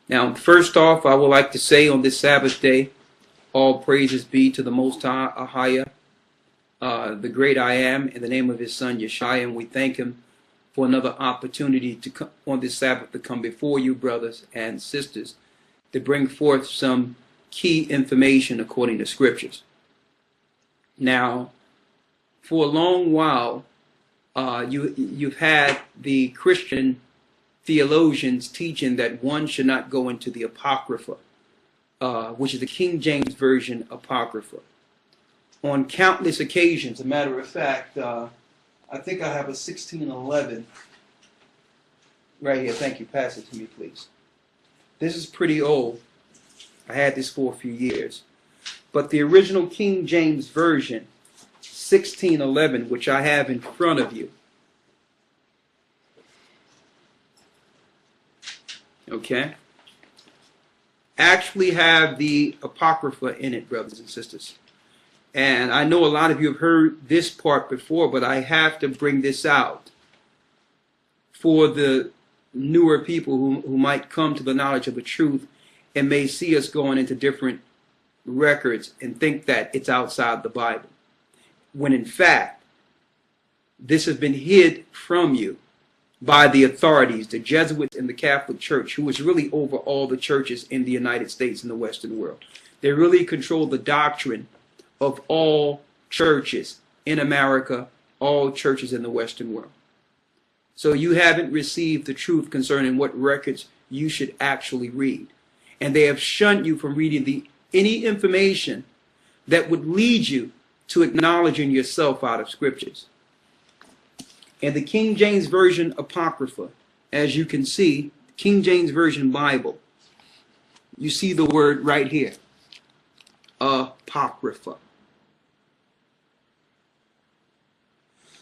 Now, first off, I would like to say on this Sabbath day, all praises be to the Most High, the great I am, in the name of his son Yeshua, and we thank him for another opportunity to come on this Sabbath to come before you, brothers and sisters, to bring forth some key information according to scriptures. Now, for a long while, you've had the Christian theologians teaching that one should not go into the Apocrypha, which is the King James Version Apocrypha. On countless occasions, a matter of fact, I think I have a 1611 right here. Thank you. Pass it to me, please. This is pretty old. I had this for a few years. But the original King James Version, 1611, which I have in front of you, okay, actually have the Apocrypha in it, brothers and sisters. And I know a lot of you have heard this part before, but I have to bring this out for the newer people who might come to the knowledge of the truth and may see us going into different records and think that it's outside the Bible, when in fact this has been hid from you by the authorities, the Jesuits and the Catholic Church, who is really over all the churches in the United States and the Western world. They really control the doctrine of all churches in America, all churches in the Western world. So you haven't received the truth concerning what records you should actually read. And they have shunned you from reading any information that would lead you to acknowledging yourself out of scriptures. And the King James Version Apocrypha, as you can see, King James Version Bible, you see the word right here, Apocrypha.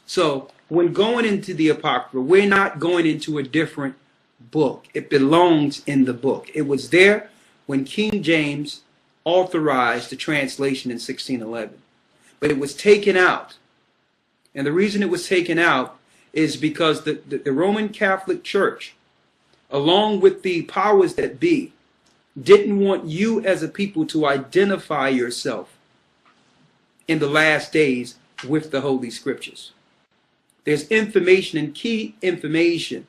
So when going into the Apocrypha, we're not going into a different book. It belongs in the book. It was there when King James authorized the translation in 1611. But it was taken out. And the reason it was taken out is because the Roman Catholic Church, along with the powers that be, didn't want you as a people to identify yourself in the last days with the Holy Scriptures. There's information and key information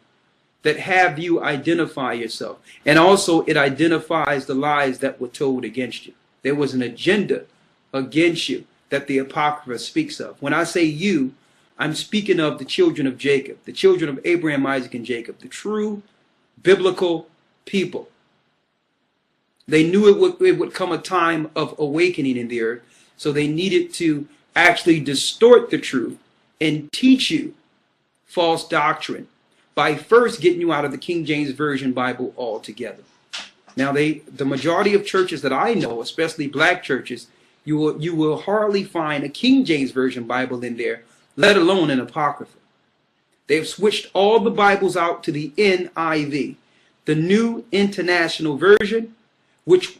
that have you identify yourself. And also it identifies the lies that were told against you. There was an agenda against you that the Apocrypha speaks of. When I say you, I'm speaking of the children of Jacob, the children of Abraham, Isaac, and Jacob, the true biblical people. They knew it would come a time of awakening in the earth, so they needed to actually distort the truth and teach you false doctrine by first getting you out of the King James Version Bible altogether. Now, the majority of churches that I know, especially black churches, you will hardly find a King James Version Bible in there, let alone an Apocrypha. They've switched all the Bibles out to the NIV, the New International Version, which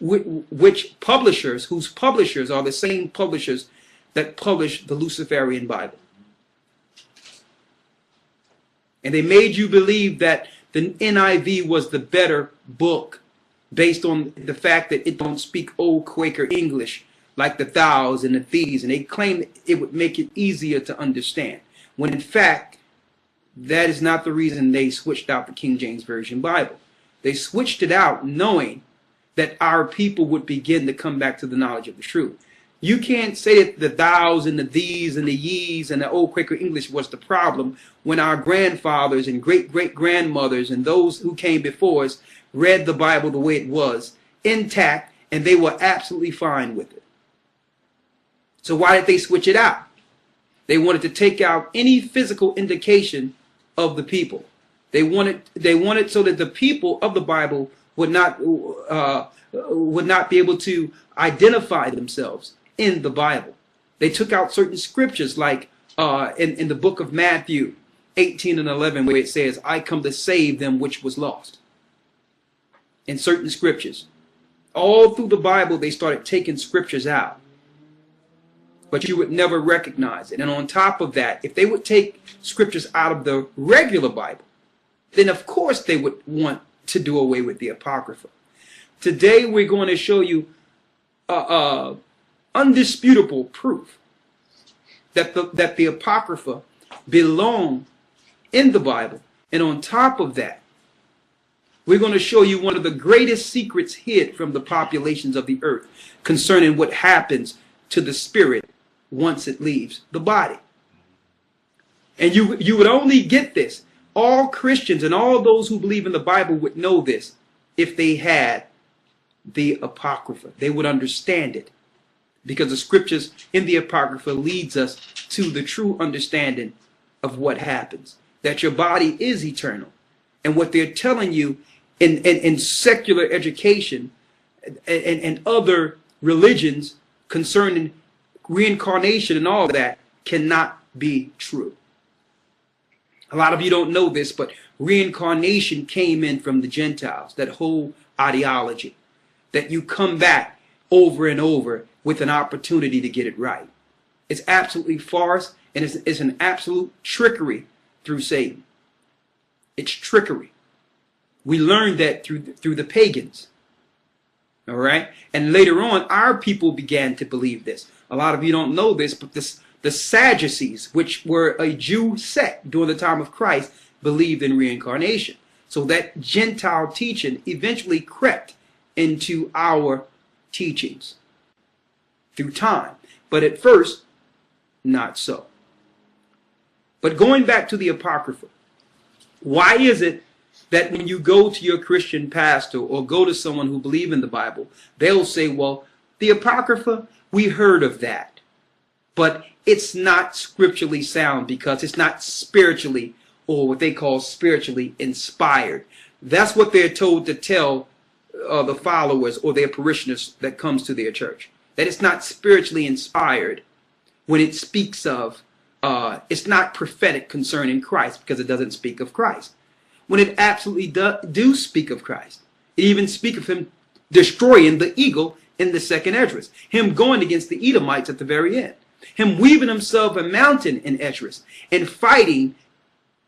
publishers, whose publishers are the same publishers that publish the Luciferian Bible. And they made you believe that the NIV was the better book based on the fact that it don't speak old Quaker English like the thous and the thees, and they claimed it would make it easier to understand, when in fact that is not the reason they switched out the King James Version Bible. They switched it out knowing that our people would begin to come back to the knowledge of the truth. You can't say that the thous and the thees and the yees and the old Quaker English was the problem when our grandfathers and great-great-grandmothers and those who came before us read the Bible the way it was, intact, and they were absolutely fine with it. So why did they switch it out? They wanted to take out any physical indication of the people. They wanted so that the people of the Bible would not be able to identify themselves in the Bible. They took out certain scriptures, like in the book of Matthew 18:11, where it says, "I come to save them which was lost." In certain scriptures, all through the Bible, they started taking scriptures out, but you would never recognize it. And on top of that, if they would take scriptures out of the regular Bible, then of course they would want to do away with the Apocrypha. Today we're going to show you undisputable proof that the Apocrypha belong in the Bible. And on top of that, we're going to show you one of the greatest secrets hid from the populations of the earth concerning what happens to the spirit once it leaves the body. And you would only get this. All Christians and all those who believe in the Bible would know this if they had the Apocrypha. They would understand it, because the scriptures in the Apocrypha leads us to the true understanding of what happens, that your body is eternal. And what they're telling you in secular education and other religions concerning reincarnation and all that cannot be true. A lot of you don't know this, but reincarnation came in from the Gentiles, that whole ideology, that you come back over and over with an opportunity to get it right. It's absolutely farce, and it's an absolute trickery through Satan. It's trickery. We learned that through the pagans. All right? And later on, our people began to believe this. A lot of you don't know this, but the Sadducees, which were a Jew sect during the time of Christ, believed in reincarnation. So that Gentile teaching eventually crept into our teachings through time. But at first, not so. But going back to the Apocrypha, why is it that when you go to your Christian pastor or go to someone who believes in the Bible, they'll say, well, the Apocrypha, we heard of that, but it's not scripturally sound because it's not spiritually, or what they call spiritually inspired. That's what they're told to tell the followers or their parishioners that comes to their church, that it's not spiritually inspired when it speaks of, it's not prophetic concerning Christ because it doesn't speak of Christ. When it absolutely do speak of Christ. It even speaks of him destroying the eagle in the second Esdras, him going against the Edomites at the very end, him weaving himself a mountain in Esdras and fighting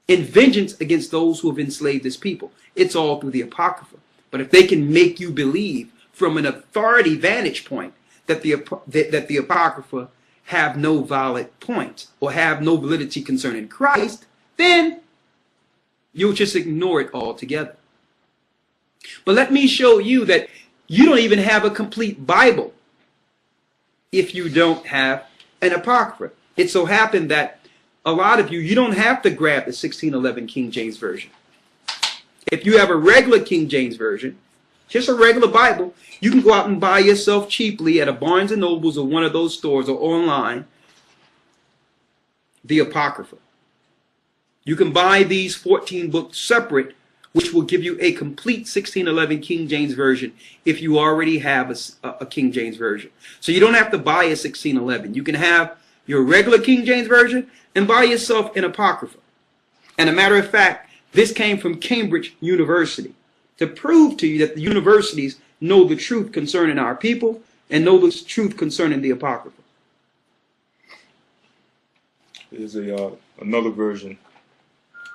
in vengeance against those who have enslaved his people. It's all through the Apocrypha. But if they can make you believe from an authority vantage point that the Apocrypha have no valid points or have no validity concerning Christ, then you'll just ignore it altogether. But let me show you that you don't even have a complete Bible if you don't have an Apocrypha. It so happened that a lot of you don't have to grab the 1611 King James Version. If you have a regular King James Version, just a regular Bible, you can go out and buy yourself cheaply at a Barnes & Nobles or one of those stores or online the Apocrypha. You can buy these 14 books separate, which will give you a complete 1611 King James Version if you already have a King James Version. So you don't have to buy a 1611. You can have your regular King James Version and buy yourself an Apocrypha. And a matter of fact, this came from Cambridge University to prove to you that the universities know the truth concerning our people and know the truth concerning the Apocrypha. There's another version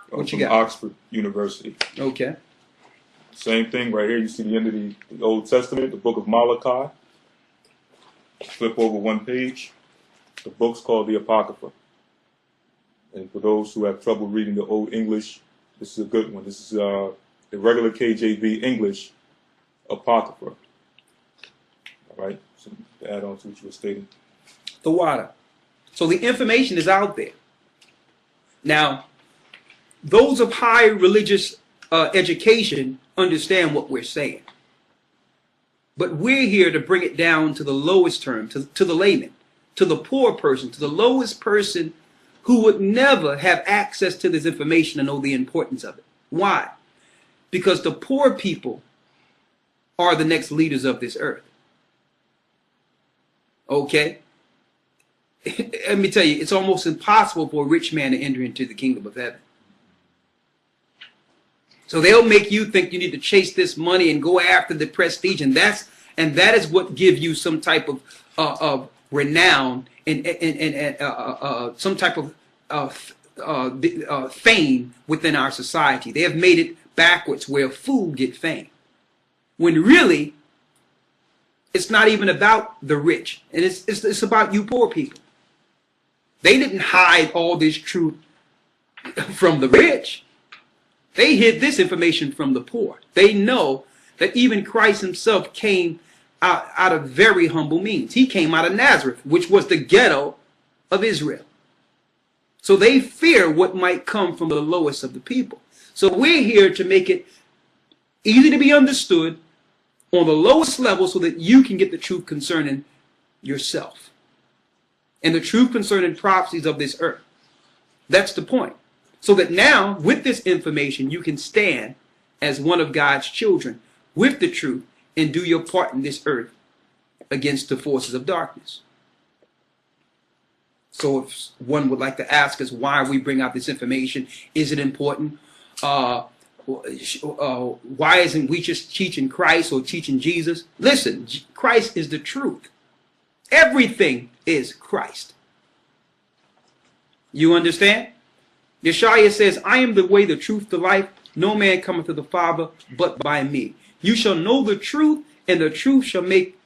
what you from got? Oxford University. Okay. Same thing right here. You see the end of the Old Testament, the book of Malachi. Flip over one page. The book's called the Apocrypha. And for those who have trouble reading the Old English, this is a good one. This is the regular KJV English Apocrypha. All right. So to add on to what you were stating. The water. So the information is out there. Now, those of high religious education understand what we're saying. But we're here to bring it down to the lowest term, to the layman, to the poor person, to the lowest person who would never have access to this information and know the importance of it. Why? Because the poor people are the next leaders of this earth. Okay? Let me tell you, it's almost impossible for a rich man to enter into the kingdom of heaven. So they'll make you think you need to chase this money and go after the prestige, and that is what gives you some type of renown and some type of fame within our society. They have made it backwards where a fool get fame, when really It's not even about the rich. And it's about you poor people. They didn't hide all this truth from the rich. They hid this information from the poor. They know that even Christ himself came out of very humble means. He came out of Nazareth, which was the ghetto of Israel. So they fear what might come from the lowest of the people. So we're here to make it easy to be understood on the lowest level so that you can get the truth concerning yourself and the truth concerning prophecies of this earth. That's the point. So that now, with this information, you can stand as one of God's children with the truth and do your part in this earth against the forces of darkness. So if one would like to ask us why we bring out this information, is it important? Why isn't we just teaching Christ or teaching Jesus? Listen, Christ is the truth. Everything is Christ. You understand? Yeshua says, I am the way, the truth, the life. No man cometh to the Father but by me. You shall know the truth, and the truth shall make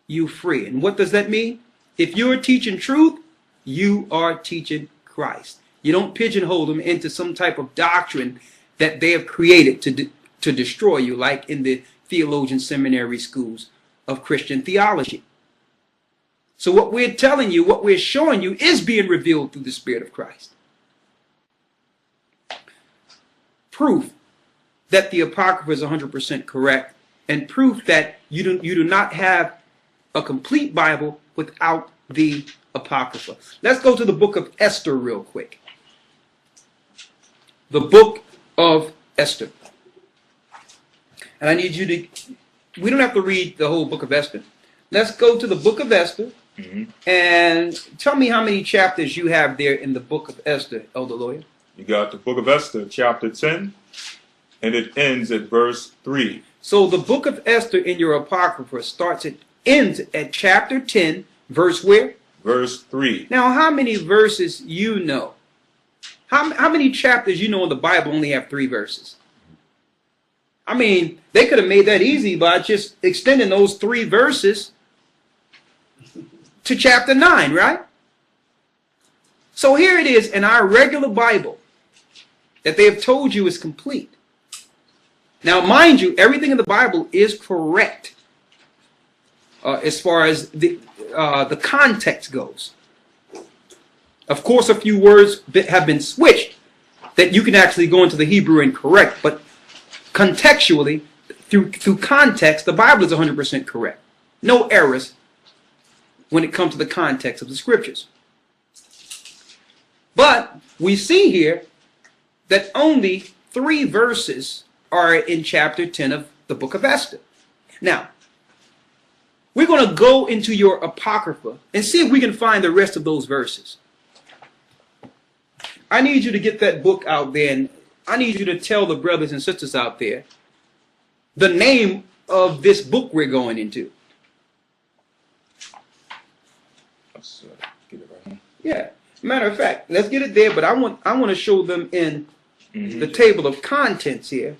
you free. And what does that mean? If you're teaching truth, you are teaching Christ. You don't pigeonhole them into some type of doctrine that they have created to destroy you, like in the theologian seminary schools of Christian theology. So what we're telling you, what we're showing you, is being revealed through the Spirit of Christ. Proof that the Apocrypha is 100% correct, and proof that you do not have a complete Bible without the Apocrypha. Let's go to the book of Esther real quick. The book of Esther. And I need you to, we don't have to read the whole book of Esther. Let's go to the book of Esther, and tell me how many chapters you have there in the book of Esther, Elder Lawyer. You got the book of Esther, chapter 10, and it ends at verse 3. So the book of Esther in your Apocrypha ends at chapter 10, verse where? Verse 3. Now, how many verses you know? How many chapters you know in the Bible only have 3 verses? I mean, they could have made that easy by just extending those 3 verses to chapter 9, right? So here it is in our regular Bible that they have told you is complete. Now, mind you, everything in the Bible is correct as far as the context goes. Of course, a few words have been switched that you can actually go into the Hebrew and correct, but contextually, through context, the Bible is 100% correct. No errors when it comes to the context of the scriptures. But we see here that only 3 verses are in chapter 10 of the book of Esther. Now, we're going to go into your Apocrypha and see if we can find the rest of those verses. I need you to get that book out there, and I need you to tell the brothers and sisters out there the name of this book we're going into. Let's get it right here. Yeah. Matter of fact, let's get it there, but I want to show them in the table of contents here.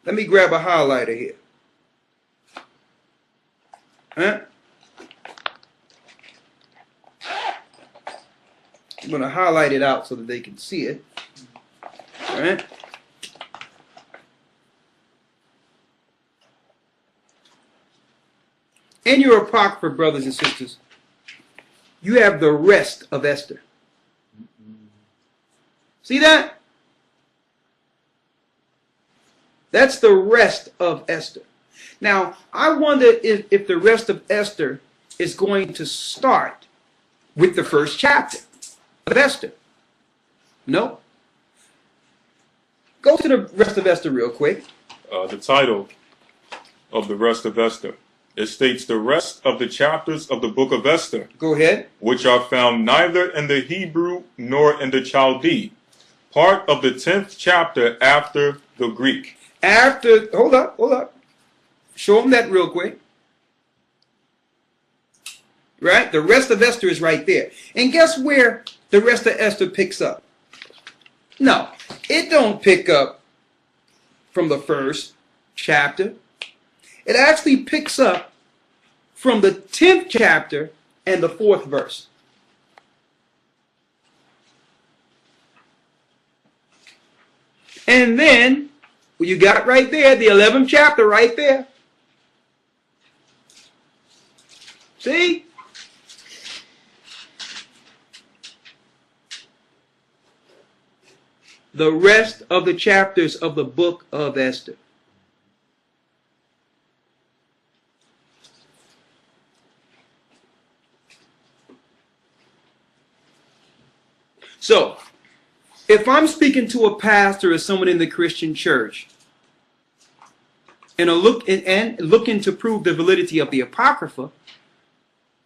Let me grab a highlighter here. Huh? I'm going to highlight it out so that they can see it. All right? In your Apocrypha, brothers and sisters, you have the rest of Esther. See that? That's the rest of Esther. Now, I wonder if the rest of Esther is going to start with the first chapter of Esther. No? Go to the rest of Esther real quick. The title of the rest of Esther. It states the rest of the chapters of the book of Esther. Go ahead. Which are found neither in the Hebrew nor in the Chaldee. Part of the 10th chapter after the Greek. Hold up. Show them that real quick. Right? The rest of Esther is right there. And guess where the rest of Esther picks up? No, it don't pick up from the first chapter. It actually picks up from the 10th chapter and the 4th verse. And then, well, you got it right there, the 11th chapter right there. See? The rest of the chapters of the book of Esther. So, if I'm speaking to a pastor or someone in the Christian church and looking to prove the validity of the Apocrypha,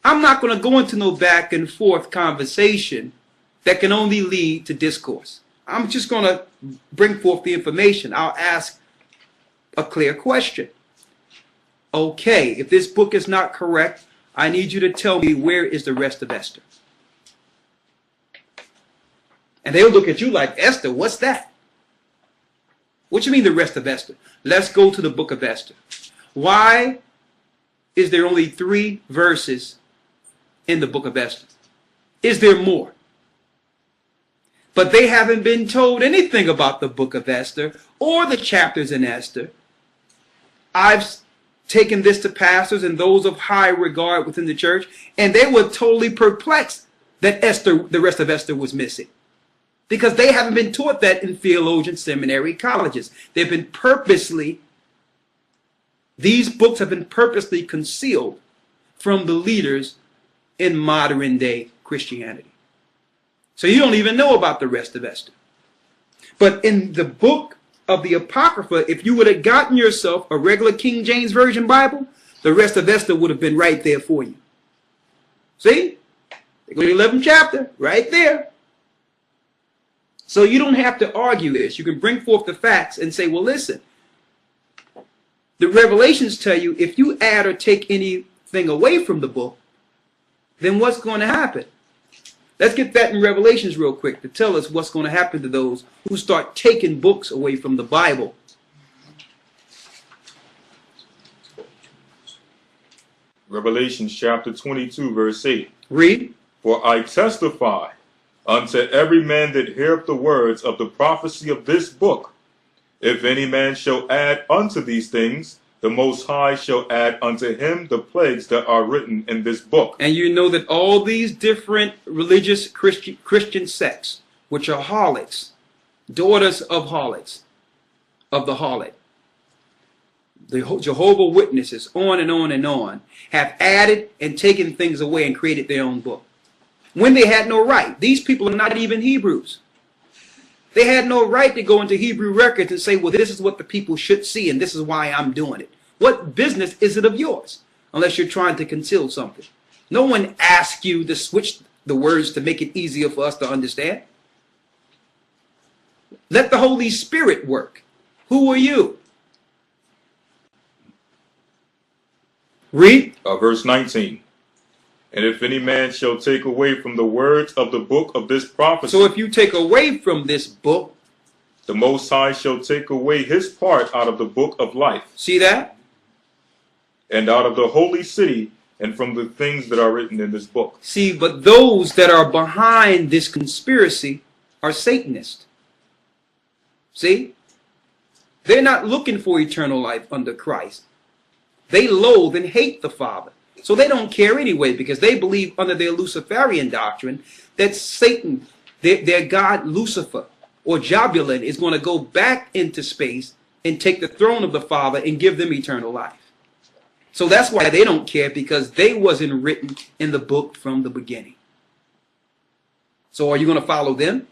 I'm not going to go into no back and forth conversation that can only lead to discourse. I'm just going to bring forth the information. I'll ask a clear question. Okay, if this book is not correct, I need you to tell me where is the rest of Esther. And they'll look at you like, Esther, what's that? What you mean the rest of Esther? Let's go to the book of Esther. Why is there only 3 verses in the book of Esther? Is there more? But they haven't been told anything about the book of Esther or the chapters in Esther. I've taken this to pastors and those of high regard within the church, and they were totally perplexed that the rest of Esther was missing. Because they haven't been taught that in theologian seminary colleges. These books have been purposely concealed from the leaders in modern day Christianity. So you don't even know about the rest of Esther. But in the book of the Apocrypha, if you would have gotten yourself a regular King James Version Bible, the rest of Esther would have been right there for you. See? Go to the 11th chapter, right there. So you don't have to argue this. You can bring forth the facts and say, well, listen, the Revelations tell you if you add or take anything away from the book, then what's going to happen? Let's get that in Revelations real quick to tell us what's going to happen to those who start taking books away from the Bible. Revelations chapter 22, verse 8. Read. For I testify unto every man that heareth the words of the prophecy of this book, if any man shall add unto these things, the Most High shall add unto him the plagues that are written in this book. And you know that all these different religious Christian sects, which are harlots, daughters of harlots, of the harlot, the Jehovah Witnesses, on and on and on, have added and taken things away and created their own book. When they had no right. These people are not even Hebrews. They had no right to go into Hebrew records and say, well, this is what the people should see and this is why I'm doing it. What business is it of yours? Unless you're trying to conceal something. No one asked you to switch the words to make it easier for us to understand. Let the Holy Spirit work. Who are you? Read. Verse 19. And if any man shall take away from the words of the book of this prophecy. So if you take away from this book, the Most High shall take away his part out of the book of life. See that? And out of the holy city, and from the things that are written in this book. See, but those that are behind this conspiracy are Satanists. See? They're not looking for eternal life under Christ. They loathe and hate the Father. So they don't care anyway, because they believe under their Luciferian doctrine that Satan, their god Lucifer or Jabulon, is going to go back into space and take the throne of the Father and give them eternal life. So that's why they don't care, because they wasn't written in the book from the beginning. So are you going to follow them?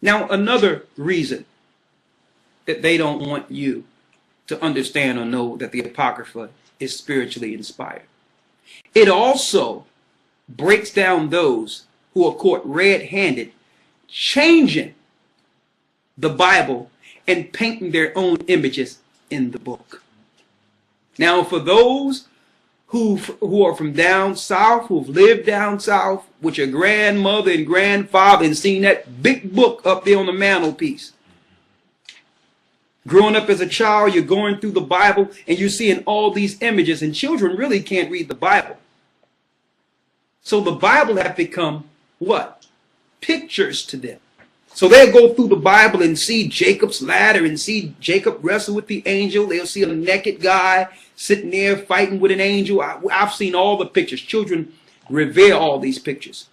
Now, another reason that they don't want you to understand or know that the Apocrypha is spiritually inspired. It also breaks down those who are caught red-handed, changing the Bible and painting their own images in the book. Now, for those who are from down south, who've lived down south with your grandmother and grandfather and seen that big book up there on the mantelpiece, Growing up as a child, you're going through the Bible and you're seeing all these images, and children really can't read the Bible. So the Bible have become what? Pictures to them. So they'll go through the Bible and see Jacob's ladder and see Jacob wrestle with the angel. They'll see a naked guy sitting there fighting with an angel. I've seen all the pictures. Children revere all these pictures.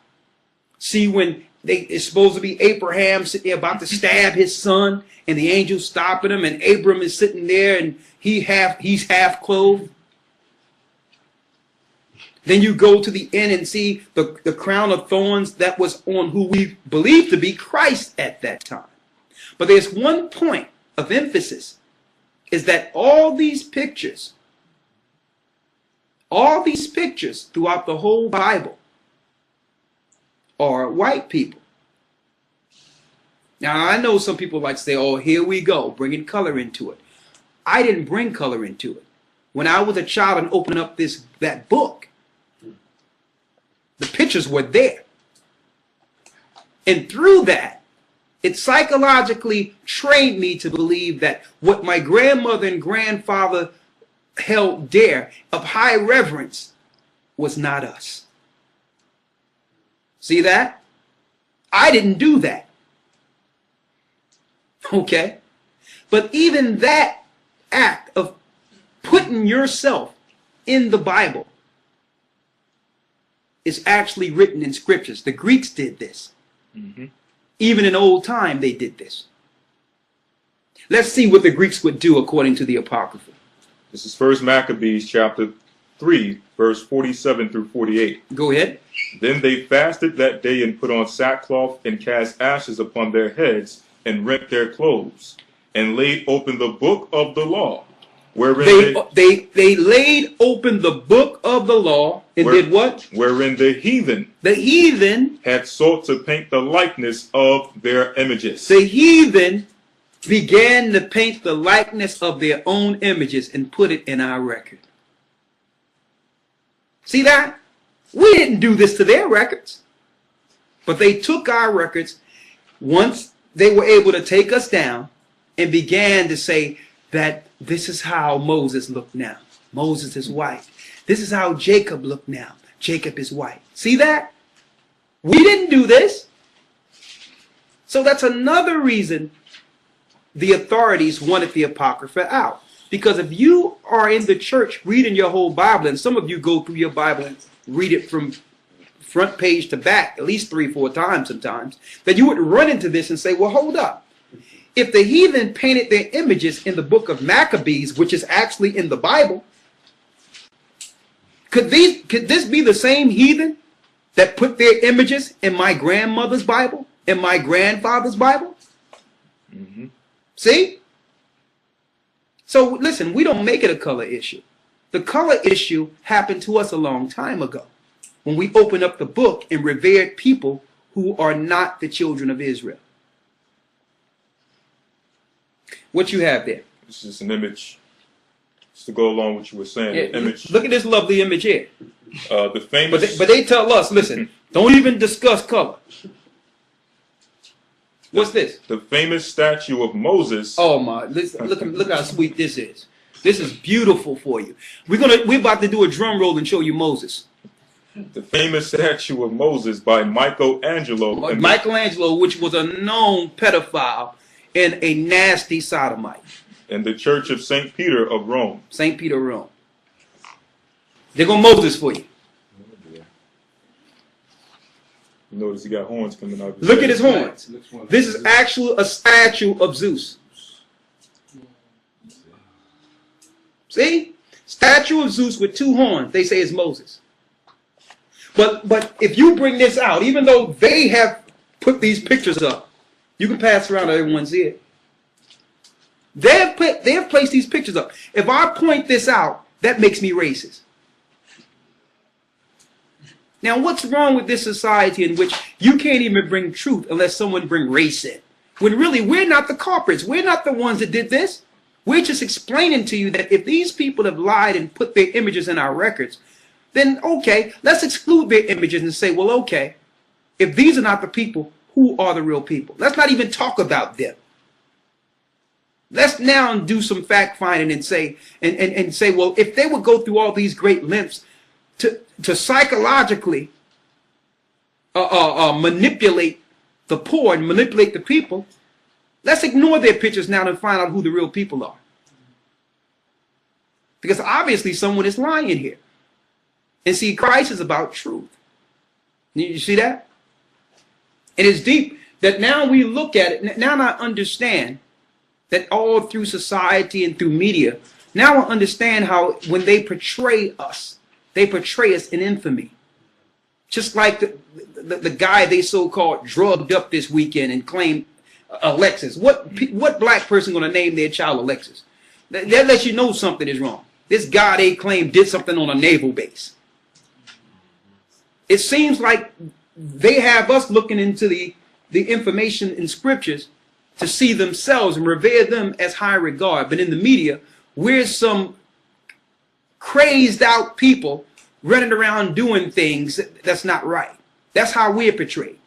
See when it's supposed to be Abraham sitting there about to stab his son, and the angel stopping him, and Abram is sitting there and he's half clothed. Then you go to the end and see the crown of thorns that was on who we believe to be Christ at that time. But there's one point of emphasis, is that all these pictures throughout the whole Bible are white people. Now, I know some people like to say, oh, here we go, bringing color into it. I didn't bring color into it. When I was a child and opened up that book, the pictures were there. And through that, it psychologically trained me to believe that what my grandmother and grandfather held dear of high reverence was not us. See that? I didn't do that. Okay? But even that act of putting yourself in the Bible is actually written in scriptures. The Greeks did this. Mm-hmm. Even in old time, they did this. Let's see what the Greeks would do according to the Apocrypha. This is 1 Maccabees chapter 3, verse 47 through 48. Go ahead. Then they fasted that day and put on sackcloth and cast ashes upon their heads and rent their clothes and laid open the book of the law. Wherein they laid open the book of the law and did what? Wherein the heathen had sought to paint the likeness of their images. The heathen began to paint the likeness of their own images and put it in our record. See that? We didn't do this to their records. But they took our records once they were able to take us down and began to say that this is how Moses looked now. Moses is white. This is how Jacob looked now. Jacob is white. See that? We didn't do this. So that's another reason the authorities wanted the Apocrypha out. Because if you are in the church reading your whole Bible, and some of you go through your Bible and read it from front page to back at least 3-4 times sometimes, then you would run into this and say, well, hold up. If the heathen painted their images in the book of Maccabees, which is actually in the Bible, could this be the same heathen that put their images in my grandmother's Bible, in my grandfather's Bible? Mm-hmm. See? So listen, we don't make it a color issue. The color issue happened to us a long time ago when we opened up the book and revered people who are not the children of Israel. What you have there? This is an image. Just to go along with what you were saying. Yeah, image. Look at this lovely image here. The famous. But they tell us, listen, don't even discuss color. What's this? The famous statue of Moses. Oh my! Look how sweet this is. This is beautiful for you. We're about to do a drum roll and show you Moses. The famous statue of Moses by Michelangelo. Michelangelo, which was a known pedophile and a nasty sodomite. In the Church of St. Peter of Rome. St. Peter, Rome. They're going to Moses for you. You notice he got horns coming out. Look at his horns. This is actually a statue of Zeus. See? Statue of Zeus with 2 horns. They say it's Moses. But if you bring this out, even though they have put these pictures up, you can pass around everyone's ear. They have placed these pictures up. If I point this out, that makes me racist. Now, what's wrong with this society in which you can't even bring truth unless someone bring race in? When really, we're not the culprits. We're not the ones that did this. We're just explaining to you that if these people have lied and put their images in our records, then okay, let's exclude their images and say, well, okay, if these are not the people, who are the real people? Let's not even talk about them. Let's now do some fact finding and say, and say, well, if they would go through all these great lengths to psychologically manipulate the poor and manipulate the people, let's ignore their pictures now and find out who the real people are. Because obviously someone is lying here. And see, Christ is about truth. You see that? It is deep that now we look at it, now I understand that all through society and through media, now I understand how when they portray us in infamy. Just like the guy they so-called drugged up this weekend and claimed Alexis. What black person going to name their child Alexis? That lets you know something is wrong. This guy they claim did something on a naval base. It seems like they have us looking into the information in scriptures to see themselves and revere them as high regard. But in the media, we're some crazed out people running around doing things that's not right. That's how we're portrayed.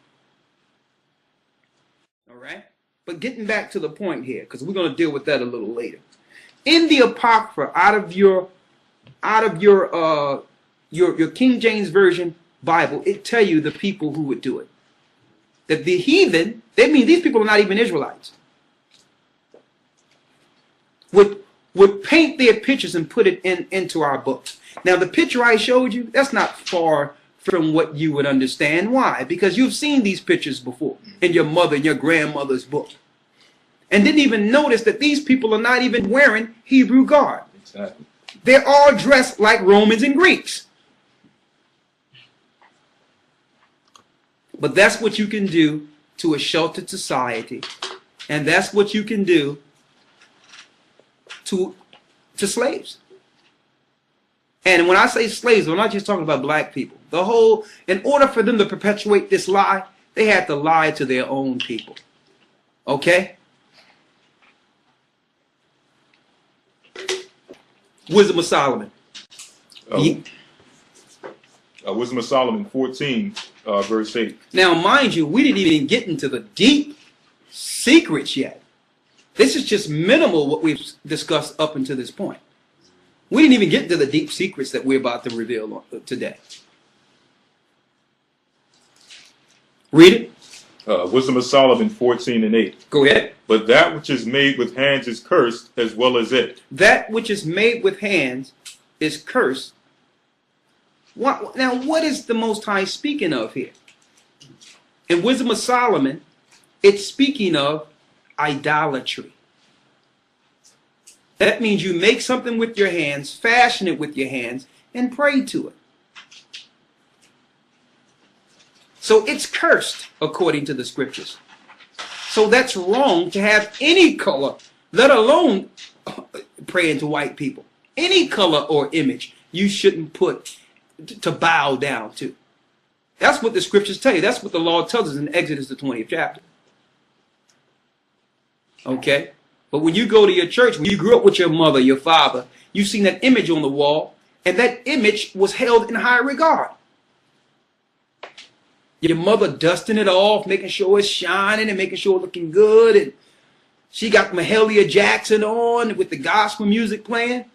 All right? But getting back to the point here, because we're going to deal with that a little later. In the Apocrypha, out of your King James Version Bible, it tell you the people who would do it. That the heathen, they mean these people are not even Israelites, would paint their pictures and put it into our books. Now the picture I showed you, that's not far from what you would understand. Why? Because you've seen these pictures before in your mother and your grandmother's book. And didn't even notice that these people are not even wearing Hebrew garb. Exactly. They're all dressed like Romans and Greeks. But that's what you can do to a sheltered society. And that's what you can do to slaves. And when I say slaves, I'm not just talking about black people. In order for them to perpetuate this lie, they had to lie to their own people. Okay? Wisdom of Solomon. Wisdom of Solomon 14, verse 8. Now, mind you, we didn't even get into the deep secrets yet. This is just minimal what we've discussed up until this point. We didn't even get into the deep secrets that we're about to reveal today. Read it. Wisdom of Solomon 14 and 8. Go ahead. But that which is made with hands is cursed, as well as it. That which is made with hands is cursed. Now, what is the Most High speaking of here? In Wisdom of Solomon, it's speaking of idolatry. That means you make something with your hands, fashion it with your hands, and pray to it. So it's cursed, according to the scriptures. So that's wrong to have any color, let alone praying to white people. Any color or image you shouldn't put to bow down to. That's what the scriptures tell you. That's what the law tells us in Exodus, the 20th chapter. Okay? But when you go to your church, when you grew up with your mother, your father, you've seen that image on the wall, and that image was held in high regard. Your mother dusting it off, making sure it's shining and making sure it's looking good. And she got Mahalia Jackson on with the gospel music playing.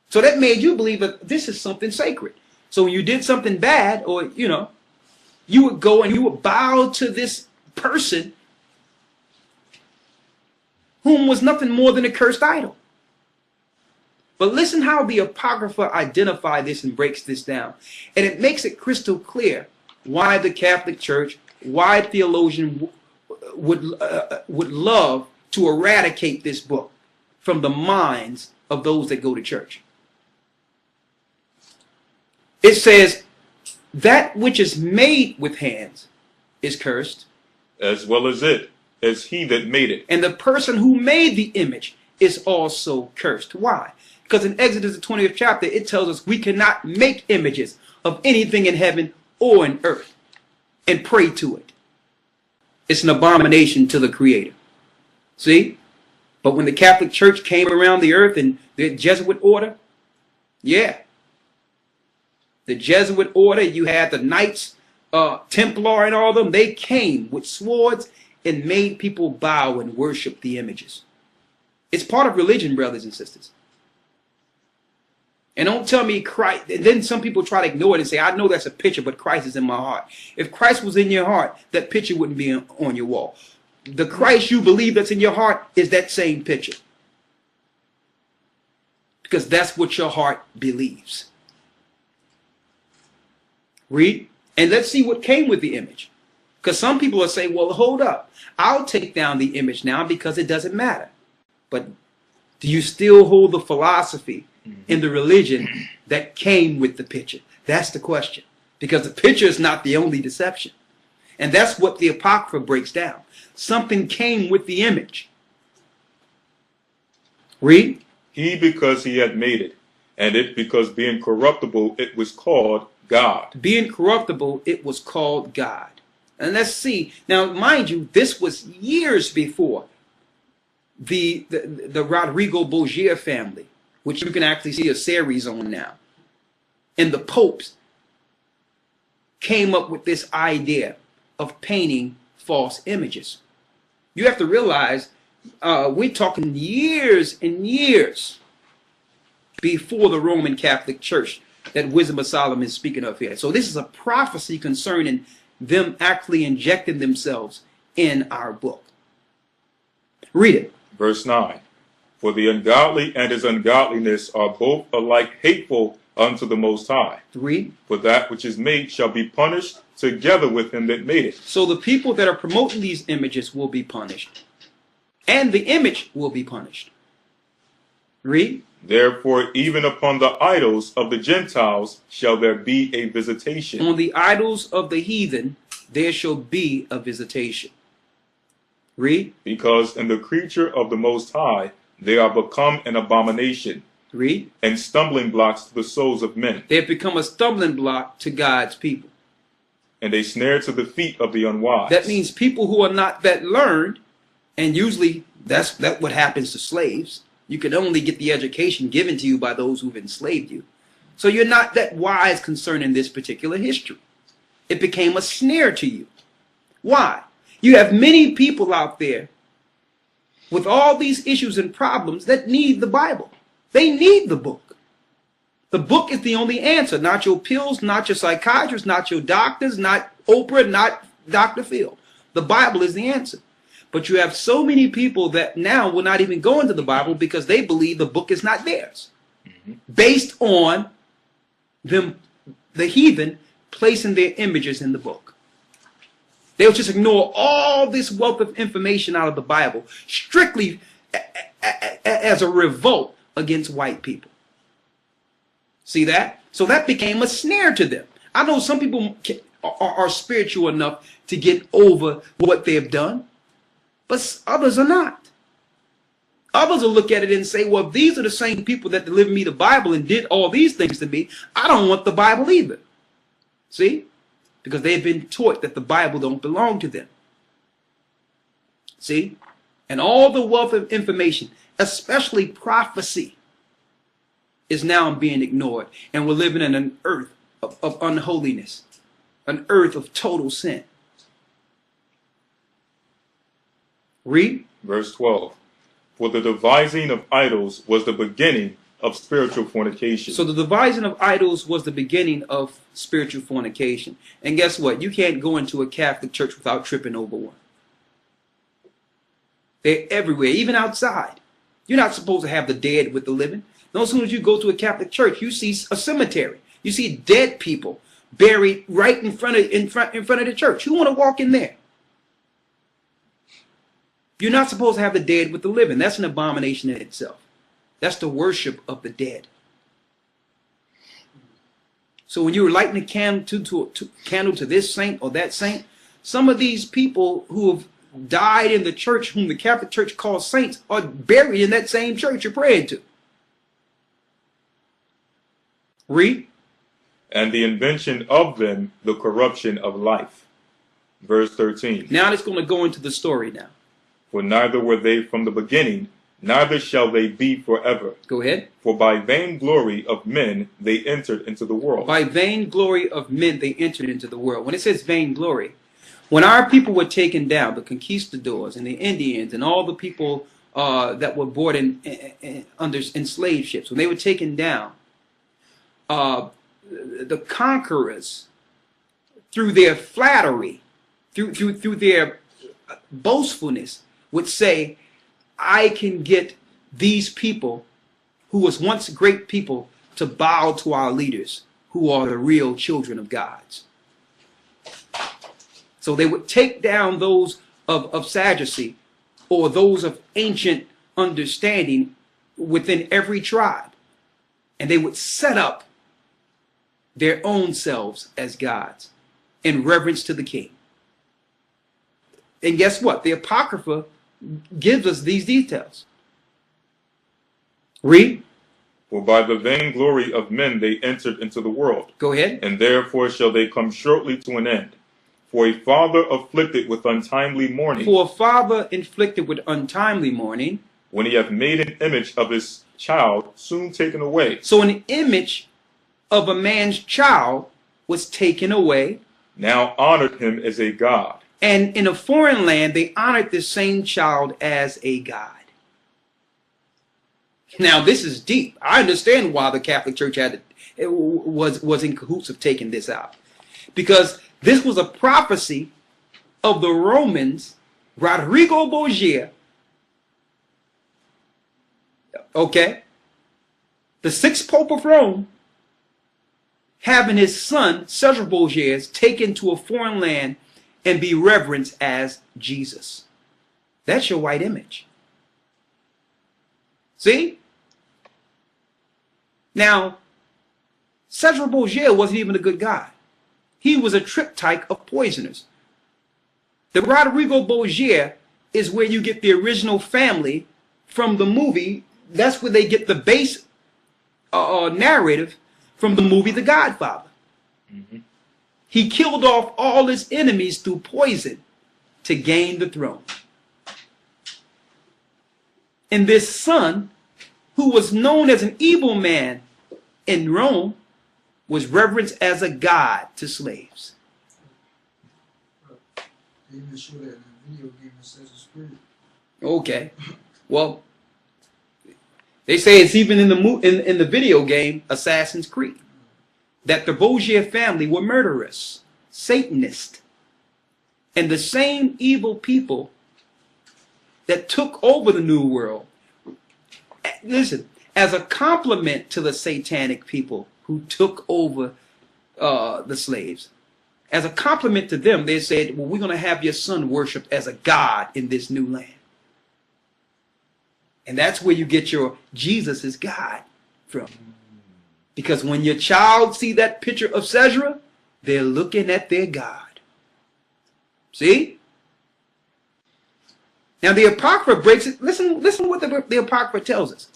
So that made you believe that this is something sacred. So when you did something bad, or, you would go and you would bow to this person whom was nothing more than a cursed idol. But listen how the Apocrypha identify this and breaks this down. And it makes it crystal clear why the Catholic Church, why theologians would love to eradicate this book from the minds of those that go to church. It says, that which is made with hands is cursed. As well as it, as he that made it. And the person who made the image is also cursed. Why? Because in Exodus, the 20th chapter, it tells us we cannot make images of anything in heaven or in earth and pray to it. It's an abomination to the Creator. See? But when the Catholic Church came around the earth and the Jesuit order, yeah. The Jesuit order, you had the Knights Templar and all of them. They came with swords and made people bow and worship the images. It's part of religion, brothers and sisters. And don't tell me Christ. And then some people try to ignore it and say, I know that's a picture, but Christ is in my heart. If Christ was in your heart, that picture wouldn't be on your wall. The Christ you believe that's in your heart is that same picture. Because that's what your heart believes. Read. And let's see what came with the image. Because some people will say, well, hold up. I'll take down the image now because it doesn't matter. But do you still hold the philosophy in the religion that came with the picture? That's the question. Because the picture is not the only deception. And that's what the Apocrypha breaks down. Something came with the image. Read. He because he had made it, and it because being corruptible it was called God. Being corruptible, it was called God. And let's see. Now, mind you, this was years before the Rodrigo Borgia family, which you can actually see a series on now. And the popes came up with this idea of painting false images. You have to realize we're talking years and years before the Roman Catholic Church that Wisdom of Solomon is speaking of here. So this is a prophecy concerning them actually injecting themselves in our book. Read it. Verse 9. For the ungodly and his ungodliness are both alike hateful unto the Most High. Read. For that which is made shall be punished together with him that made it. So the people that are promoting these images will be punished. And the image will be punished. Read. Therefore, even upon the idols of the Gentiles shall there be a visitation. On the idols of the heathen there shall be a visitation. Read. Because in the creature of the Most High they are become an abomination. Read. And stumbling blocks to the souls of men. They have become a stumbling block to God's people. And a snare to the feet of the unwise. That means people who are not that learned, and usually that's what happens to slaves. You can only get the education given to you by those who've enslaved you. So you're not that wise concerning this particular history. It became a snare to you. Why? You have many people out there with all these issues and problems that need the Bible. They need the book. The book is the only answer. Not your pills, not your psychiatrists, not your doctors, not Oprah, not Dr. Phil. The Bible is the answer. But you have so many people that now will not even go into the Bible because they believe the book is not theirs. Based on them, the heathen, placing their images in the book. They'll just ignore all this wealth of information out of the Bible strictly as a revolt against white people. See that? So that became a snare to them. I know some people are spiritual enough to get over what they've done. But others are not. Others will look at it and say, well, if these are the same people that delivered me the Bible and did all these things to me, I don't want the Bible either. See? Because they've been taught that the Bible don't belong to them. See? And all the wealth of information, especially prophecy, is now being ignored. And we're living in an earth of unholiness, an earth of total sin. Read. Verse 12. For the devising of idols was the beginning of spiritual fornication. So the devising of idols was the beginning of spiritual fornication. And guess what? You can't go into a Catholic church without tripping over one. They're everywhere, even outside. You're not supposed to have the dead with the living. No, as soon as you go to a Catholic church, you see a cemetery. You see dead people buried right in front of the church. Who want to walk in there? You're not supposed to have the dead with the living. That's an abomination in itself. That's the worship of the dead. So when you're lighting a candle to this saint or that saint, some of these people who have died in the church, whom the Catholic Church calls saints, are buried in that same church you're praying to. Read. And the invention of them, the corruption of life. Verse 13. Now it's going to go into the story now. For neither were they from the beginning, neither shall they be forever. Go ahead. For by vainglory of men they entered into the world. By vainglory of men they entered into the world. When it says vainglory, when our people were taken down, the conquistadors and the Indians and all the people that were brought in under slave ships, when they were taken down, the conquerors, through their flattery, through their boastfulness, would say, I can get these people who was once great people to bow to our leaders, who are the real children of gods. So they would take down those of Sadducee, or those of ancient understanding within every tribe, and they would set up their own selves as gods in reverence to the king. And guess what? The Apocrypha gives us these details. Read. For by the vainglory of men they entered into the world. Go ahead. And therefore shall they come shortly to an end. For a father afflicted with untimely mourning. For a father inflicted with untimely mourning. When he hath made an image of his child, soon taken away. So an image of a man's child was taken away. Now honored him as a god. And in a foreign land, they honored this same child as a god. Now, this is deep. I understand why the Catholic Church was in cahoots of taking this out. Because this was a prophecy of the Romans, Rodrigo Borgia, okay, the sixth Pope of Rome, having his son, Cesar Borgia, taken to a foreign land and be reverenced as Jesus. That's your white image. See? Now, Cesar Borgia wasn't even a good guy. He was a triptych of poisoners. The Rodrigo Borgia is where you get the original family from the movie. That's where they get the base narrative from the movie The Godfather. Mm-hmm. He killed off all his enemies through poison to gain the throne. And this son, who was known as an evil man in Rome, was reverenced as a god to slaves. They even show that in the video game Assassin's Creed. Okay. Well, they say it's even in the video game Assassin's Creed that the Borgia family were murderous, Satanists, and the same evil people that took over the New World. Listen, as a compliment to the satanic people who took over the slaves, as a compliment to them, they said, well, we're going to have your son worshipped as a god in this new land. And that's where you get your Jesus is God from. Because when your child see that picture of Cesar, they're looking at their God. See? Now the Apocrypha breaks it. Listen what the Apocrypha tells us.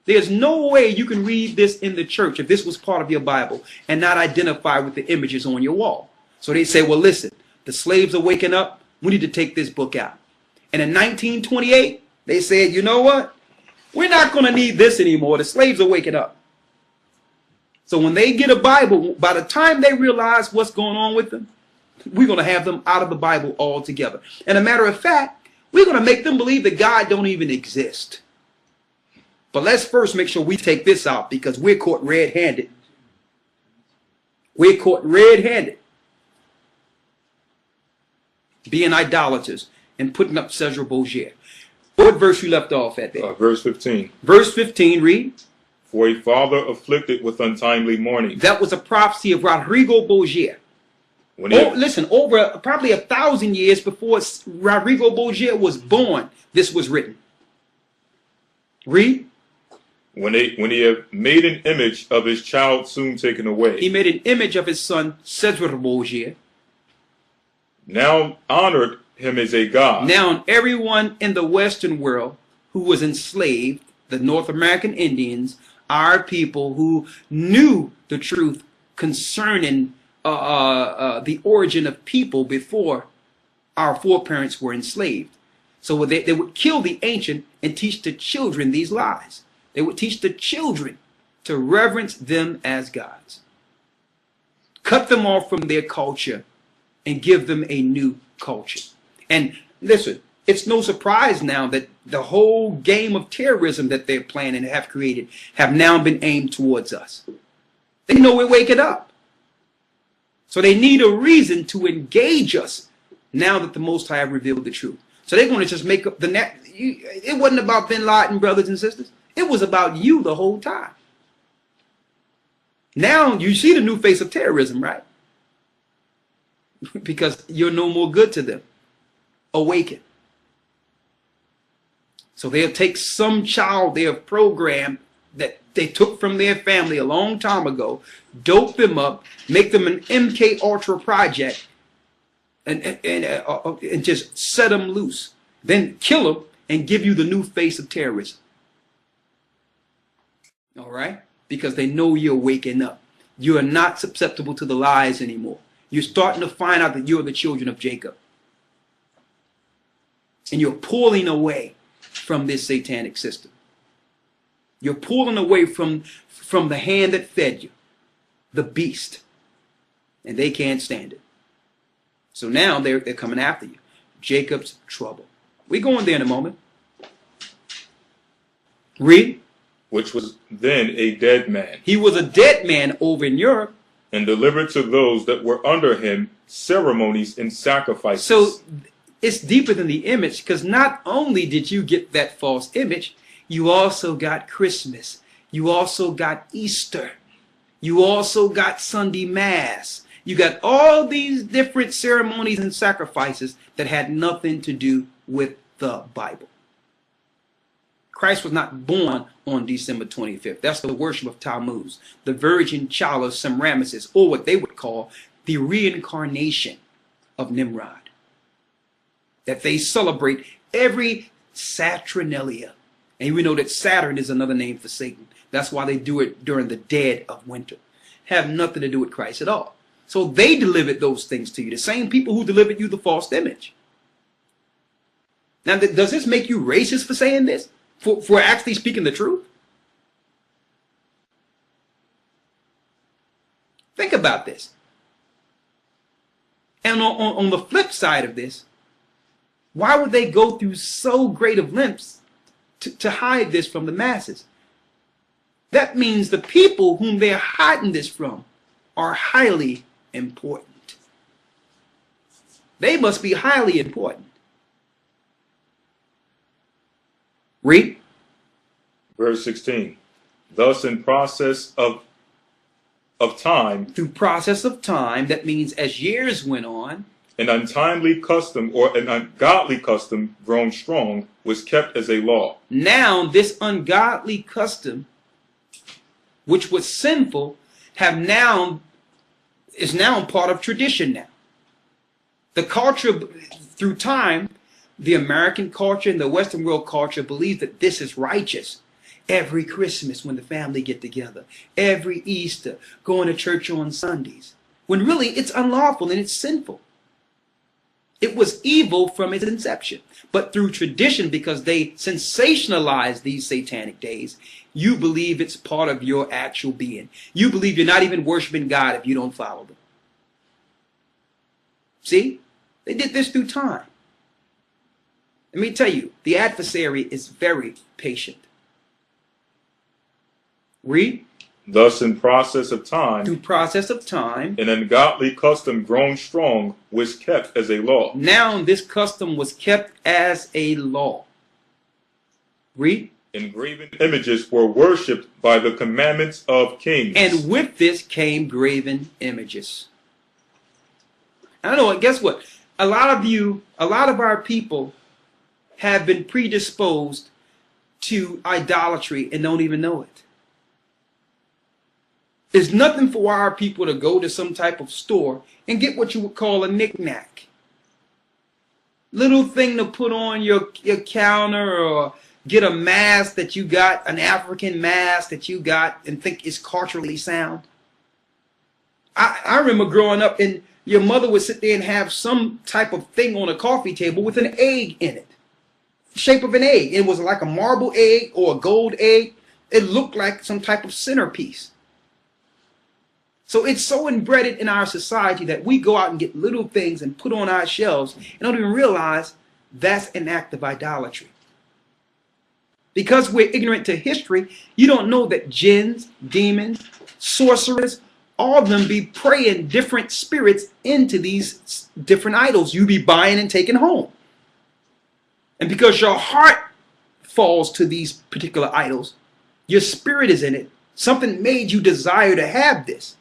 There's no way you can read this in the church if this was part of your Bible and not identify with the images on your wall. So they say, well, listen, the slaves are waking up. We need to take this book out. And in 1928, they said, you know what? We're not going to need this anymore. The slaves are waking up. So when they get a Bible, by the time they realize what's going on with them, we're going to have them out of the Bible altogether. And a matter of fact, we're going to make them believe that God don't even exist. But let's first make sure we take this out because we're caught red-handed. We're caught red-handed being idolaters and putting up Cesar Borgia. What verse you left off at there? Verse 15. Verse 15, read. For a father afflicted with untimely mourning. That was a prophecy of Rodrigo Borgia. Listen, over probably 1,000 years before Rodrigo Borgia was born, this was written. Read. When he had made an image of his child soon taken away. He made an image of his son, Cesar Borgia. Now honored him as a god. Now everyone in the Western world who was enslaved, the North American Indians, our people who knew the truth concerning the origin of people before our foreparents were enslaved. So they would kill the ancient and teach the children these lies. They would teach the children to reverence them as gods. Cut them off from their culture and give them a new culture. And listen, It's no surprise now that the whole game of terrorism that they're planning and have created have now been aimed towards us. They know we're waking up. So they need a reason to engage us now that the Most High have revealed the truth. So they're going to just make up the net. It wasn't about Bin Laden, brothers and sisters. It was about you the whole time. Now you see the new face of terrorism, right? Because you're no more good to them. Awaken. So they'll take some child they have programmed that they took from their family a long time ago, dope them up, make them an MK Ultra project, and just set them loose. Then kill them and give you the new face of terrorism. All right? Because they know you're waking up. You are not susceptible to the lies anymore. You're starting to find out that you're the children of Jacob. And you're pulling away from this satanic system. You're pulling away from the hand that fed you, the beast. And they can't stand it. So now they're coming after you. Jacob's trouble. We're going there in a moment. Read. Which was then a dead man. He was a dead man over in Europe. And delivered to those that were under him ceremonies and sacrifices. So it's deeper than the image, because not only did you get that false image, you also got Christmas. You also got Easter. You also got Sunday Mass. You got all these different ceremonies and sacrifices that had nothing to do with the Bible. Christ was not born on December 25th. That's the worship of Tammuz, the virgin child of Semiramis, or what they would call the reincarnation of Nimrod, that they celebrate every Saturnalia. And we know that Saturn is another name for Satan. That's why they do it during the dead of winter. Have nothing to do with Christ at all. So they delivered those things to you, the same people who delivered you the false image. Now, does this make you racist for saying this? For actually speaking the truth? Think about this. And on the flip side of this, why would they go through so great of lengths to hide this from the masses? That means the people whom they're hiding this from are highly important. They must be highly important. Read. Verse 16. Thus in process of time. Through process of time, that means as years went on. An untimely custom or an ungodly custom grown strong was kept as a law. Now this ungodly custom, which was sinful, is now part of tradition now. The culture through time, the American culture and the Western world culture believes that this is righteous. Every Christmas when the family get together, every Easter, going to church on Sundays, when really it's unlawful and it's sinful. It was evil from its inception. But through tradition, because they sensationalize these satanic days, you believe it's part of your actual being. You believe you're not even worshiping God if you don't follow them. See? They did this through time. Let me tell you, the adversary is very patient. Read. Thus in process of time. Through process of time. An ungodly custom grown strong was kept as a law. Now this custom was kept as a law. Read. Engraven images were worshipped by the commandments of kings. And with this came graven images. I know what, guess what? A lot of our people have been predisposed to idolatry and don't even know it. There's nothing for our people to go to some type of store and get what you would call a knick-knack. Little thing to put on your counter, or get a mask that you got, an African mask that you got and think is culturally sound. I remember growing up and your mother would sit there and have some type of thing on a coffee table with an egg in it. Shape of an egg. It was like a marble egg or a gold egg. It looked like some type of centerpiece. So it's so inbred in our society that we go out and get little things and put on our shelves and don't even realize That's an act of idolatry. Because we're ignorant to history, you don't know that jinns, demons, sorcerers, all of them be praying different spirits into these different idols you be buying and taking home. And because your heart falls to these particular idols, your spirit is in it. Something made you desire to have this.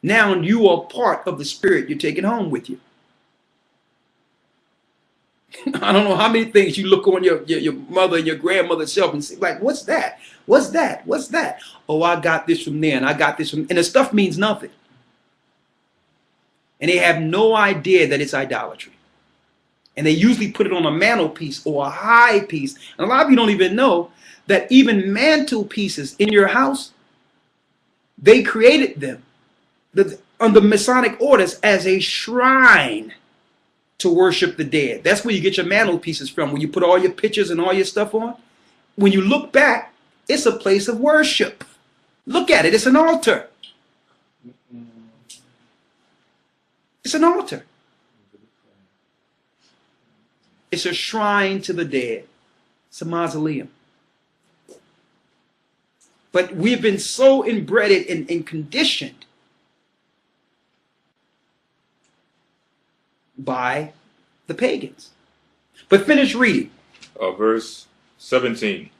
Now you are part of the spirit you're taking home with you. I don't know how many things you look on your mother and your grandmother's shelf and say, like, what's that? What's that? What's that? Oh, I got this from there and I got this from, and the stuff means nothing. And they have no idea that it's idolatry. And they usually put it on a mantelpiece or a high piece. And a lot of you don't even know that even mantelpieces in your house, they created them under Masonic orders as a shrine to worship the dead. That's where you get your mantelpieces from, when you put all your pictures and all your stuff on. When you look back, it's a place of worship. Look at it. It's an altar. It's an altar. It's a shrine to the dead. It's a mausoleum. But we've been so inbred and conditioned by the pagans. But finish reading. Verse 17.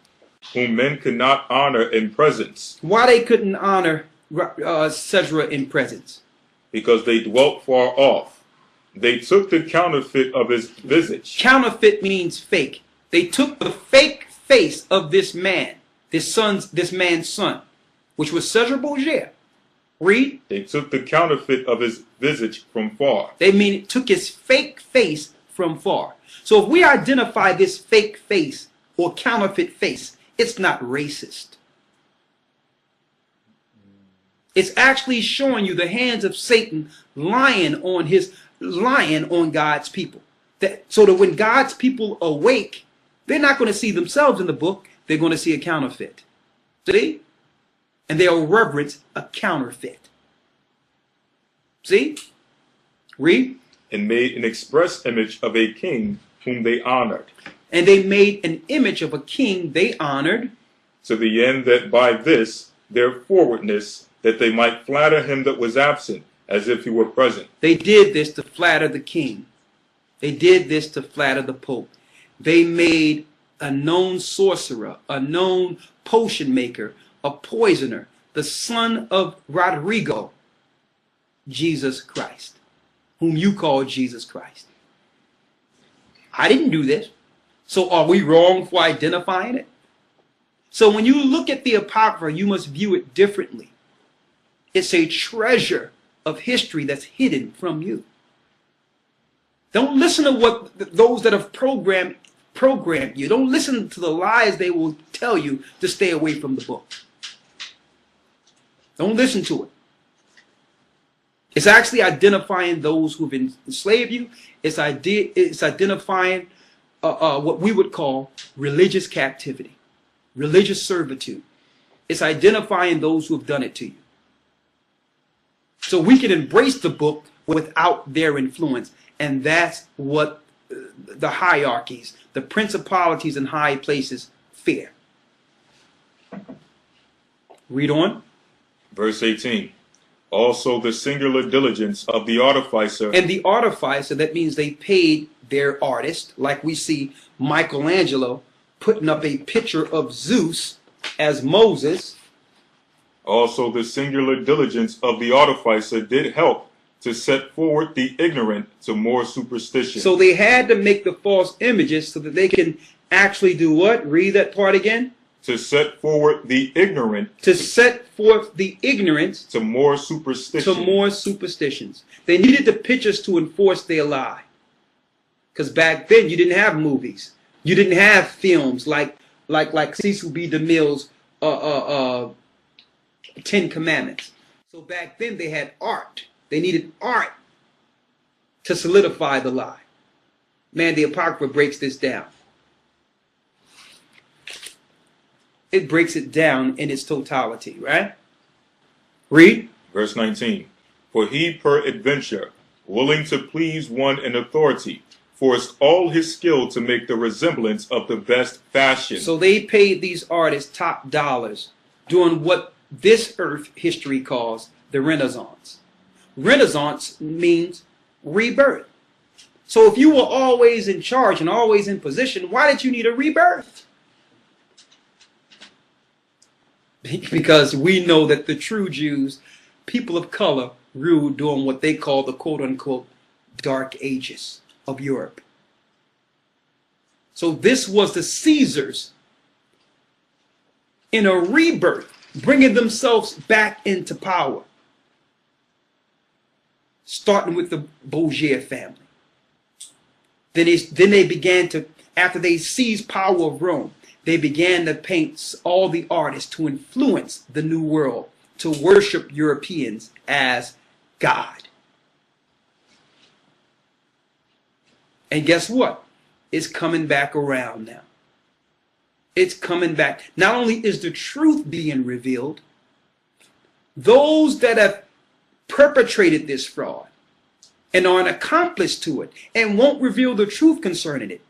Whom men could not honor in presence. Why they couldn't honor Cesra in presence? Because they dwelt far off. They took the counterfeit of his visage. Counterfeit means fake. They took the fake face of this man, this man's son, which was Cesar Borgia. Read. They took the counterfeit of his visage from far. They mean it took his fake face from far. So if we identify this fake face or counterfeit face, it's not racist. It's actually showing you the hands of Satan lying on God's people. So that when God's people awake, they're not going to see themselves in the book. They're going to see a counterfeit. See? And they'll reverence a counterfeit. See? Read. And made an express image of a king whom they honored. And they made an image of a king they honored. To the end that by this, their forwardness, that they might flatter him that was absent, as if he were present. They did this to flatter the king. They did this to flatter the Pope. They made a known sorcerer, a known potion maker, a poisoner, the son of Rodrigo, Jesus Christ, whom you call Jesus Christ. I didn't do this. So are we wrong for identifying it? So when you look at the Apocrypha, you must view it differently. It's a treasure of history that's hidden from you. Don't listen to what those that have programmed you. Don't listen to the lies they will tell you to stay away from the book. Don't listen to it. It's actually identifying those who have enslaved you. It's identifying what we would call religious captivity, religious servitude. It's identifying those who have done it to you. So we can embrace the book without their influence. And that's what the hierarchies, the principalities and high places fear. Read on. Verse 18. Also the singular diligence of the artificer. And the artificer, that means they paid their artist, like we see Michelangelo putting up a picture of Zeus as Moses. Also the singular diligence of the artificer did help to set forward the ignorant to more superstition. So they had to make the false images so that they can actually do what? Read that part again. To set forward the ignorant. To set forth the ignorant. To more superstition. To more superstitions. They needed the pictures to enforce their lie. Because back then you didn't have movies. You didn't have films like Cecil B. DeMille's 10 Commandments. So back then they had art. They needed art to solidify the lie. Man, the Apocrypha breaks this down. It breaks it down in its totality, right? Read. Verse 19. For he peradventure, willing to please one in authority, forced all his skill to make the resemblance of the best fashion. So they paid these artists top dollars doing what this earth history calls the Renaissance. Renaissance means rebirth. So if you were always in charge and always in position, why did you need a rebirth? Because we know that the true Jews, people of color, ruled during what they call the quote-unquote Dark Ages of Europe. So this was the Caesars in a rebirth, bringing themselves back into power. Starting with the Borgia family. Then they began to, after they seized power of Rome, they began to paint all the artists to influence the New World, to worship Europeans as God. And guess what? It's coming back around now. It's coming back. Not only is the truth being revealed, those that have perpetrated this fraud and are an accomplice to it and won't reveal the truth concerning it.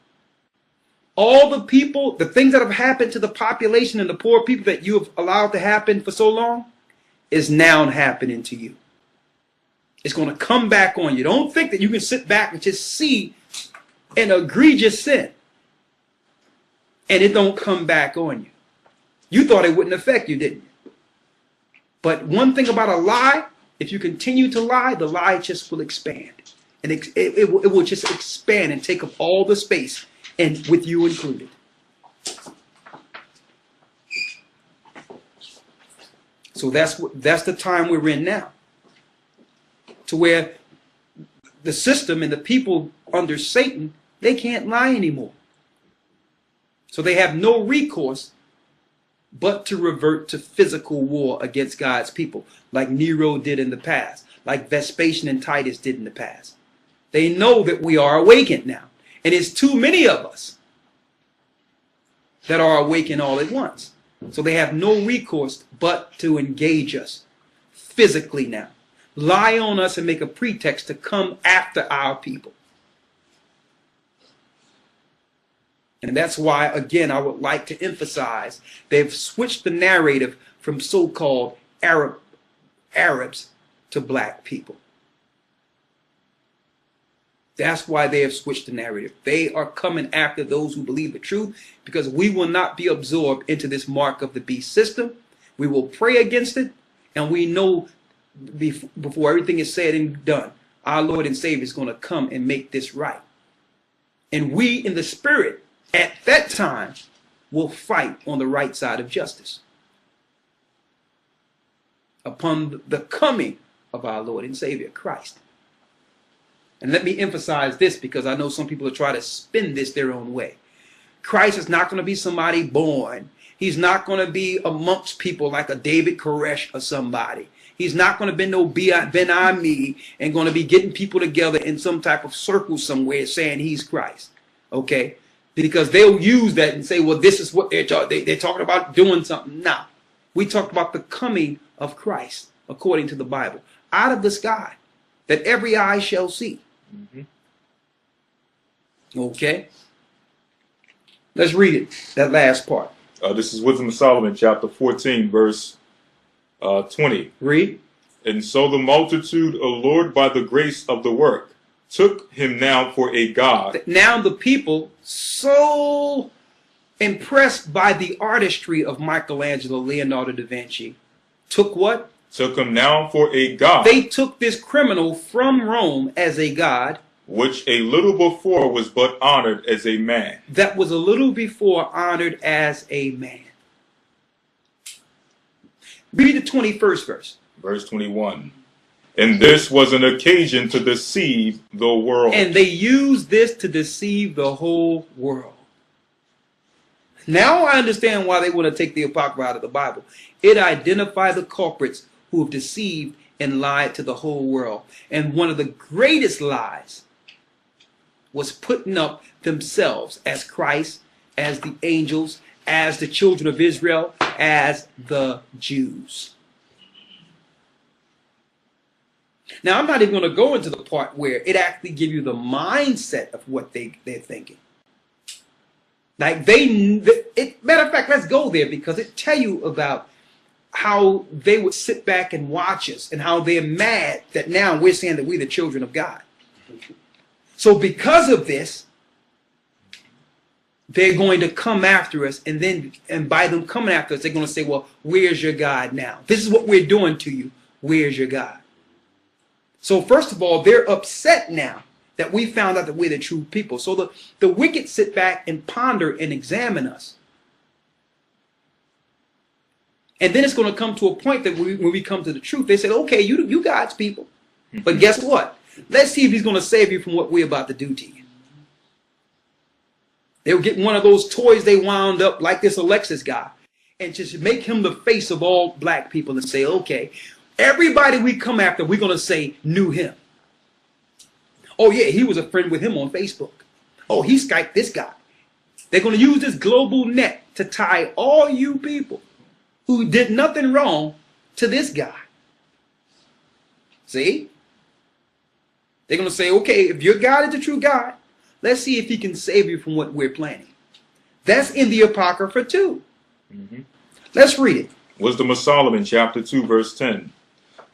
All the people, the things that have happened to the population and the poor people that you have allowed to happen for so long is now happening to you. It's going to come back on you. Don't think that you can sit back and just see an egregious sin and it don't come back on you. You thought it wouldn't affect you, didn't you? But one thing about a lie, if you continue to lie, the lie just will expand. And it will just expand and take up all the space, and with you included. So that's the time we're in now. To where the system and the people under Satan, they can't lie anymore. So they have no recourse but to revert to physical war against God's people, like Nero did in the past, like Vespasian and Titus did in the past. They know that we are awakened now. And it's too many of us that are awakened all at once. So they have no recourse but to engage us physically now. Lie on us and make a pretext to come after our people. And that's why, again, I would like to emphasize they've switched the narrative from so-called Arabs to black people. That's why they have switched the narrative. They are coming after those who believe the truth, because we will not be absorbed into this mark of the beast system. We will pray against it, and we know before everything is said and done, our Lord and Savior is going to come and make this right. And we in the spirit at that time will fight on the right side of justice upon the coming of our Lord and Savior Christ. And let me emphasize this, because I know some people will try to spin this their own way. Christ is not going to be somebody born. He's not going to be amongst people like a David Koresh or somebody. He's not going to be no Ben Ami and going to be getting people together in some type of circle somewhere saying he's Christ. Okay? Because they'll use that and say, well, this is what they're talking about doing something. No. We talked about the coming of Christ, according to the Bible, out of the sky, that every eye shall see. Mm-hmm. Okay? Let's read it, that last part. This is Wisdom of Solomon, chapter 14, verse 20. Read. And so the multitude, allured by the grace of the work, took him now for a god. Now the people, so impressed by the artistry of Michelangelo, Leonardo da Vinci, took what? Took him now for a god. They took this criminal from Rome as a god, which a little before was but honored as a man. That was a little before honored as a man. Read the 21st verse. Verse 21. And this was an occasion to deceive the world. And they used this to deceive the whole world. Now I understand why they want to take the Apocrypha out of the Bible. It identified the culprits who have deceived and lied to the whole world. And one of the greatest lies was putting up themselves as Christ, as the angels, as the children of Israel, as the Jews. Now, I'm not even going to go into the part where it actually gives you the mindset of what they're thinking. Like matter of fact, let's go there because it tell you about how they would sit back and watch us and how they're mad that now we're saying that we're the children of God. So because of this, they're going to come after us, and by them coming after us, they're going to say, well, where's your God now? This is what we're doing to you. Where's your God? So first of all, they're upset now that we found out that we're the true people. So the wicked sit back and ponder and examine us. And then it's going to come to a point that when we come to the truth, they say, okay, you God's people. But guess what? Let's see if he's going to save you from what we're about to do to you. They'll get one of those toys they wound up like this Alexis guy and just make him the face of all black people and say, okay, everybody we come after, we're going to say knew him. Oh, yeah, he was a friend with him on Facebook. Oh, he Skyped this guy. They're going to use this global net to tie all you people who did nothing wrong to this guy. See? They're going to say, okay, if your God is the true God, let's see if he can save you from what we're planning. That's in the Apocrypha too. Let's read it. Wisdom of Solomon, chapter 2, verse 10.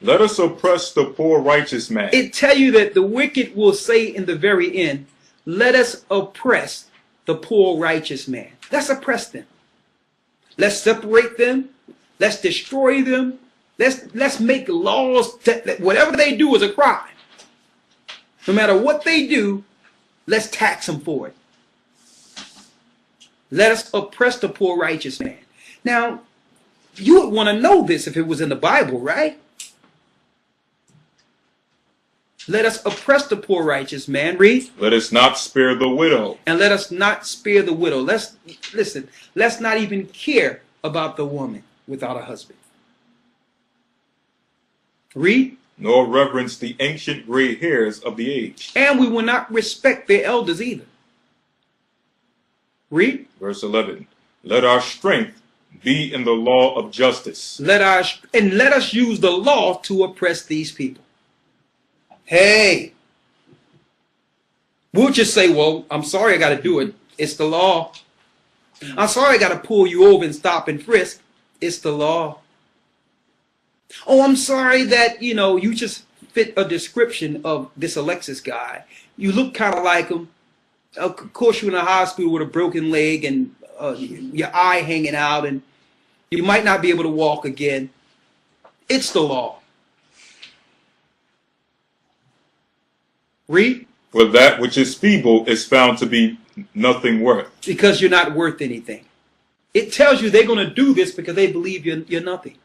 Let us oppress the poor righteous man. It tell you that the wicked will say in the very end, let us oppress the poor righteous man. Let's oppress them. Let's separate them. Let's destroy them. Let's make laws that whatever they do is a crime. No matter what they do, let's tax them for it. Let us oppress the poor righteous man. Now, you would want to know this if it was in the Bible, right? Let us oppress the poor righteous man. Read. Let us not spare the widow. And let us not spare the widow. Let's not even care about the woman without a husband. Read. Nor reverence the ancient gray hairs of the age. And we will not respect their elders either. Read. Verse 11. Let our strength be in the law of justice. Let us use the law to oppress these people. Hey. We'll just say, well, I'm sorry I got to do it. It's the law. I'm sorry I got to pull you over and stop and frisk. It's the law. Oh, I'm sorry that, you just fit a description of this Alexis guy. You look kind of like him. Of course, you're in a hospital with a broken leg and your eye hanging out, and you might not be able to walk again. It's the law. Read. For that which is feeble is found to be nothing worth. Because you're not worth anything. It tells you they're going to do this because they believe you're nothing.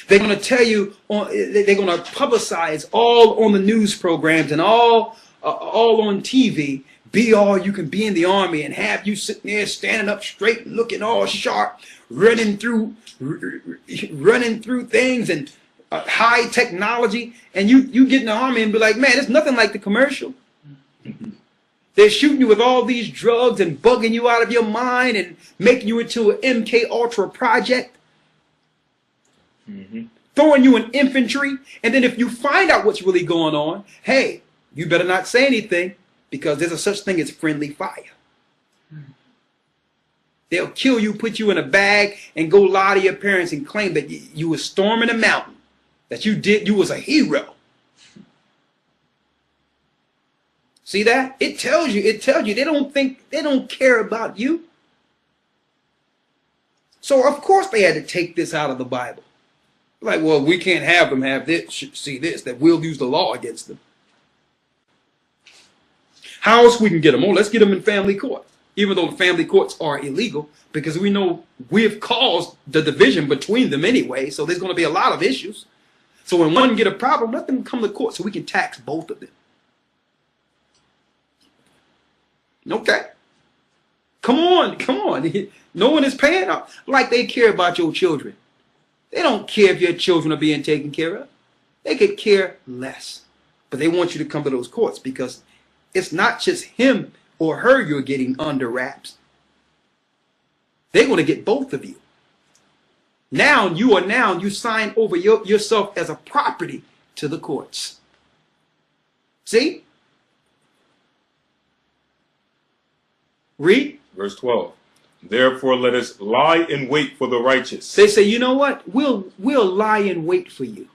They're going to tell you, they're going to publicize all on the news programs and all on TV, be all you can be in the army and have you sitting there standing up straight, looking all sharp, running through things and high technology. And you get in the army and be like, man, it's nothing like the commercial. They're shooting you with all these drugs and bugging you out of your mind and making you into an MK Ultra project. Throwing you in infantry, and then if you find out what's really going on, hey, you better not say anything because there's a such thing as friendly fire. They'll kill you, put you in a bag, and go lie to your parents and claim that you were storming a mountain, that you was a hero. See that? It tells you they don't care about you. So of course they had to take this out of the Bible. Like, well, we can't have them have this, see this, that we'll use the law against them. How else we can get them? Oh, let's get them in family court. Even though family courts are illegal, because we know we've caused the division between them anyway, so there's going to be a lot of issues. So when one get a problem, let them come to court so we can tax both of them. Okay. Come on. No one is paying up like they care about your children. They don't care if your children are being taken care of. They could care less. But they want you to come to those courts because it's not just him or her you're getting under wraps. They're going to get both of you. Now you sign over yourself as a property to the courts. See? Read. Verse 12. Therefore let us lie in wait for the righteous. They say, you know what? We'll lie in wait for you.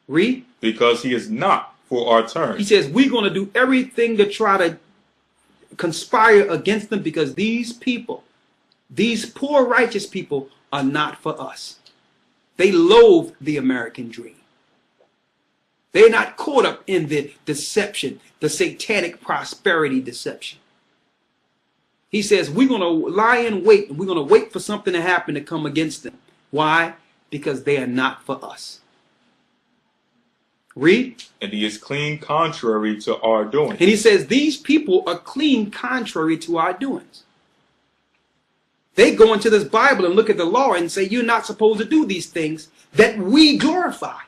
Read. Because he is not for our turn. He says, we're going to do everything to try to conspire against them, because these people, these poor righteous people, are not for us. They loathe the American dream. They're not caught up in the deception, the satanic prosperity deception. He says, we're going to lie in wait, and we're going to wait for something to happen to come against them. Why? Because they are not for us. Read. And he is clean contrary to our doing. And he says, these people are clean contrary to our doings. They go into this Bible and look at the law and say, you're not supposed to do these things that we glorify.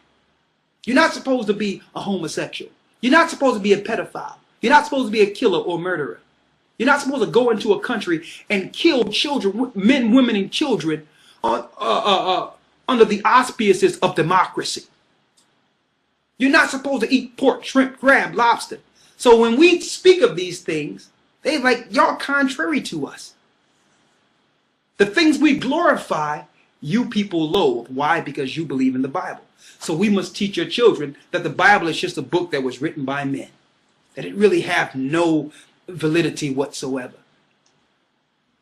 You're not supposed to be a homosexual. You're not supposed to be a pedophile. You're not supposed to be a killer or murderer. You're not supposed to go into a country and kill children, men, women, and children under the auspices of democracy. You're not supposed to eat pork, shrimp, crab, lobster. So when we speak of these things, they like, y'all contrary to us. The things we glorify, you people loathe. Why? Because you believe in the Bible. So we must teach your children that the Bible is just a book that was written by men, that it really have no validity whatsoever.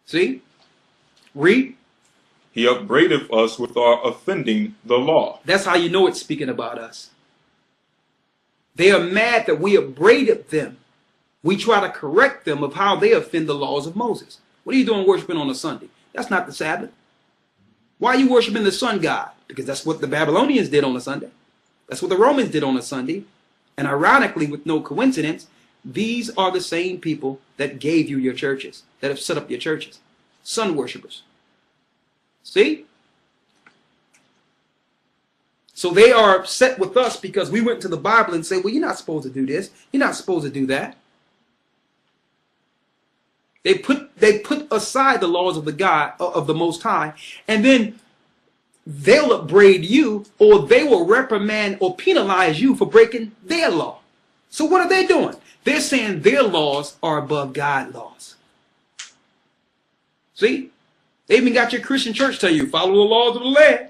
See? Read. He upbraideth us with our offending the law. That's how you know it's speaking about us. They are mad that we upbraided them. We try to correct them of how they offend the laws of Moses. What are you doing worshiping on a Sunday? That's not the Sabbath. Why are you worshiping the sun god? Because that's what the Babylonians did on a Sunday. That's what the Romans did on a Sunday. And ironically, with no coincidence, these are the same people that gave you your churches, that have set up your churches. Sun worshipers. See? So they are upset with us because we went to the Bible and say, well, you're not supposed to do this. You're not supposed to do that. They put aside the laws of the God, of the Most High, and then they'll upbraid you, or they will reprimand or penalize you for breaking their law. So what are they doing? They're saying their laws are above God's laws. See? They even got your Christian church tell you, follow the laws of the land.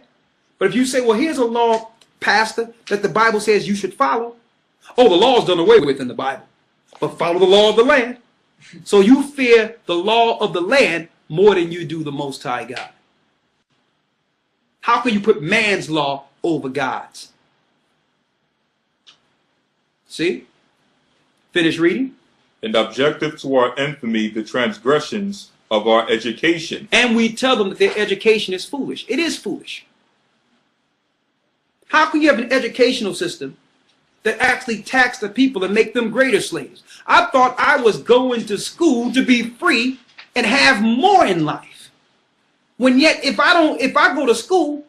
But if you say, well, here's a law, pastor, that the Bible says you should follow. Oh, the law's done away with in the Bible. But follow the law of the land. So you fear the law of the land more than you do the Most High God. How can you put man's law over God's? See? Finish reading. And objective to our infamy the transgressions of our education. And we tell them that their education is foolish. It is foolish. How can you have an educational system that actually tax the people and make them greater slaves? I thought I was going to school to be free and have more in life. When yet, if I go to school,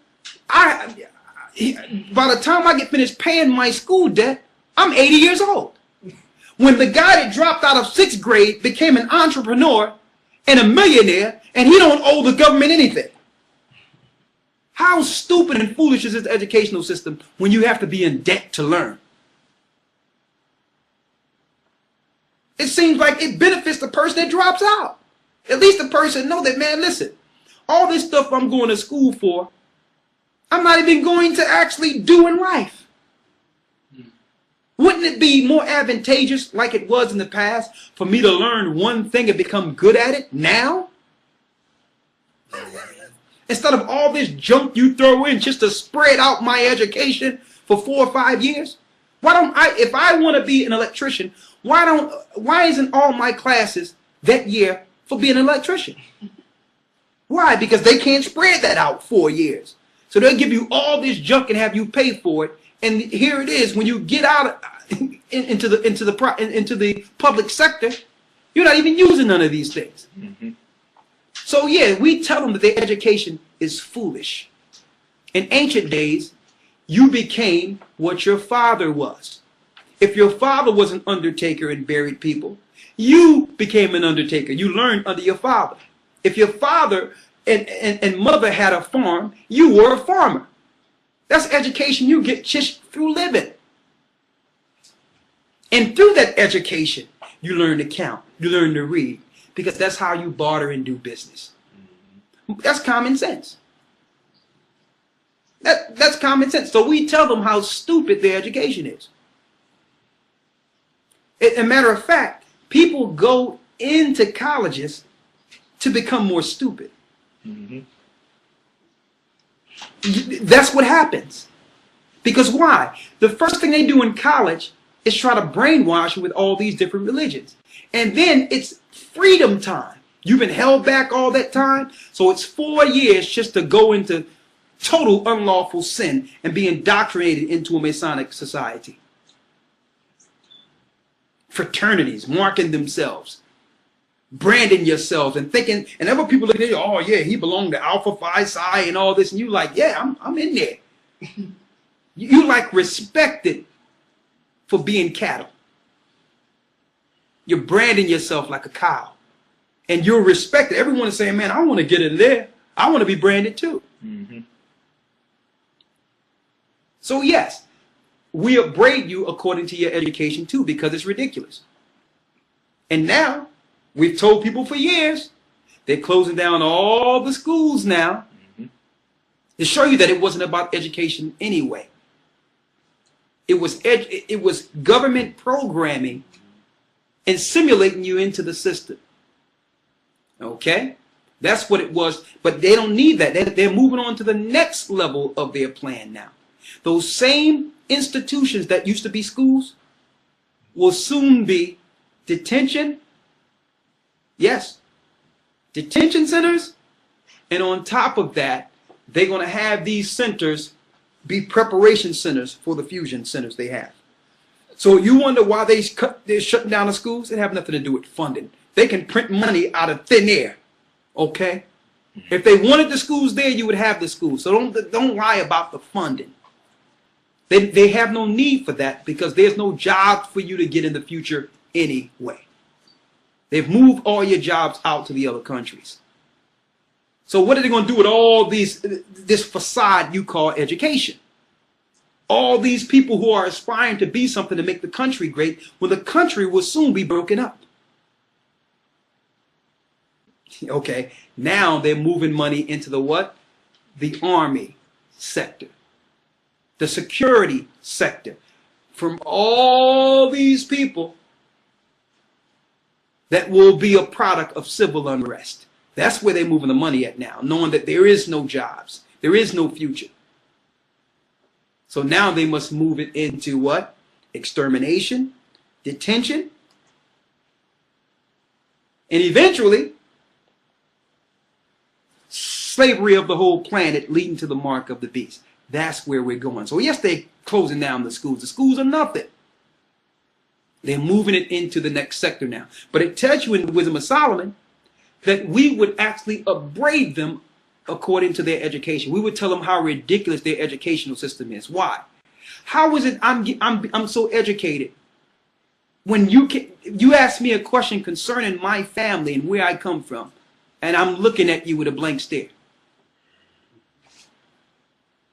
by the time I get finished paying my school debt, I'm 80 years old. When the guy that dropped out of 6th grade became an entrepreneur and a millionaire, and he don't owe the government anything. How stupid and foolish is this educational system when you have to be in debt to learn? It seems like it benefits the person that drops out. At least the person know that, man, listen, all this stuff I'm going to school for, I'm not even going to actually do in life. Wouldn't it be more advantageous, like it was in the past, for me to learn one thing and become good at it now? Instead of all this junk you throw in just to spread out my education for 4 or 5 years? Why don't I, if I want to be an electrician, why isn't all my classes that year for being an electrician? Why? Because they can't spread that out 4 years. So they'll give you all this junk and have you pay for it. And here it is, when you get out into the public sector, you're not even using none of these things. Mm-hmm. So yeah, we tell them that their education is foolish. In ancient days, you became what your father was. If your father was an undertaker and buried people, you became an undertaker. You learned under your father. If your father and mother had a farm, you were a farmer. That's education you get just through living. And through that education, you learn to count, you learn to read, because that's how you barter and do business. That's common sense. That's common sense. So we tell them how stupid their education is. As a matter of fact, people go into colleges to become more stupid. Mm-hmm. That's what happens. Because why? The first thing they do in college is try to brainwash you with all these different religions. And then it's freedom time. You've been held back all that time. So it's 4 years just to go into total unlawful sin and be indoctrinated into a Masonic society. Fraternities, marking themselves, branding yourselves, and thinking, and other people look at you, oh yeah, he belonged to Alpha Phi Psi and all this, and you like, yeah, I'm in there. You like respected for being cattle. You're branding yourself like a cow, and you're respected. Everyone is saying, man, I want to get in there. I want to be branded too. Mm-hmm. So yes, we upbraid you according to your education too, because it's ridiculous. And now, we've told people for years, they're closing down all the schools now to show you that it wasn't about education anyway. It was government programming and simulating you into the system. Okay? That's what it was. But they don't need that. They're moving on to the next level of their plan now. Those same institutions that used to be schools will soon be detention. Yes. Detention centers. And on top of that, they're going to have these centers be preparation centers for the fusion centers they have. So you wonder why they're shutting down the schools? It have nothing to do with funding. They can print money out of thin air. Okay? If they wanted the schools there, you would have the schools. So don't lie about the funding. They have no need for that because there's no jobs for you to get in the future anyway. They've moved all your jobs out to the other countries. So what are they going to do with all this facade you call education? All these people who are aspiring to be something to make the country great, when the country will soon be broken up. Okay, now they're moving money into the what? The army sector. The security sector. From all these people that will be a product of civil unrest. That's where they're moving the money at now, knowing that there is no jobs. There is no future. So now they must move it into what? Extermination, detention, and eventually slavery of the whole planet leading to the mark of the beast. That's where we're going. So yes, they're closing down the schools. The schools are nothing. They're moving it into the next sector now. But it tells you in the Wisdom of Solomon that we would actually upbraid them according to their education. We would tell them how ridiculous their educational system is. Why? How is it I'm so educated? When you ask me a question concerning my family and where I come from, and I'm looking at you with a blank stare.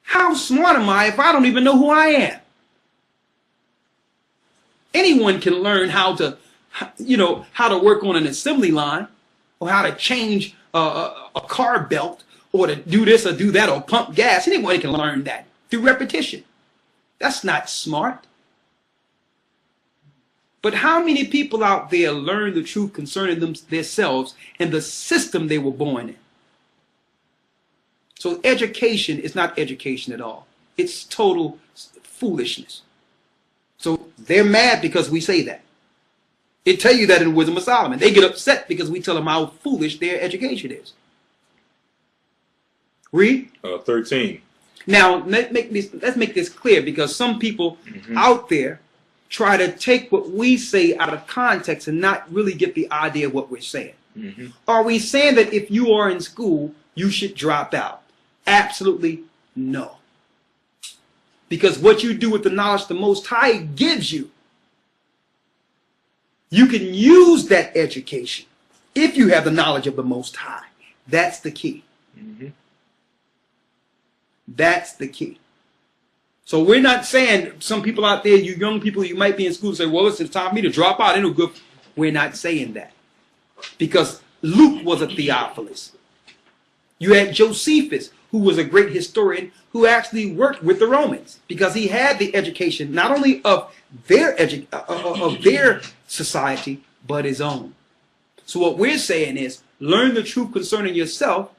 How smart am I if I don't even know who I am? Anyone can learn how to work on an assembly line, or how to change a car belt, or to do this or do that, or pump gas. Anybody can learn that through repetition. That's not smart. But how many people out there learn the truth concerning themselves and the system they were born in? So education is not education at all. It's total foolishness. So they're mad because we say that. It tell you that in Wisdom of Solomon. They get upset because we tell them how foolish their education is. Read. 13. Now, let's make this clear, because some people out there try to take what we say out of context and not really get the idea of what we're saying. Are we saying that if you are in school, you should drop out? Absolutely no. Because what you do with the knowledge the Most High gives you, you can use that education if you have the knowledge of the Most High. That's the key. That's the key. So we're not saying, some people out there, you young people, you might be in school, say, well, listen, it's time for me to drop out. Ain't no good. We're not saying that. Because Luke was a Theophilus. You had Josephus, who was a great historian, who actually worked with the Romans because he had the education not only of their society, but his own. So what we're saying is, learn the truth concerning yourself,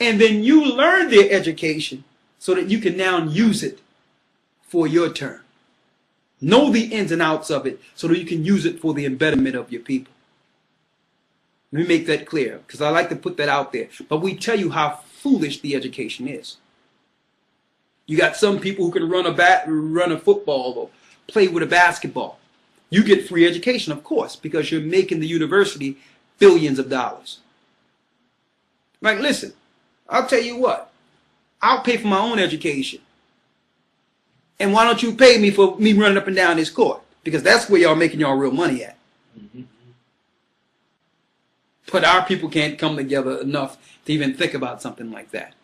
and then you learn their education so that you can now use it for your turn. Know the ins and outs of it so that you can use it for the betterment of your people. Let me make that clear, because I like to put that out there. But we tell you how foolish the education is. You got some people who can run a football or play with a basketball. You get free education, of course, because you're making the university billions of dollars. Like, listen, I'll tell you what. I'll pay for my own education. And why don't you pay me for me running up and down this court? Because that's where y'all making y'all real money at. But our people can't come together enough to even think about something like that.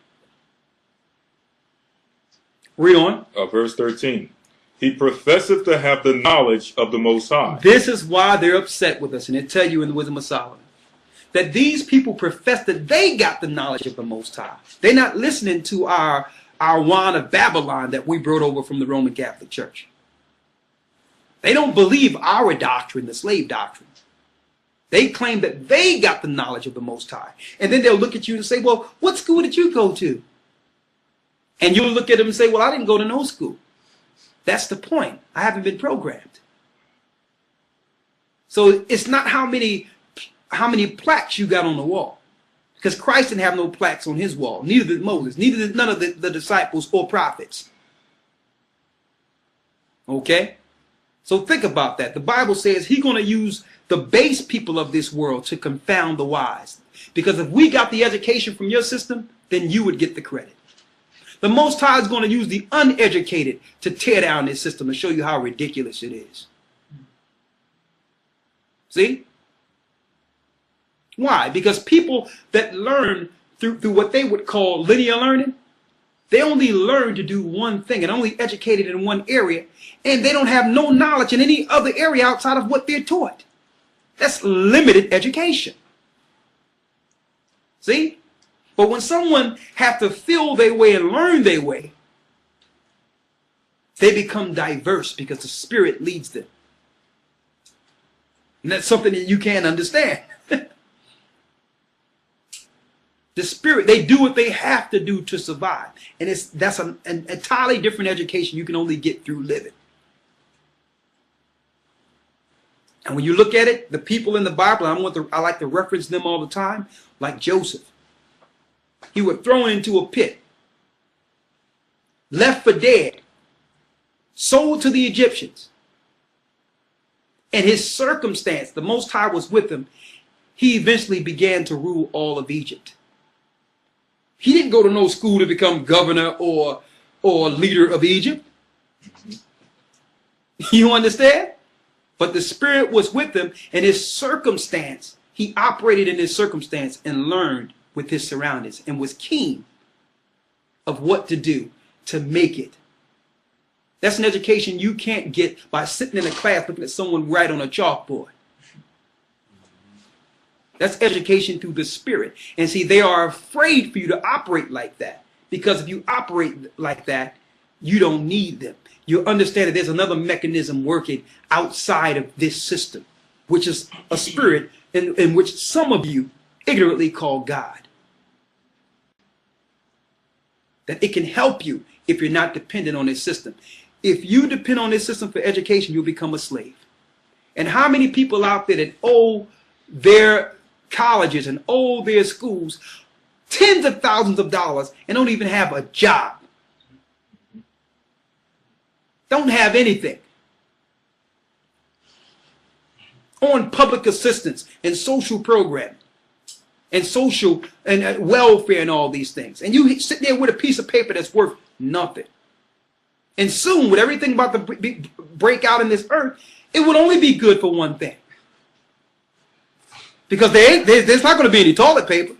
Read on. Verse 13. He professeth to have the knowledge of the Most High. This is why they're upset with us. And they tell you in the Wisdom of Solomon that these people profess that they got the knowledge of the Most High. They're not listening to our wine of Babylon that we brought over from the Roman Catholic Church. They don't believe our doctrine, the slave doctrine. They claim that they got the knowledge of the Most High. And then they'll look at you and say, well, what school did you go to? And you'll look at them and say, well, I didn't go to no school. That's the point. I haven't been programmed. So it's not how many plaques you got on the wall. Because Christ didn't have no plaques on his wall. Neither did Moses. Neither did none of the disciples or prophets. Okay? So think about that. The Bible says he's going to use the base people of this world to confound the wise. Because if we got the education from your system, then you would get the credit. The Most High is going to use the uneducated to tear down this system and show you how ridiculous it is. See? Why? Because people that learn through what they would call linear learning, they only learn to do one thing and only educated in one area, and they don't have no knowledge in any other area outside of what they're taught. That's limited education. See? But when someone have to feel their way and learn their way, they become diverse because the Spirit leads them. And that's something that you can't understand. The Spirit, they do what they have to do to survive. And that's an entirely different education you can only get through living. And when you look at it, the people in the Bible, I like to reference them all the time, like Joseph. He was thrown into a pit, left for dead, sold to the Egyptians. And his circumstance, the Most High was with him. He eventually began to rule all of Egypt. He didn't go to no school to become governor or leader of Egypt. You understand? But the Spirit was with him, and his circumstance, he operated in his circumstance and learned with his surroundings and was keen of what to do to make it. That's an education you can't get by sitting in a class looking at someone write on a chalkboard. That's education through the Spirit. And see, they are afraid for you to operate like that. Because if you operate like that, you don't need them. You understand that there's another mechanism working outside of this system, which is a spirit in which some of you ignorantly call God. That it can help you if you're not dependent on this system. If you depend on this system for education, you'll become a slave. And how many people out there that owe their colleges and owe their schools tens of thousands of dollars and don't even have a job? Don't have anything. On public assistance and social programming and social and welfare and all these things. And you sit there with a piece of paper that's worth nothing. And soon, with everything about to break out in this earth, it would only be good for one thing. Because there's not going to be any toilet paper.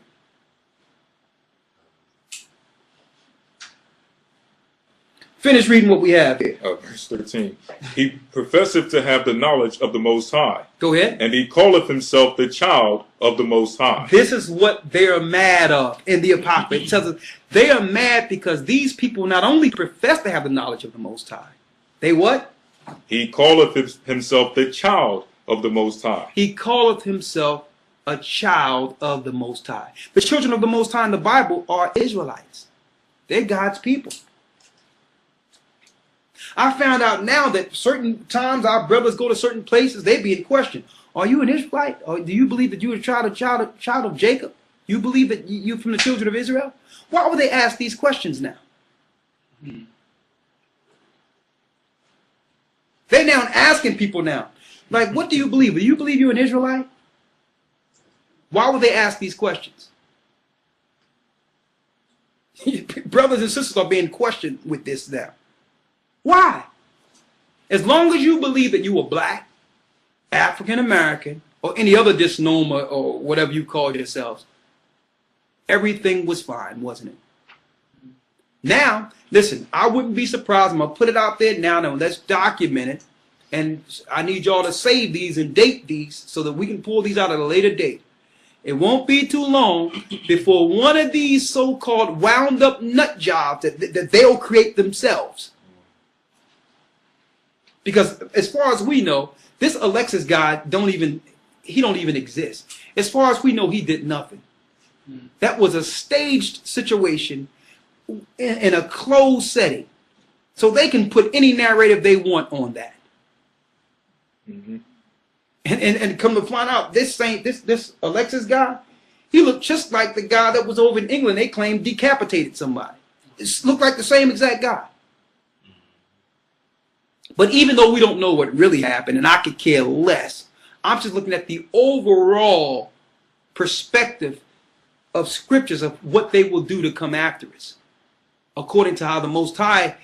Finish reading what we have here. Verse 13. He professeth to have the knowledge of the Most High, Go ahead. and he calleth himself the child of the Most High. This is what they're mad of in the Apocrypha. It tells us they are mad because these people not only profess to have the knowledge of the Most High, they what? He calleth himself the child of the Most High. He calleth himself a child of the Most High. The children of the Most High in the Bible are Israelites. They're God's people. I found out now that certain times our brothers go to certain places, they be in question. Are you an Israelite? Or do you believe that you're a child of Jacob? You believe that you're from the children of Israel? Why would they ask these questions now? They're now asking people now, like, what do you believe? Do you believe you're an Israelite? Why would they ask these questions? Brothers and sisters are being questioned with this now. Why? As long as you believe that you were black, African American, or any other misnomer or whatever you called yourselves, everything was fine, wasn't it? Now, listen, I wouldn't be surprised. I'm going to put it out there now. Now, let's document it. And I need y'all to save these and date these so that we can pull these out at a later date. It won't be too long before one of these so-called wound-up nut jobs that they'll create themselves. Because as far as we know, this Alexis guy don't even exist. As far as we know, he did nothing. That was a staged situation in a closed setting. So they can put any narrative they want on that. Mm-hmm. And come to find out, this Alexis guy, he looked just like the guy that was over in England. They claimed decapitated somebody. It looked like the same exact guy. But even though we don't know what really happened, and I could care less, I'm just looking at the overall perspective of scriptures of what they will do to come after us, according to how the Most High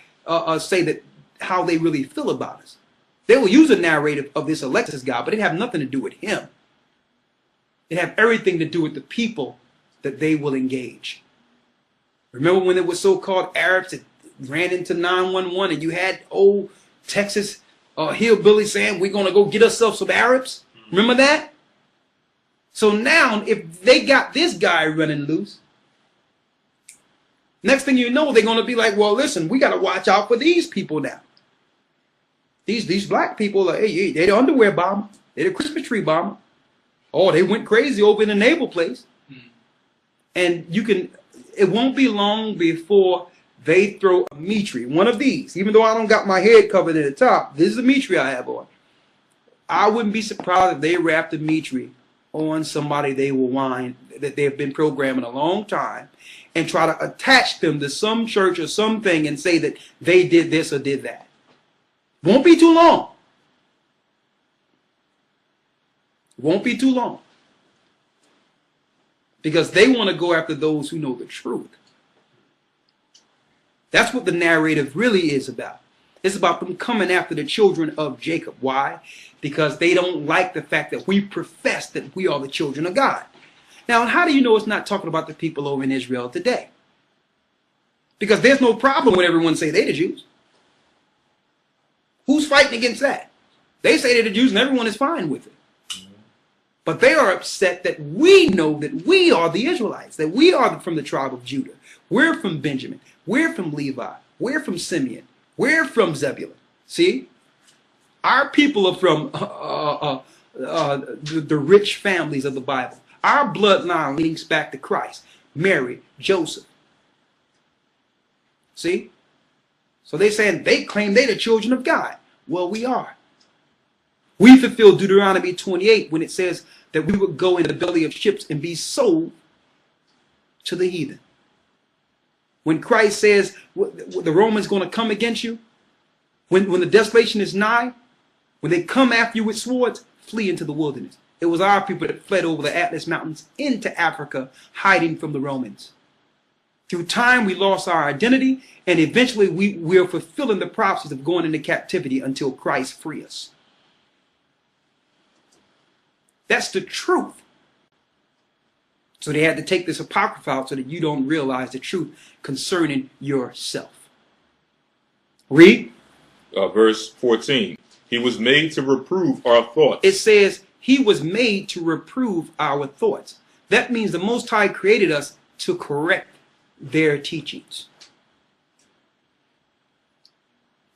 say that how they really feel about us. They will use a narrative of this Alexis guy, but it have nothing to do with him. It have everything to do with the people that they will engage. Remember when there were so-called Arabs that ran into 911 and you had old Texas hillbilly saying, we're going to go get ourselves some Arabs? Remember that? So now, if they got this guy running loose, next thing you know, they're going to be like, well, listen, we got to watch out for these people now. These black people, hey, they're the underwear bomber. They're the Christmas tree bomber. Oh, they went crazy over in the naval place. And it won't be long before they throw a Mitri, one of these. Even though I don't got my head covered at the top, this is a Mitri I have on. I wouldn't be surprised if they wrapped a Mitri on somebody they will whine that they have been programming a long time and try to attach them to some church or something and say that they did this or did that. Won't be too long. Won't be too long. Because they want to go after those who know the truth. That's what the narrative really is about. It's about them coming after the children of Jacob. Why? Because they don't like the fact that we profess that we are the children of God. Now, how do you know it's not talking about the people over in Israel today? Because there's no problem when everyone say they the Jews. Who's fighting against that? They say they're the Jews and everyone is fine with it. But they are upset that we know that we are the Israelites, that we are from the tribe of Judah. We're from Benjamin. We're from Levi. We're from Simeon. We're from Zebulun. See? Our people are from the rich families of the Bible. Our bloodline links back to Christ, Mary, Joseph. See? So they're saying they claim they're the children of God. Well, we are. We fulfill Deuteronomy 28 when it says that we would go in the belly of ships and be sold to the heathen. When Christ says the Romans going to come against you, when the desolation is nigh, when they come after you with swords, flee into the wilderness. It was our people that fled over the Atlas Mountains into Africa, hiding from the Romans. Through time, we lost our identity, and eventually we are fulfilling the prophecies of going into captivity until Christ free us. That's the truth. So they had to take this apocrypha out so that you don't realize the truth concerning yourself. Read. Verse 14. He was made to reprove our thoughts. It says he was made to reprove our thoughts. That means the Most High created us to correct their teachings.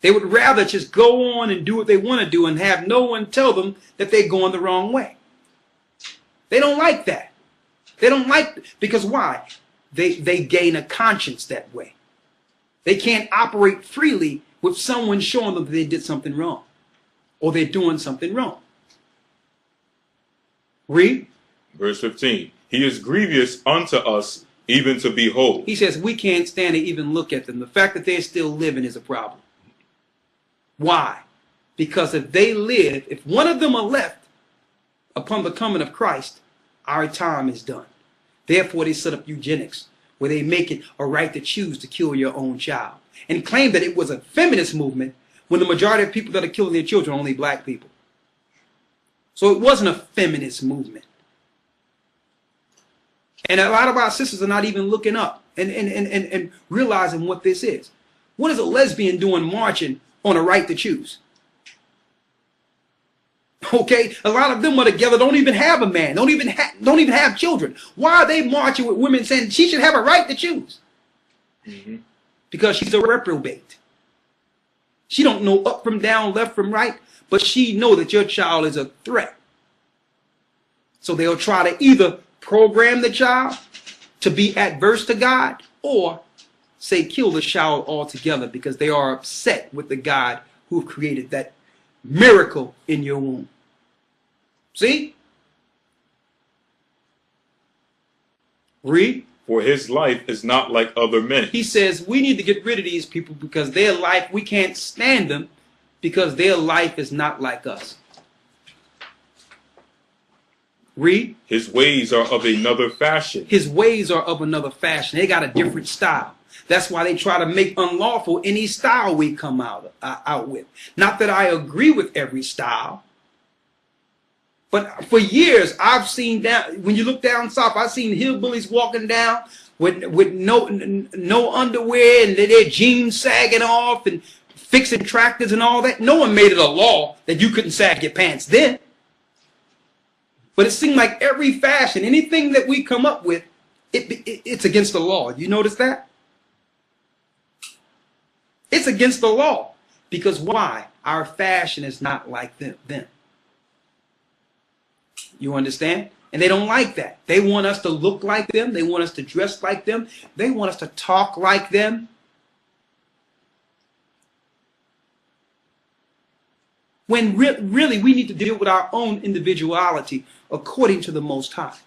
They would rather just go on and do what they want to do and have no one tell them that they're going the wrong way. They don't like that. They don't like, because why? They gain a conscience that way. They can't operate freely with someone showing them that they did something wrong or they're doing something wrong. Read. Verse 15. He is grievous unto us even to behold. He says we can't stand to even look at them. The fact that they're still living is a problem. Why? Because if they live, if one of them are left upon the coming of Christ, our time is done. Therefore, they set up eugenics, where they make it a right to choose to kill your own child, and claim that it was a feminist movement when the majority of people that are killing their children are only black people. So it wasn't a feminist movement. And a lot of our sisters are not even looking up and realizing what this is. What is a lesbian doing marching on a right to choose? Okay, a lot of them are together, don't even have a man, don't even have children. Why are they marching with women saying she should have a right to choose? Because she's a reprobate. She don't know up from down, left from right, but she know that your child is a threat. So they'll try to either program the child to be adverse to God, or say kill the child altogether, because they are upset with the God who created that miracle in your womb. See? Read. For his life is not like other men. He says we need to get rid of these people because their life, we can't stand them because their life is not like us. Read. His ways are of another fashion. His ways are of another fashion. They got a different style. That's why they try to make unlawful any style we come out with. Not that I agree with every style, but for years I've seen down, when you look down south, I've seen hillbillies walking down with no underwear and their jeans sagging off and fixing tractors and all that. No one made it a law that you couldn't sag your pants then. But it seemed like every fashion, anything that we come up with, it's against the law. You notice that? It's against the law. Because why? Our fashion is not like them. You understand? And they don't like that. They want us to look like them. They want us to dress like them. They want us to talk like them. When really we need to deal with our own individuality according to the Most High.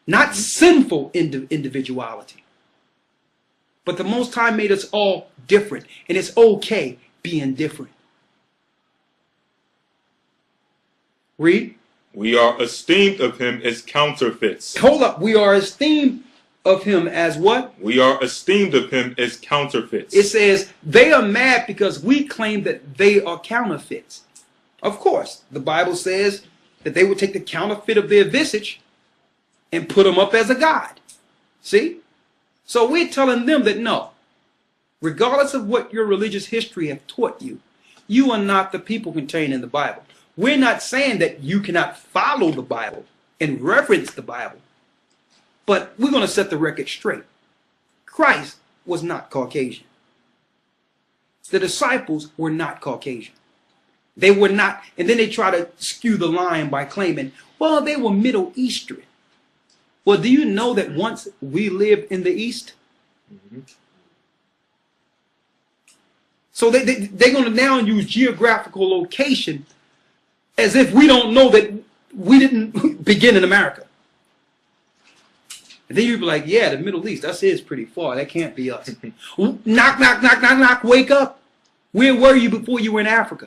Not sinful individuality. But the Most High made us all different. And it's okay being different. Read. We are esteemed of him as counterfeits. Hold up. We are esteemed of him as what? We are esteemed of him as counterfeits. It says they are mad because we claim that they are counterfeits. Of course, the Bible says that they would take the counterfeit of their visage and put them up as a god. See? So we're telling them that no, regardless of what your religious history have taught you, you are not the people contained in the Bible. We're not saying that you cannot follow the Bible and reverence the Bible, but we're going to set the record straight. Christ was not Caucasian. The disciples were not Caucasian. They were not, and then they try to skew the line by claiming, well, they were Middle Eastern. Well, do you know that once we lived in the East? So they're going to now use geographical location as if we don't know that we didn't begin in America. And then you'd be like, yeah, the Middle East, that's pretty far. That can't be us. Knock, knock, knock, knock, knock, wake up. Where were you before you were in Africa?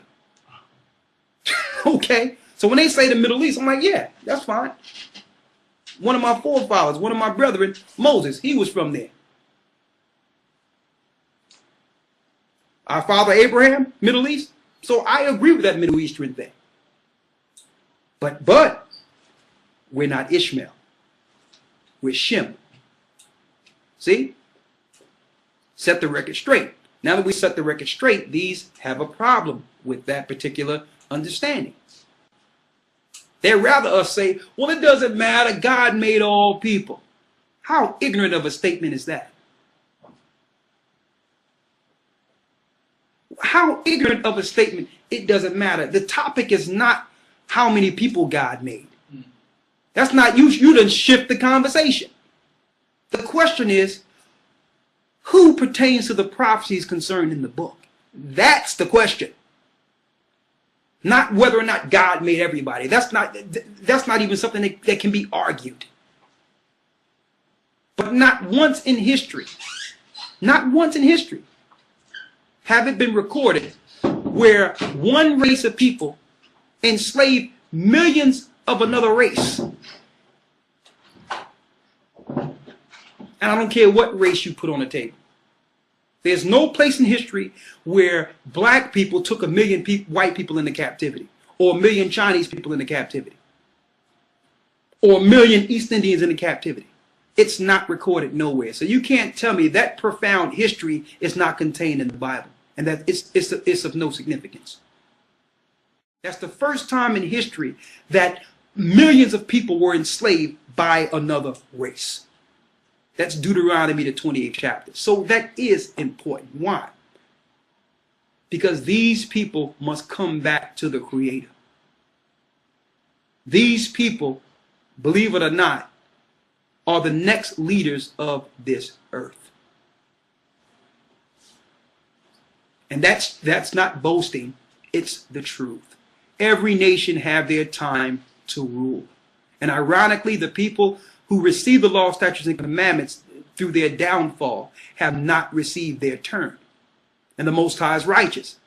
Okay. So when they say the Middle East, I'm like, yeah, that's fine. One of my forefathers, one of my brethren, Moses, he was from there. Our father Abraham, Middle East. So I agree with that Middle Eastern thing. But we're not Ishmael. We're Shem. See? Set the record straight. Now that we set the record straight, these have a problem with that particular understanding. They'd rather us say, well, it doesn't matter, God made all people. How ignorant of a statement is that? How ignorant of a statement, it doesn't matter. The topic is not how many people God made. That's not, you done shift the conversation. The question is, who pertains to the prophecies concerned in the book? That's the question. Not whether or not God made everybody. That's not even something that can be argued. But not once in history, have it been recorded where one race of people enslaved millions of another race. And I don't care what race you put on the table. There's no place in history where black people took 1 million white people into captivity, or 1 million Chinese people into captivity, or 1 million East Indians into captivity. It's not recorded nowhere. So you can't tell me that profound history is not contained in the Bible and that it's of no significance. That's the first time in history that millions of people were enslaved by another race. That's Deuteronomy, the 28th chapter. So that is important. Why? Because these people must come back to the Creator. These people, believe it or not, are the next leaders of this earth. And that's not boasting, it's the truth. Every nation have their time to rule. And ironically, the people who receive the law, statutes, and commandments through their downfall have not received their turn. And the Most High is righteous.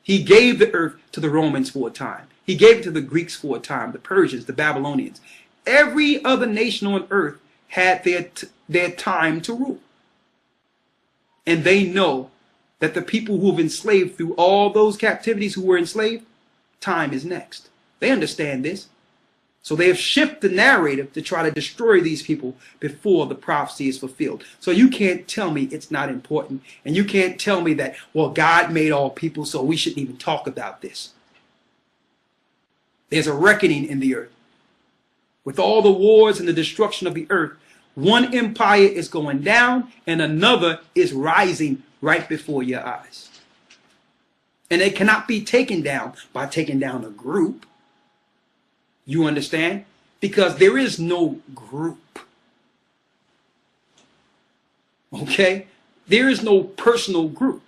He gave the earth to the Romans for a time. He gave it to the Greeks for a time, the Persians, the Babylonians. Every other nation on earth had their time to rule. And they know that the people who have enslaved through all those captivities who were enslaved, time is next. They understand this. So they have shifted the narrative to try to destroy these people before the prophecy is fulfilled. So you can't tell me it's not important. And you can't tell me that, well, God made all people, so we shouldn't even talk about this. There's a reckoning in the earth. With all the wars and the destruction of the earth, one empire is going down and another is rising right before your eyes. And it cannot be taken down by taking down a group. You understand? Because there is no group. Okay? There is no personal group.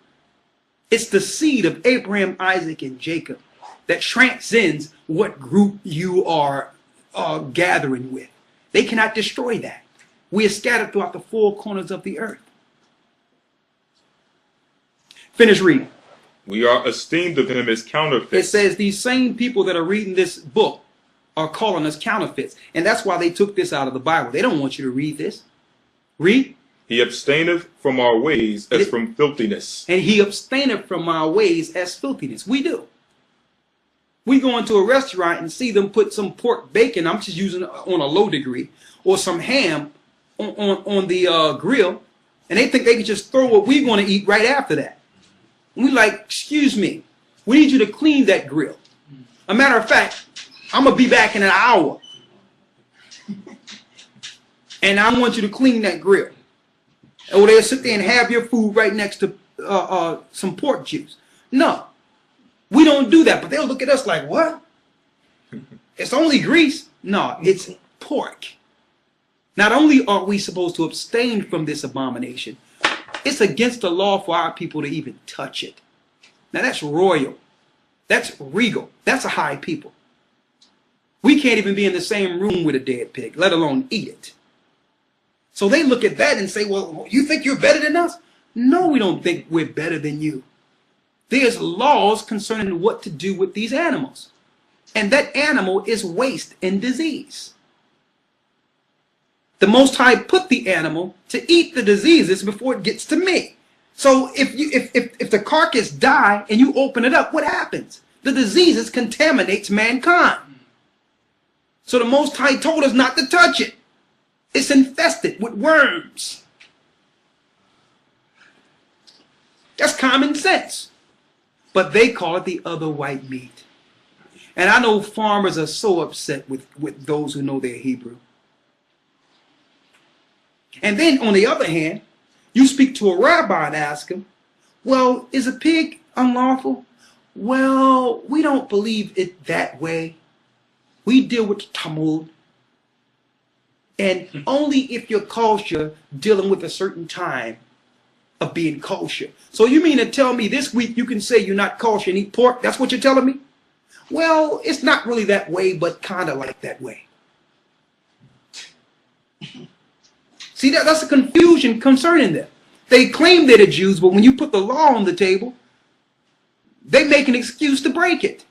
It's the seed of Abraham, Isaac, and Jacob that transcends what group you are gathering with. They cannot destroy that. We are scattered throughout the four corners of the earth. Finish reading. We are esteemed of him as counterfeits. It says these same people that are reading this book are calling us counterfeits. And that's why they took this out of the Bible. They don't want you to read this. Read. He abstaineth from our ways as from filthiness. And he abstaineth from our ways as filthiness. We do. We go into a restaurant and see them put some pork bacon, I'm just using it on a low degree, or some ham on the grill, and they think they can just throw what we want to eat right after that. And we like, excuse me, we need you to clean that grill. A matter of fact, I'm going to be back in an hour. And I want you to clean that grill. Or they'll sit there and have your food right next to some pork juice. No, we don't do that. But they'll look at us like, what? It's only grease. No, it's pork. Not only are we supposed to abstain from this abomination, it's against the law for our people to even touch it. Now that's royal. That's regal. That's a high people. We can't even be in the same room with a dead pig, let alone eat it. So they look at that and say, well, you think you're better than us? No, we don't think we're better than you. There's laws concerning what to do with these animals. And that animal is waste and disease. The Most High put the animal to eat the diseases before it gets to me. So if the carcass die and you open it up, what happens? The diseases contaminates mankind. So the Most High told us not to touch it. It's infested with worms. That's common sense. But they call it the other white meat. And I know farmers are so upset with those who know their Hebrew. And then on the other hand, you speak to a rabbi and ask him, well, is a pig unlawful? Well, we don't believe it that way. We deal with the Talmud. And only if you're kosher, dealing with a certain time of being kosher. So you mean to tell me this week you can say you're not kosher and eat pork? That's what you're telling me? Well, it's not really that way, but kind of like that way. See, that's a confusion concerning them. They claim they're the Jews, but when you put the law on the table, they make an excuse to break it.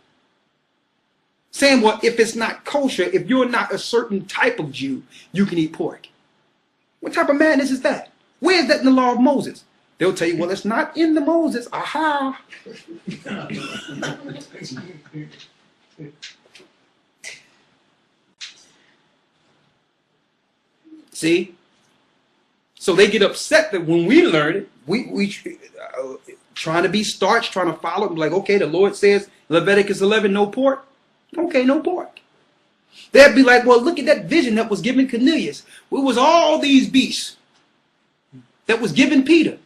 Saying, well, if it's not kosher, if you're not a certain type of Jew, you can eat pork. What type of madness is that? Where is that in the law of Moses? They'll tell you, well, it's not in the Moses. Aha. See? So they get upset that when we learn it, we trying to be starch, trying to follow, like, okay, the Lord says, Leviticus 11, no pork. Okay, no pork. They'd be like, well, look at that vision that was given Cornelius. It was all these beasts that was given Peter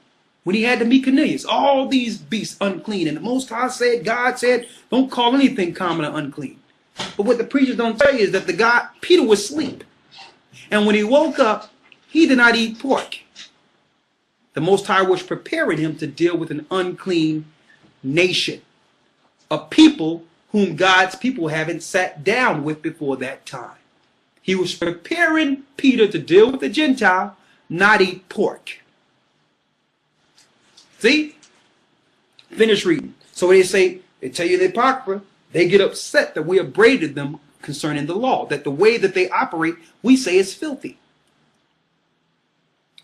when he had to meet Cornelius. All these beasts unclean. And the Most High said, God said, don't call anything common or unclean. But what the preachers don't tell you is that Peter was asleep. And when he woke up, he did not eat pork. The Most High was preparing him to deal with an unclean nation, a people whom God's people haven't sat down with before that time. He was preparing Peter to deal with the Gentile, not eat pork. See? Finish reading. So they tell you the Apocrypha, they get upset that we upbraided them concerning the law, that the way that they operate, we say is filthy.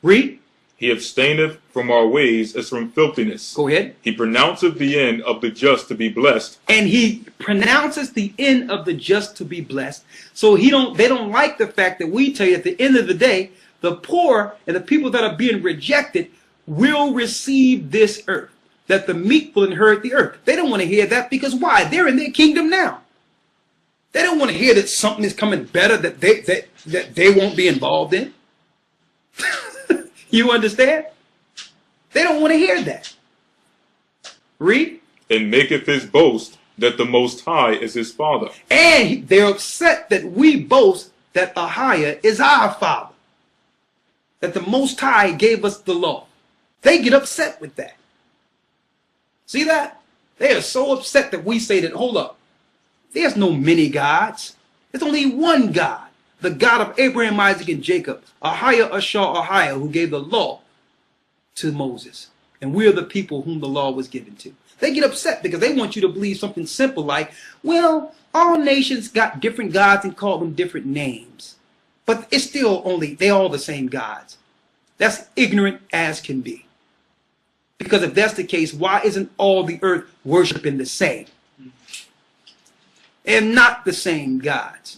Read. He abstaineth from our ways as from filthiness. Go ahead. He pronounceth the end of the just to be blessed. And he pronounces the end of the just to be blessed. So they don't like the fact that we tell you at the end of the day, the poor and the people that are being rejected will receive this earth. That the meek will inherit the earth. They don't want to hear that because why? They're in their kingdom now. They don't want to hear that something is coming better that they won't be involved in. You understand? They don't want to hear that. Read. And maketh his boast that the Most High is his Father. And they're upset that we boast that Ahiah is our Father. That the Most High gave us the law. They get upset with that. See that? They are so upset that we say that, hold up, there's no many gods. There's only one God. The God of Abraham, Isaac, and Jacob, Ahiah, Ahiah, who gave the law to Moses. And we're the people whom the law was given to. They get upset because they want you to believe something simple like, well, all nations got different gods and call them different names. But it's still they're all the same gods. That's ignorant as can be. Because if that's the case, why isn't all the earth worshiping the same? And not the same gods.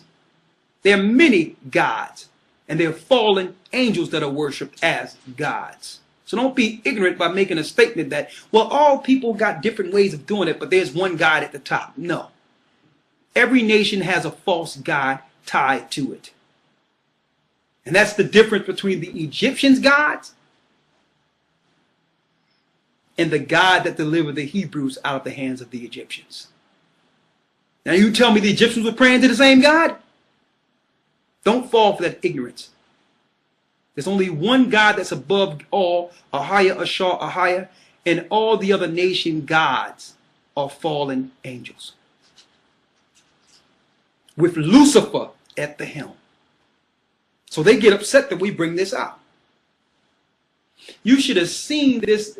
There are many gods, and there are fallen angels that are worshipped as gods. So don't be ignorant by making a statement that, well, all people got different ways of doing it, but there's one God at the top. No. Every nation has a false god tied to it. And that's the difference between the Egyptians' gods and the God that delivered the Hebrews out of the hands of the Egyptians. Now you tell me the Egyptians were praying to the same God? Don't fall for that ignorance. There's only one God that's above all, Ahiah, Ahiah, and all the other nation gods are fallen angels. With Lucifer at the helm. So they get upset that we bring this out. You should have seen this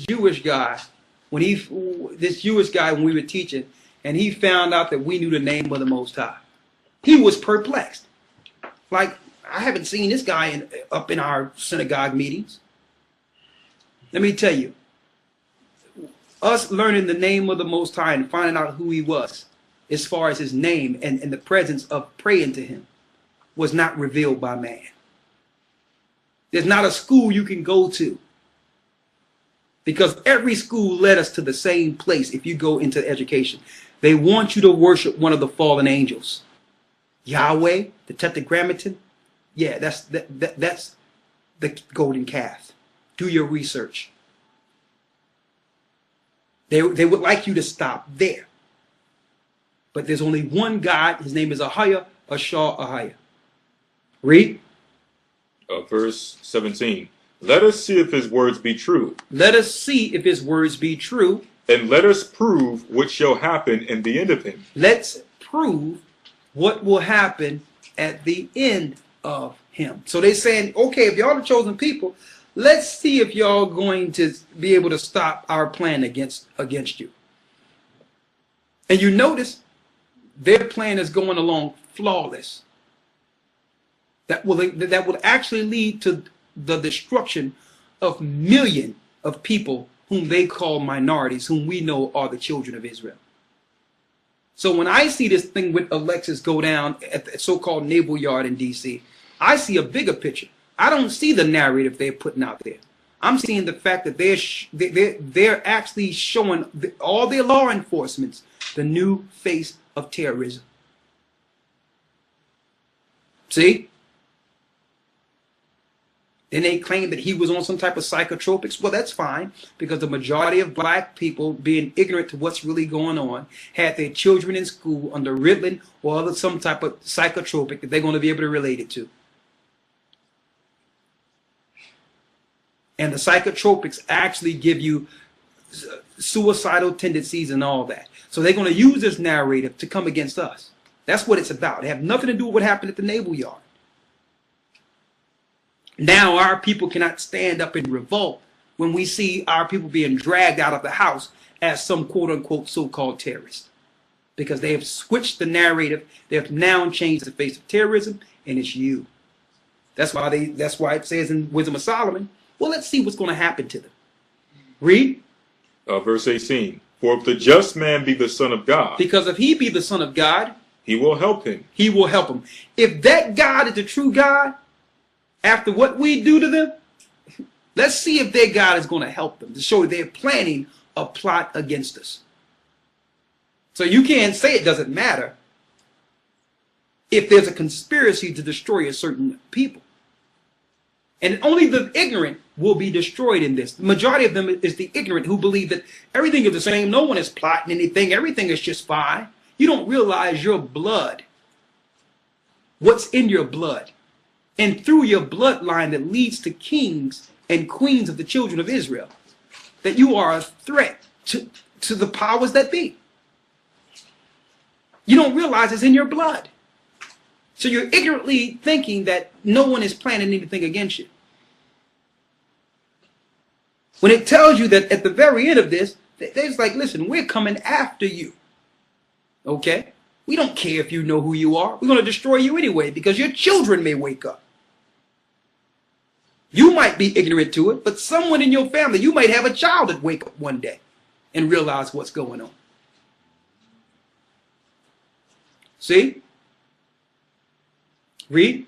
Jewish guy when we were teaching, and he found out that we knew the name of the Most High. He was perplexed. Like, I haven't seen this guy up in our synagogue meetings. Let me tell you, us learning the name of the Most High and finding out who he was, as far as his name and the presence of praying to him, was not revealed by man. There's not a school you can go to Because every school led us to the same place if you go into education. They want you to worship one of the fallen angels. Yahweh, the Tetragrammaton. Yeah, that's the golden calf. Do your research. They would like you to stop there. But there's only one God. His name is Ahia, Ashar, Ahia. Read. Verse 17. Let us see if his words be true. Let us see if his words be true. And let us prove what shall happen in the end of him. Let's prove what will happen at the end of him. So they're saying, okay, if y'all the chosen people, let's see if y'all going to be able to stop our plan against you. And you notice their plan is going along flawless. That will actually lead to the destruction of millions of people whom they call minorities, whom we know are the children of Israel. So when I see this thing with Alexis go down at the so-called naval yard in D.C., I see a bigger picture. I don't see the narrative they're putting out there. I'm seeing the fact that they're actually showing all their law enforcement the new face of terrorism. See? Then they claim that he was on some type of psychotropics. Well, that's fine, because the majority of black people, being ignorant to what's really going on, had their children in school under Ritalin or other some type of psychotropic that they're going to be able to relate it to. And the psychotropics actually give you suicidal tendencies and all that. So they're going to use this narrative to come against us. That's what it's about. It has nothing to do with what happened at the naval yard. Now our people cannot stand up and revolt when we see our people being dragged out of the house as some quote-unquote so-called terrorists. Because they have switched the narrative. They have now changed the face of terrorism, and it's you. That's why it says in Wisdom of Solomon, well, let's see what's going to happen to them. Read. Verse 18. For if the just man be the son of God. Because if he be the son of God, he will help him. He will help him. If that God is the true God, after what we do to them, let's see if their God is going to help them, to show they're planning a plot against us. So you can't say it doesn't matter if there's a conspiracy to destroy a certain people. And only the ignorant will be destroyed in this. The majority of them is the ignorant who believe that everything is the same. No one is plotting anything. Everything is just fine. You don't realize your blood, what's in your blood, and through your bloodline that leads to kings and queens of the children of Israel, that you are a threat to the powers that be. You don't realize it's in your blood. So you're ignorantly thinking that no one is planning anything against you. When it tells you that at the very end of this, it's like, listen, we're coming after you. Okay? We don't care if you know who you are. We're going to destroy you anyway, because your children may wake up. You might be ignorant to it, but someone in your family, you might have a child that wake up one day and realize what's going on. See? Read.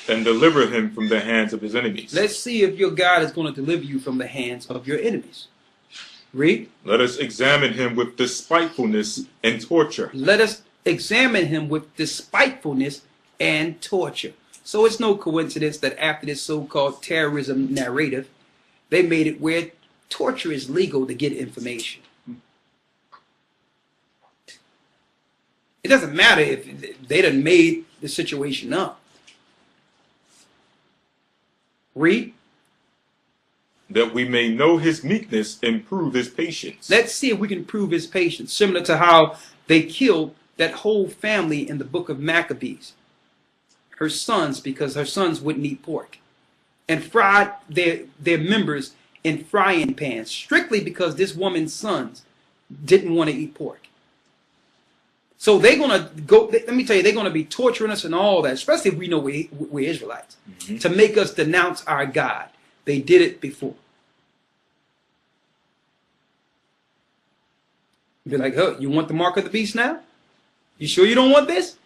And deliver him from the hands of his enemies. Let's see if your God is going to deliver you from the hands of your enemies. Read. Let us examine him with despitefulness and torture. Let us examine him with despitefulness and torture. So it's no coincidence that after this so-called terrorism narrative, they made it where torture is legal to get information. It doesn't matter if they done made the situation up. Read. That we may know his meekness and prove his patience. Let's see if we can prove his patience. Similar to how they killed that whole family in the book of Maccabees. Her sons, because her sons wouldn't eat pork. And fried their members in frying pans. Strictly because this woman's sons didn't want to eat pork. So they're going to go, let me tell you, they're going to be torturing us and all that, especially if we know we're Israelites, to make us denounce our God. They did it before. Be like, oh, you want the mark of the beast now? You sure you don't want this?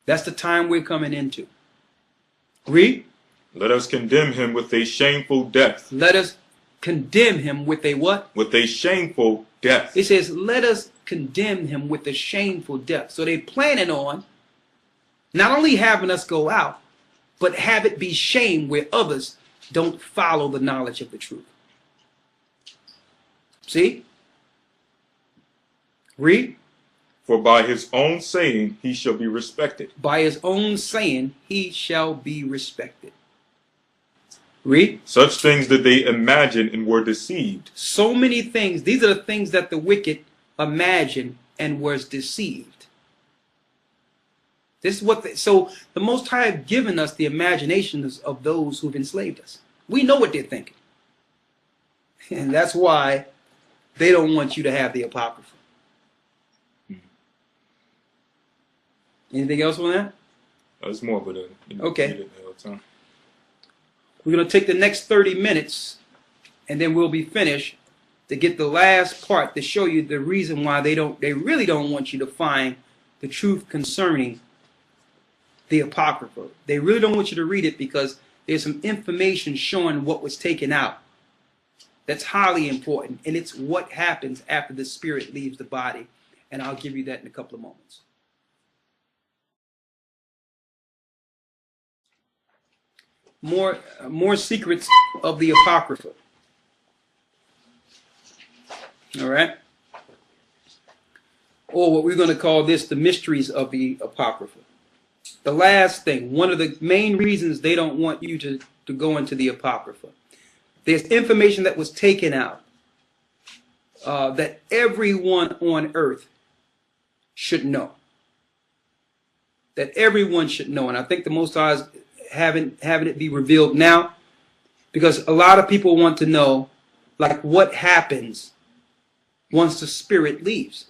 That's the time we're coming into. Read. Let us condemn him with a shameful death. Let us condemn him with a what? With a shameful death. It says, let us condemn him with a shameful death. So they're planning on not only having us go out, but have it be shame where others don't follow the knowledge of the truth. See? Read. For by his own saying he shall be respected. By his own saying he shall be respected. Read. Such things did they imagine and were deceived. So many things. These are the things that the wicked imagined and was deceived. This is what. So the Most High have given us the imaginations of those who've enslaved us. We know what they're thinking, and that's why they don't want you to have the Apocrypha. Anything else on that? It's more of a. Okay. We're going to take the next 30 minutes, and then we'll be finished to get the last part to show you the reason why they really don't want you to find the truth concerning the Apocrypha. They really don't want you to read it because there's some information showing what was taken out. That's highly important, and it's what happens after the spirit leaves the body, and I'll give you that in a couple of moments. More secrets of the Apocrypha. All right? Or what we're going to call this the mysteries of the Apocrypha. The last thing, one of the main reasons they don't want you to go into the Apocrypha. There's information that was taken out that everyone on earth should know. That everyone should know. And I think the Most High is having it be revealed now, because a lot of people want to know, like, what happens once the spirit leaves.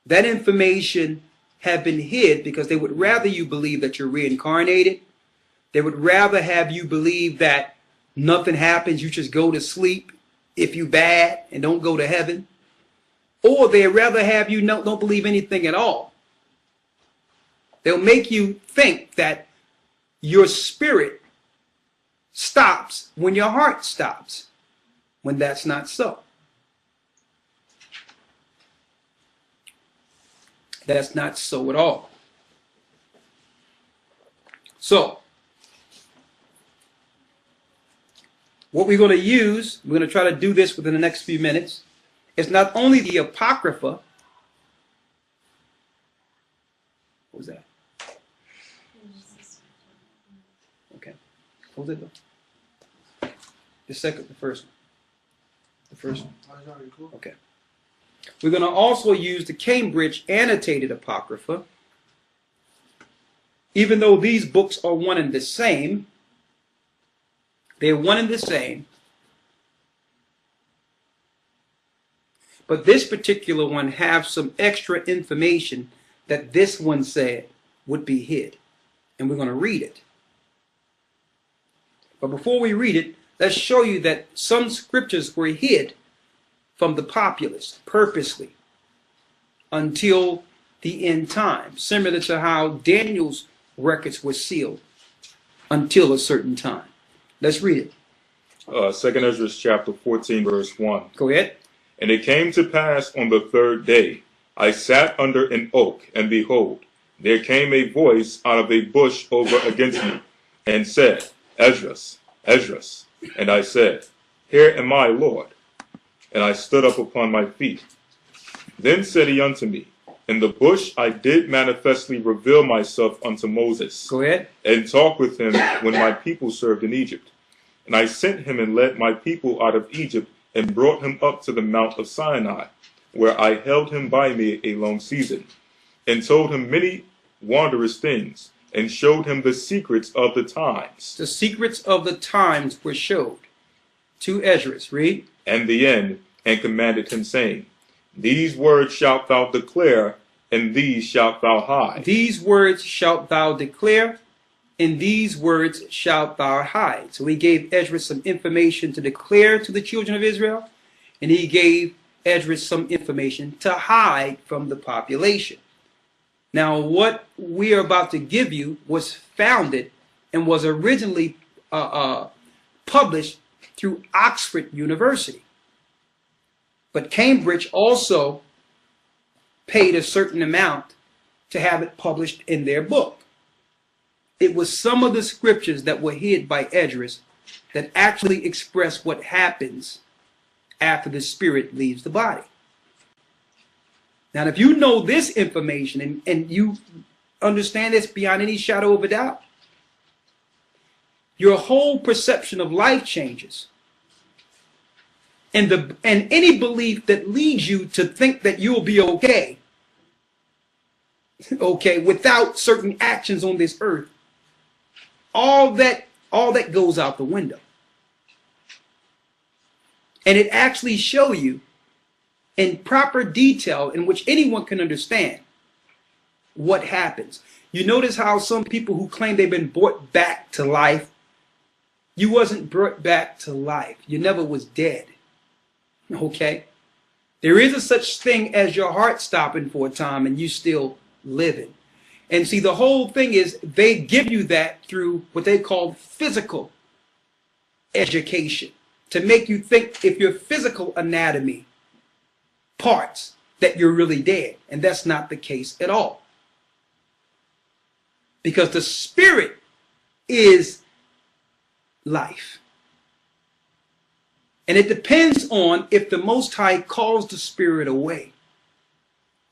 That information have been hid because they would rather you believe that you're reincarnated. They would rather have you believe that nothing happens, you just go to sleep if you bad and don't go to heaven. Or they'd rather have you don't believe anything at all. They'll make you think that your spirit stops when your heart stops, when that's not so. That's not so at all. So, what we're going to use, we're going to try to do this within the next few minutes, is not only the Apocrypha. What was that? Okay. What was it though? The first one. The first one. Okay. We're going to also use the Cambridge Annotated Apocrypha. Even though these books are one and the same, they're one and the same. But this particular one has some extra information that this one said would be hid. And we're going to read it. But before we read it, let's show you that some scriptures were hid from the populace purposely until the end time, similar to how Daniel's records were sealed until a certain time. Let's read it. 2 Ezra chapter 14, verse 1. Go ahead. And it came to pass on the third day, I sat under an oak, and behold, there came a voice out of a bush over against me, and said, Esdras, Esdras. And I said, Here am I, Lord. And I stood up upon my feet. Then said he unto me, In the bush I did manifestly reveal myself unto Moses. Go ahead. And talk with him when my people served in Egypt. And I sent him and led my people out of Egypt, and brought him up to the Mount of Sinai, where I held him by me a long season, and told him many wondrous things, and showed him the secrets of the times. The secrets of the times were showed to Esdras. Read. And the end, and commanded him, saying, These words shalt thou declare, and these shalt thou hide. These words shalt thou declare, and these words shalt thou hide. So he gave Esdras some information to declare to the children of Israel, and he gave Esdras some information to hide from the population. Now, what we are about to give you was founded and was originally published through Oxford University. But Cambridge also paid a certain amount to have it published in their book. It was some of the scriptures that were hid by Esdras that actually express what happens after the spirit leaves the body. Now, if you know this information and you understand this beyond any shadow of a doubt, your whole perception of life changes. And any belief that leads you to think that you'll be okay, without certain actions on this earth, all that goes out the window. And it actually shows you in proper detail in which anyone can understand what happens. You notice how some people who claim they've been brought back to life, you wasn't brought back to life. You never was dead. Okay? There is a such thing as your heart stopping for a time and you still living. And see, the whole thing is they give you that through what they call physical education, to make you think if your physical anatomy parts that you're really dead. And that's not the case at all. Because the spirit is life. And it depends on if the Most High calls the spirit away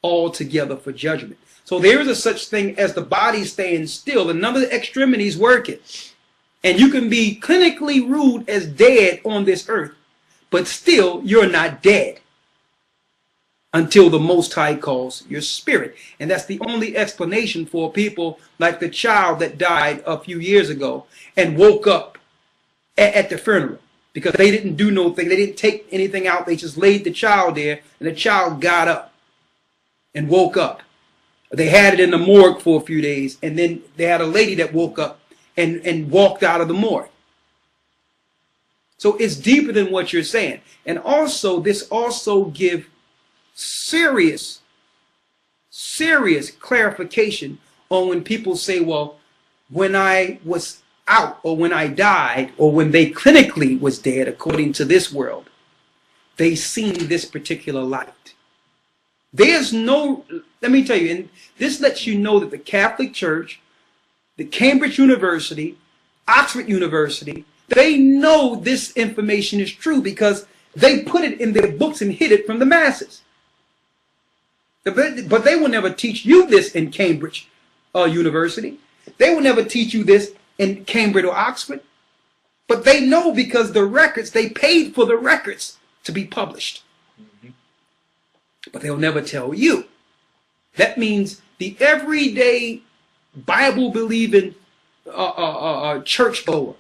altogether for judgment. So there is a such thing as the body staying still and none of the extremities working. And you can be clinically ruled as dead on this earth, but still you're not dead until the Most High calls your spirit. And that's the only explanation for people like the child that died a few years ago and woke up at the funeral. Because they didn't do no thing. They didn't take anything out. They just laid the child there and the child got up and woke up. They had it in the morgue for a few days, and then they had a lady that woke up and walked out of the morgue. So it's deeper than what you're saying. And also, this also gives serious clarification on when people say, well, when I was out, or when I died, or when they clinically was dead, according to this world, they seen this particular light. There's no, let me tell you, and this lets you know that the Catholic Church, the Cambridge University, Oxford University, they know this information is true because they put it in their books and hid it from the masses. But they will never teach you this in Cambridge University. They will never teach you this in Cambridge or Oxford. But they know because the records, they paid for the records to be published. But they'll never tell you. That means the everyday Bible-believing churchgoer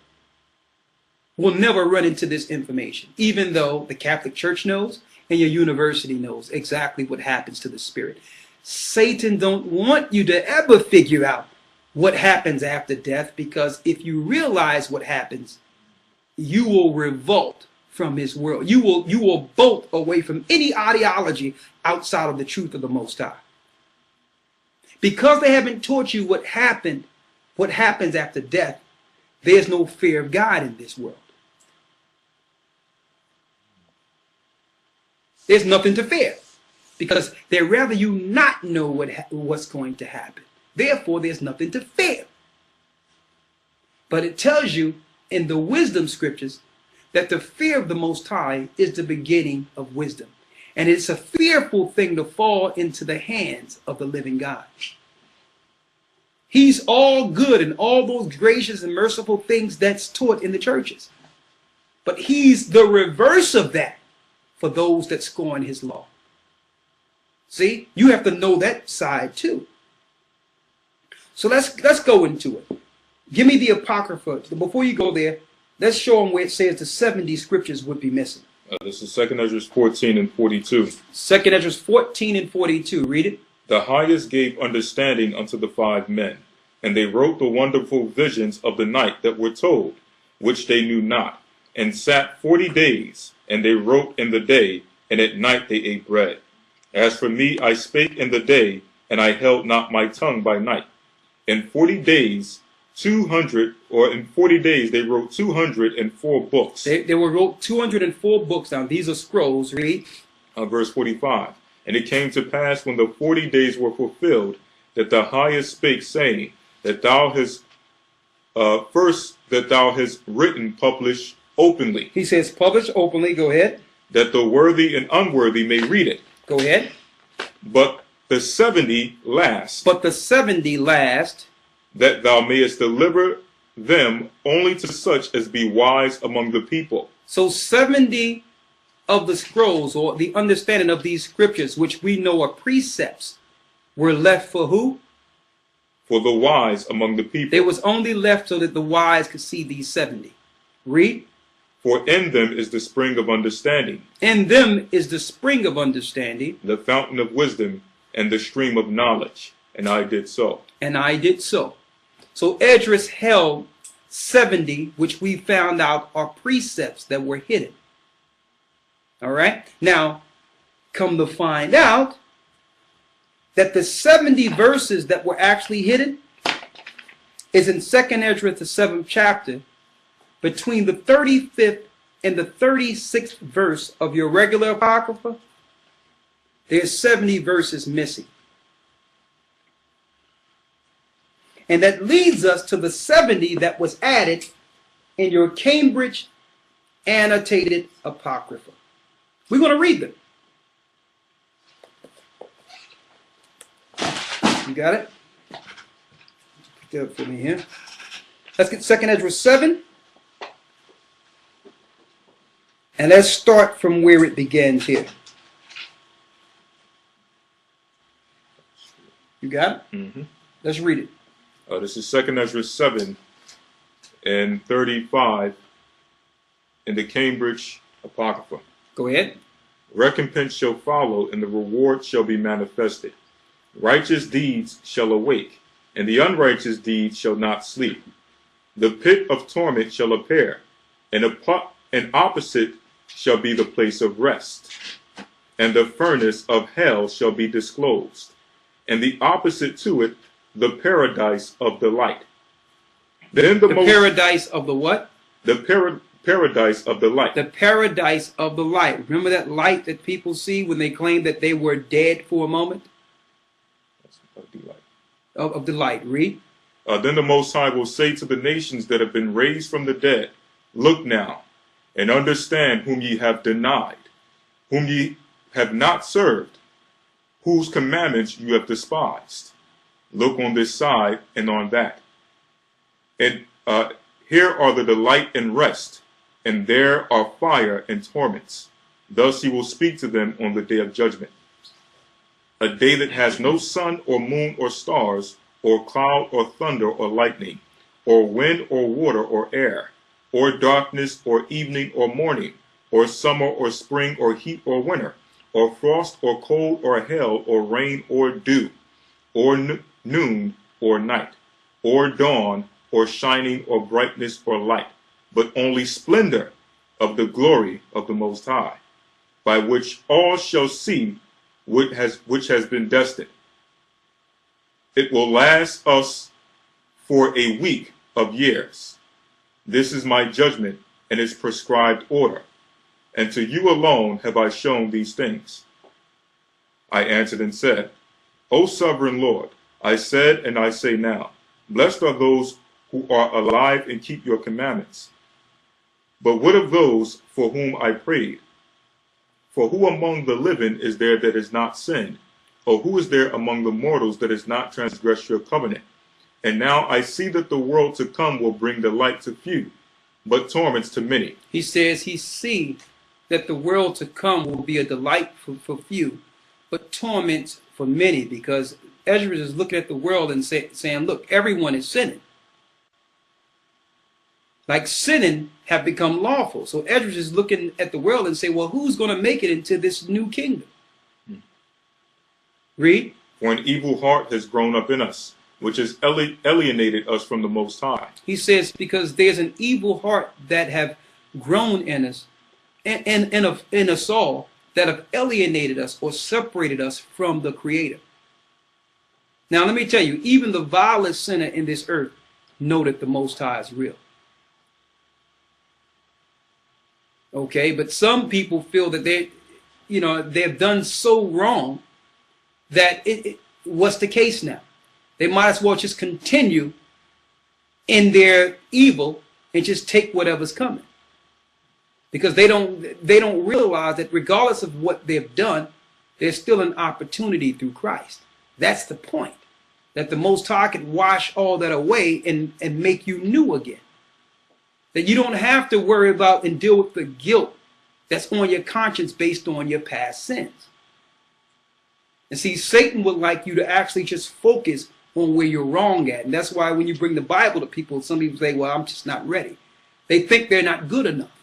will never run into this information, even though the Catholic Church knows and your university knows exactly what happens to the spirit. Satan don't want you to ever figure out what happens after death, because if you realize what happens, you will revolt from his world. You will bolt away from any ideology outside of the truth of the Most High. Because they haven't taught you what happens after death, there's no fear of God in this world. There's nothing to fear, because they'd rather you not know what's going to happen. Therefore, there's nothing to fear. But it tells you in the wisdom scriptures that the fear of the Most High is the beginning of wisdom. And it's a fearful thing to fall into the hands of the living God. He's all good and all those gracious and merciful things that's taught in the churches. But he's the reverse of that for those that scorn his law. See, you have to know that side too. So let's go into it. Give me the Apocrypha. Before you go there, let's show them where it says the 70 scriptures would be missing. This is 2 Esdras 14 and 42. 2 Esdras 14 and 42. Read it. The highest gave understanding unto the 5 men, and they wrote the wonderful visions of the night that were told, which they knew not, and sat 40 days, and they wrote in the day, and at night they ate bread. As for me, I spake in the day, and I held not my tongue by night. In 40 days 200, or in 40 days, they wrote 204 books. They wrote 204 books down. These are scrolls. Read. Verse 45. And it came to pass when the 40 days were fulfilled that the highest spake, saying, that thou hast written, published openly. He says, publish openly. Go ahead. That the worthy and unworthy may read it. Go ahead. But the 70 last. But the 70 last. That thou mayest deliver them only to such as be wise among the people. So 70 of the scrolls, or the understanding of these scriptures, which we know are precepts, were left for who? For the wise among the people. They was only left so that the wise could see these 70. Read. For in them is the spring of understanding. In them is the spring of understanding. The fountain of wisdom and the stream of knowledge. And I did so. And I did so. So Esdras held 70, which we found out are precepts that were hidden. All right. Now, come to find out that the 70 verses that were actually hidden is in 2nd Esdras, the 7th chapter, between the 35th and the 36th verse of your regular Apocrypha. There's 70 verses missing. And that leads us to the 70 that was added in your Cambridge annotated Apocrypha. We're going to read them. You got it? Put that up for me here. Let's get 2nd Esdras 7. And let's start from where it begins here. You got it? Mm-hmm. Let's read it. This is 2nd Esdras 7 and 35 in the Cambridge Apocrypha. Go ahead. Recompense shall follow, and the reward shall be manifested. Righteous deeds shall awake, and the unrighteous deeds shall not sleep. The pit of torment shall appear, and an opposite shall be the place of rest. And the furnace of hell shall be disclosed, and the opposite to it, the paradise of delight. Then the paradise of the what? The paradise of the light. The paradise of the light. Remember that light that people see when they claim that they were dead for a moment? Of delight. Of the light. Read. Then the Most High will say to the nations that have been raised from the dead, look now, and understand whom ye have denied, whom ye have not served, whose commandments you have despised. Look on this side and on that. And here are the delight and rest, and there are fire and torments. Thus he will speak to them on the day of judgment. A day that has no sun or moon or stars, or cloud or thunder or lightning, or wind or water or air, or darkness or evening or morning, or summer or spring or heat or winter, or frost or cold or hail or rain or dew, or noon or night, or dawn or shining or brightness or light, but only splendor of the glory of the Most High, by which all shall see which has been destined. It will last us for a week of years. This is my judgment and its prescribed order, and to you alone have I shown these things. I answered and said, O sovereign Lord, I said and I say now, blessed are those who are alive and keep your commandments. But what of those for whom I prayed? For who among the living is there that is not sinned? Or who is there among the mortals that has not transgressed your covenant? And now I see that the world to come will bring delight to few, but torments to many. He says he sees that the world to come will be a delight for few, but torments for many, because Ezra is looking at the world and saying, look, everyone is sinning. Like sinning have become lawful. So Ezra is looking at the world and say, well, who's going to make it into this new kingdom? Read. For an evil heart has grown up in us, which has alienated us from the Most High. He says, because there's an evil heart that have grown in us, in us all, that have alienated us or separated us from the Creator. Now, let me tell you, even the vilest sinner in this earth know that the Most High is real. Okay, but some people feel that they've done so wrong that what's the case now? They might as well just continue in their evil and just take whatever's coming, because they don't realize that regardless of what they've done, there's still an opportunity through Christ. That's the point, that the Most High can wash all that away and make you new again. That you don't have to worry about and deal with the guilt that's on your conscience based on your past sins. And see, Satan would like you to actually just focus on where you're wrong at. And that's why when you bring the Bible to people, some people say, well, I'm just not ready. They think they're not good enough.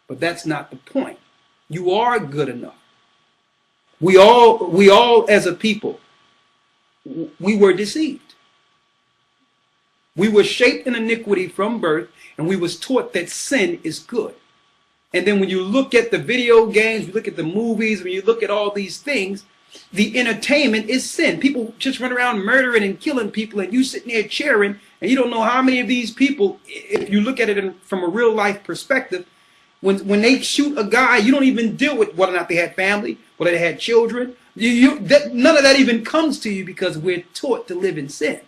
But that's not the point. You are good enough. We all as a people, we were deceived. We were shaped in iniquity from birth, and we was taught that sin is good. And then when you look at the video games, you look at the movies, when you look at all these things, the entertainment is sin. People just run around murdering and killing people, and you sitting there cheering, and you don't know how many of these people, if you look at it from a real life perspective, when they shoot a guy, you don't even deal with whether or not they had family, whether they had children. None of that even comes to you, because we're taught to live in sin.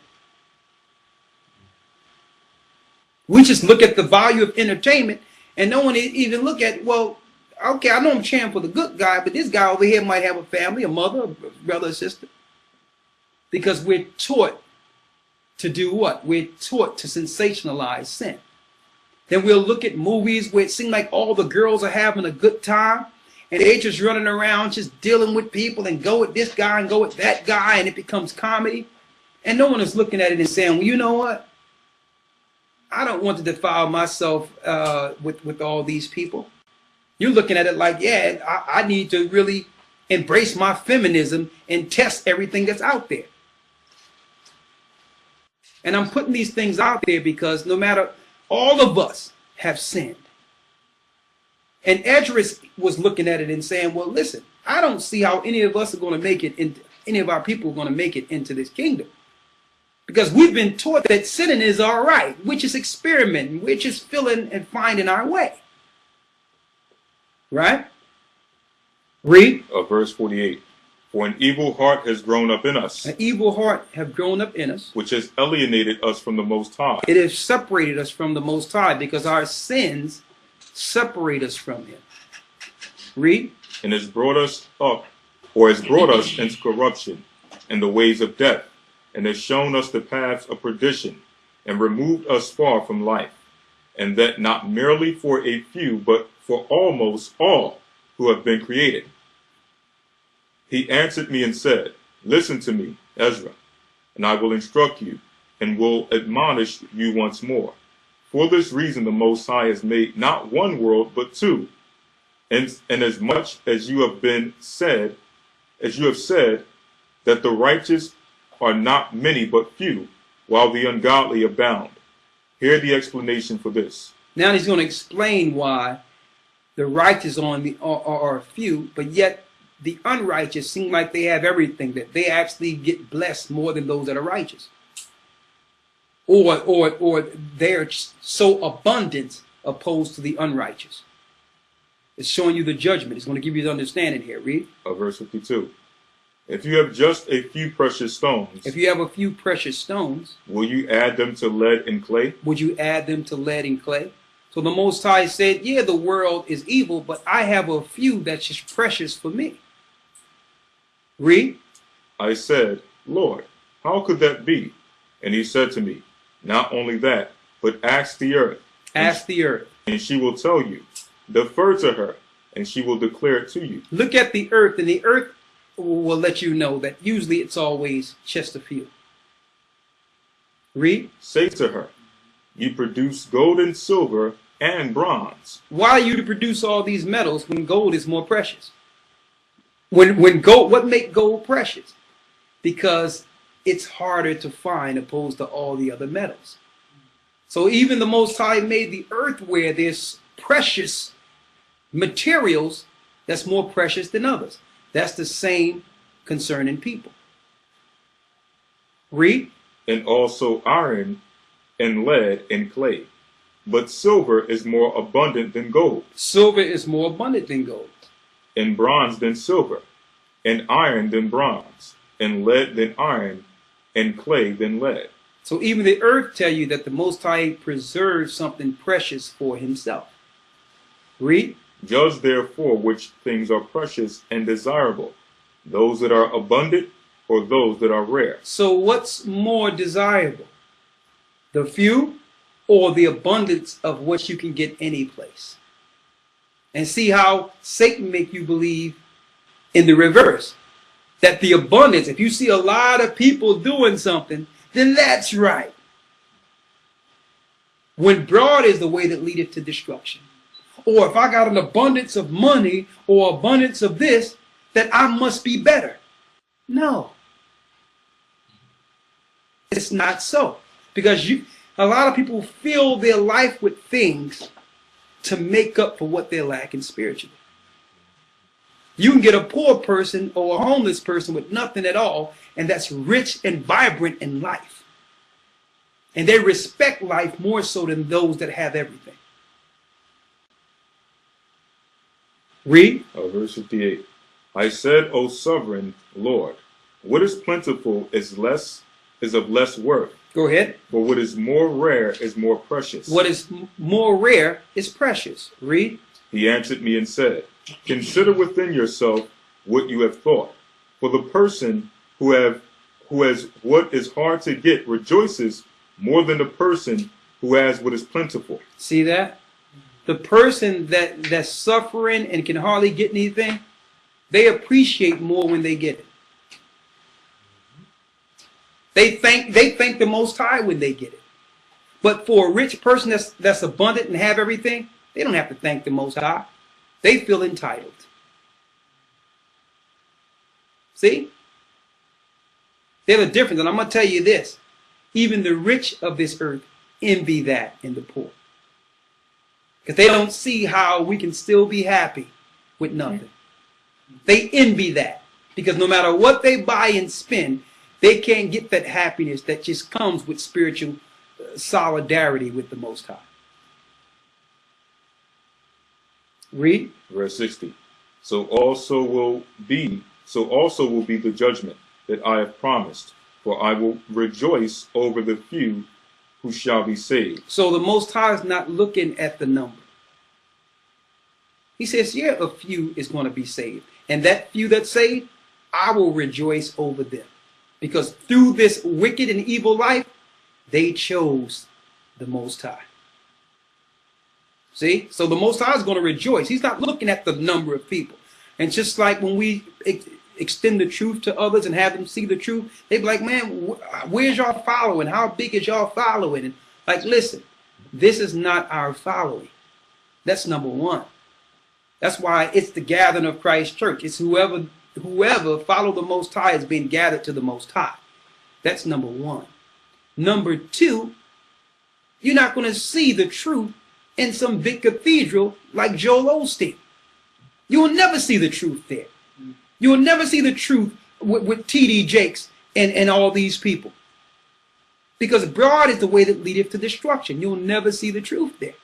We just look at the value of entertainment, and no one even look at, well, okay, I know I'm cheering for the good guy, but this guy over here might have a family, a mother, a brother, a sister. Because we're taught to do what? We're taught to sensationalize sin. Then we'll look at movies where it seems like all the girls are having a good time, and they're just running around just dealing with people and go with this guy and go with that guy, and it becomes comedy. And no one is looking at it and saying, well, you know what? I don't want to defile myself with all these people. You're looking at it like, yeah, I need to really embrace my feminism and test everything that's out there. And I'm putting these things out there because no matter, all of us have sinned. And Esdras was looking at it and saying, well, listen, I don't see how any of us are going to make it, any of our people are going to make it into this kingdom. Because we've been taught that sinning is all right. We're just experimenting. We're just feeling and finding our way. Right? Read. Verse 48. For an evil heart has grown up in us. An evil heart have grown up in us. Which has alienated us from the Most High. It has separated us from the Most High, because our sins separate us from Him. Read. And has brought us up, or has brought us into corruption and the ways of death, and has shown us the paths of perdition, and removed us far from life. And that not merely for a few, but for almost all who have been created. He answered me and said, listen to me, Ezra, and I will instruct you, and will admonish you once more. For this reason the Most High has made not one world, but two. And as much as you have said, that the righteous are not many but few, while the ungodly abound. Hear the explanation for this. Now he's going to explain why the righteous are few, but yet the unrighteous seem like they have everything, that they actually get blessed more than those that are righteous. Or they're so abundant opposed to the unrighteous. It's showing you the judgment. It's going to give you the understanding here. Read. Verse 52. If you have just a few precious stones. If you have a few precious stones. Will you add them to lead and clay? Would you add them to lead and clay? So the Most High said, yeah, the world is evil, but I have a few that's just precious for me. Read. I said, Lord, how could that be? And he said to me, not only that, but ask the earth. Ask the earth. And she will tell you. Defer to her, and she will declare it to you. Look at the earth, and the earth will let you know that usually it's always Chesterfield. Read. Say to her, you produce gold and silver and bronze. Why are you to produce all these metals when gold is more precious? When gold, what make gold precious? Because it's harder to find opposed to all the other metals. So even the Most High made the earth where there's precious materials that's more precious than others. That's the same concerning people. Read. And also iron and lead, and clay. But silver is more abundant than gold, Silver is more abundant than gold. and bronze than silver, and iron than bronze, and lead than iron, and clay than lead. So even the earth tell you that the Most High preserves something precious for himself. Read. Judge therefore which things are precious and desirable, those that are abundant or those that are rare. So what's more desirable? The few or the abundance of what you can get any place? And see how Satan make you believe in the reverse. That the abundance, if you see a lot of people doing something, then that's right. When broad is the way that leadeth to destruction. Or if I got an abundance of money or abundance of this, that I must be better. No. It's not so. Because a lot of people fill their life with things to make up for what they're lacking spiritually. You can get a poor person or a homeless person with nothing at all, and that's rich and vibrant in life. And they respect life more so than those that have everything. Read. Verse 58. I said, O sovereign Lord, what is plentiful is of less worth. Go ahead. For what is more rare is more precious. What is more rare is precious. Read. He answered me and said, consider within yourself what you have thought. For the person who has what is hard to get rejoices more than the person who has what is plentiful. See that? The person that's suffering and can hardly get anything, they appreciate more when they get it. They thank the Most High when they get it. But for a rich person that's abundant and have everything, they don't have to thank the Most High. They feel entitled. See? There's a difference, and I'm going to tell you this. Even the rich of this earth envy that in the poor. Because they don't see how we can still be happy with nothing. They envy that. Because no matter what they buy and spend, they can't get that happiness that just comes with spiritual solidarity with the Most High. Read. Verse 60. So also will be the judgment that I have promised, for I will rejoice over the few who shall be saved. So the Most High is not looking at the number. He says, yeah, a few is going to be saved. And that few that's saved, I will rejoice over them. Because through this wicked and evil life, they chose the Most High. See? So the Most High is going to rejoice. He's not looking at the number of people. And just like when we extend the truth to others and have them see the truth, they be like, man, where's y'all following? How big is y'all following? And like, listen, this is not our following. That's number one. That's why it's the gathering of Christ Church. It's whoever follow the Most High is being gathered to the Most High. That's number one. Number two, you're not going to see the truth in some big cathedral like Joel Osteen. You will never see the truth there. You will never see the truth with T.D. Jakes and all these people. Because broad is the way that leadeth to destruction. You'll never see the truth there.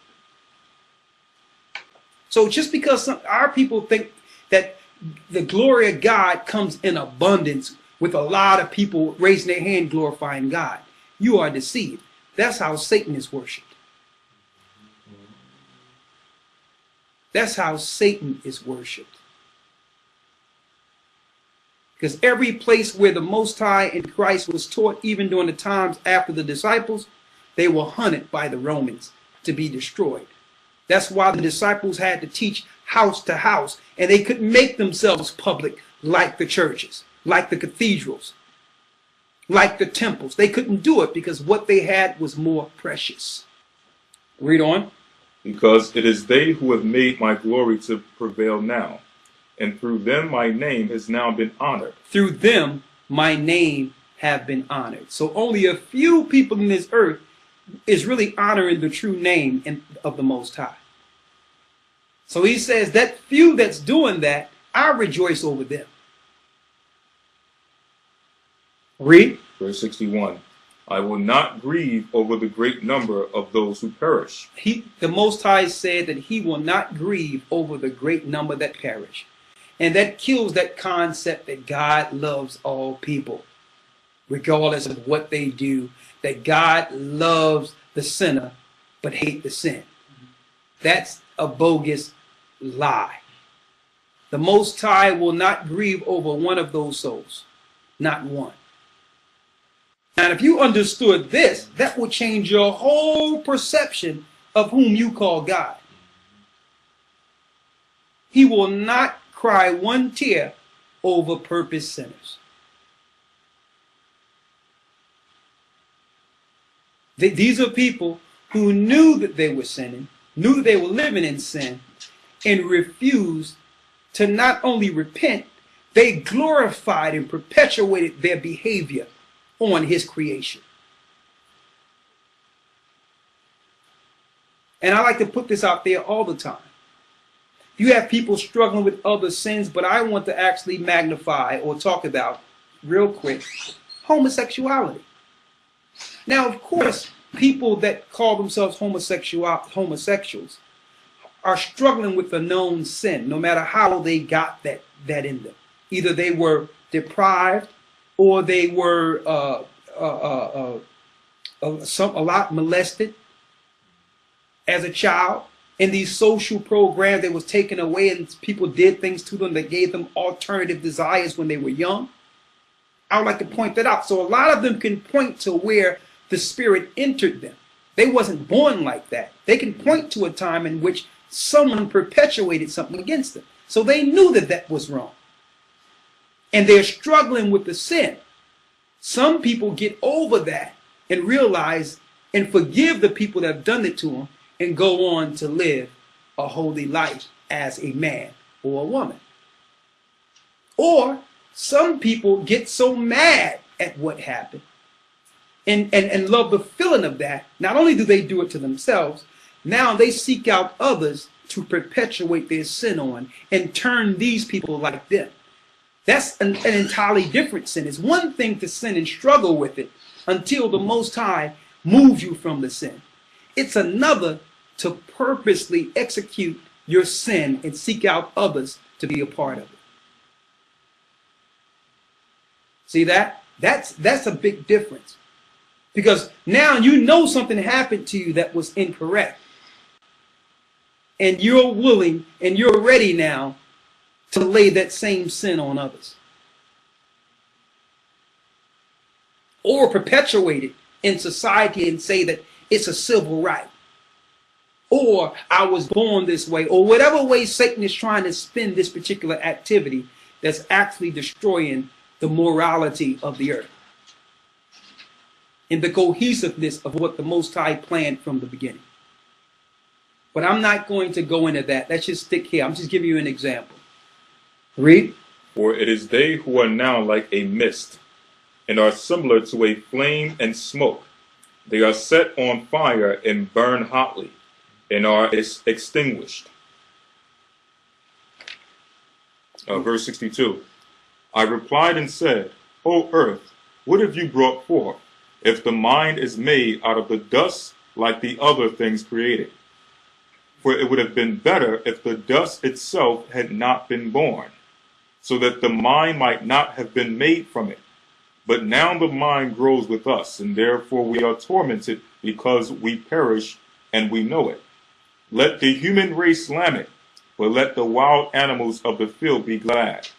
So just because our people think that the glory of God comes in abundance with a lot of people raising their hand glorifying God, you are deceived. That's how Satan is worshipped. That's how Satan is worshipped. Because every place where the Most High in Christ was taught, even during the times after the disciples, they were hunted by the Romans to be destroyed. That's why the disciples had to teach house to house, and they couldn't make themselves public like the churches, like the cathedrals, like the temples. They couldn't do it because what they had was more precious. Read on. Because it is they who have made my glory to prevail now, and through them my name has now been honored. Through them my name have been honored. So only a few people in this earth is really honoring the true name of the Most High. So he says that few that's doing that, I rejoice over them. Read. Verse 61. I will not grieve over the great number of those who perish. The Most High said that he will not grieve over the great number that perish. And that kills that concept that God loves all people, regardless of what they do, that God loves the sinner but hate the sin. That's a bogus lie. The Most High will not grieve over one of those souls, not one. And if you understood this, that would change your whole perception of whom you call God. He will not cry one tear over purposed sinners. These are people who knew that they were sinning, knew that they were living in sin, and refused to not only repent, they glorified and perpetuated their behavior on his creation. And I like to put this out there all the time. You have people struggling with other sins, but I want to actually magnify or talk about, real quick, homosexuality. Now, of course, people that call themselves homosexuals are struggling with a known sin, no matter how they got that in them. Either they were deprived, or they were a lot molested as a child. In these social programs, they was taken away and people did things to them that gave them alternative desires when they were young. I would like to point that out. So a lot of them can point to where the Spirit entered them. They wasn't born like that. They can point to a time in which someone perpetuated something against them. So they knew that that was wrong. And they're struggling with the sin. Some people get over that and realize and forgive the people that have done it to them and go on to live a holy life as a man or a woman. Or some people get so mad at what happened and love the feeling of that. Not only do they do it to themselves, now they seek out others to perpetuate their sin on and turn these people like them. That's an entirely different sin. It's one thing to sin and struggle with it until the Most High moves you from the sin. It's another to purposely execute your sin and seek out others to be a part of it. See that? That's a big difference. Because now you know something happened to you that was incorrect. And you're willing and you're ready now to lay that same sin on others. Or perpetuate it in society and say that it's a civil right. Or I was born this way. Or whatever way Satan is trying to spin this particular activity that's actually destroying the morality of the earth. And the cohesiveness of what the Most High planned from the beginning. But I'm not going to go into that. Let's just stick here. I'm just giving you an example. Read. For it is they who are now like a mist, and are similar to a flame and smoke. They are set on fire and burn hotly, and are extinguished. Verse 62. I replied and said, O earth, what have you brought forth, if the mind is made out of the dust like the other things created? For it would have been better if the dust itself had not been born, so that the mind might not have been made from it. But now the mind grows with us, and therefore we are tormented because we perish, and we know it. Let the human race lament, but let the wild animals of the field be glad.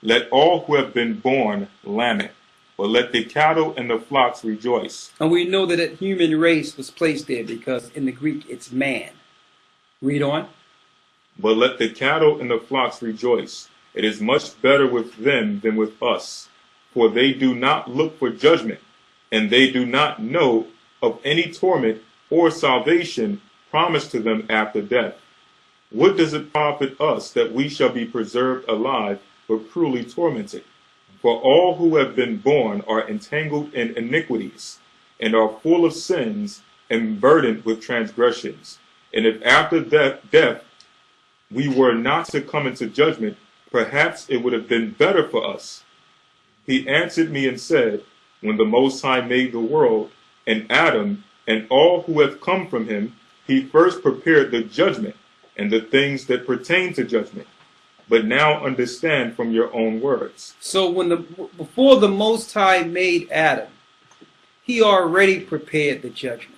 Let all who have been born lament, but let the cattle and the flocks rejoice. And we know that that human race was placed there because in the Greek it's man. Read on. But let the cattle and the flocks rejoice. It is much better with them than with us. For they do not look for judgment, and they do not know of any torment or salvation promised to them after death. What does it profit us that we shall be preserved alive, but cruelly tormented? For all who have been born are entangled in iniquities, and are full of sins, and burdened with transgressions. And if after death we were not to come into judgment, perhaps it would have been better for us. He answered me and said, when the Most High made the world, and Adam and all who have come from him, he first prepared the judgment and the things that pertain to judgment. But now understand from your own words. So before the Most High made Adam, he already prepared the judgment.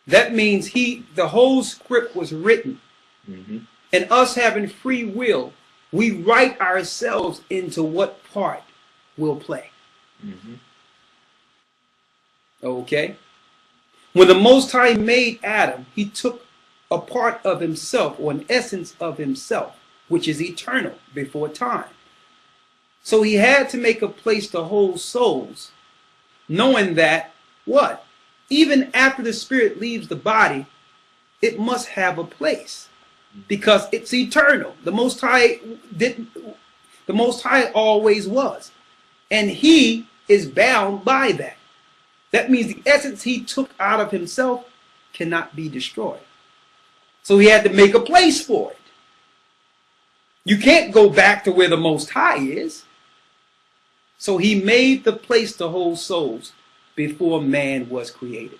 That means the whole script was written. And us having free will, we write ourselves into what part we'll play. Okay? When the Most High made Adam, he took a part of himself, or an essence of himself, which is eternal before time. So he had to make a place to hold souls, knowing that, what? Even after the spirit leaves the body, it must have a place, because it's eternal. The Most High the Most High always was, and he is bound by that. That means the essence he took out of himself cannot be destroyed. So he had to make a place for it. You can't go back to where the Most High is. So he made the place to hold souls before man was created.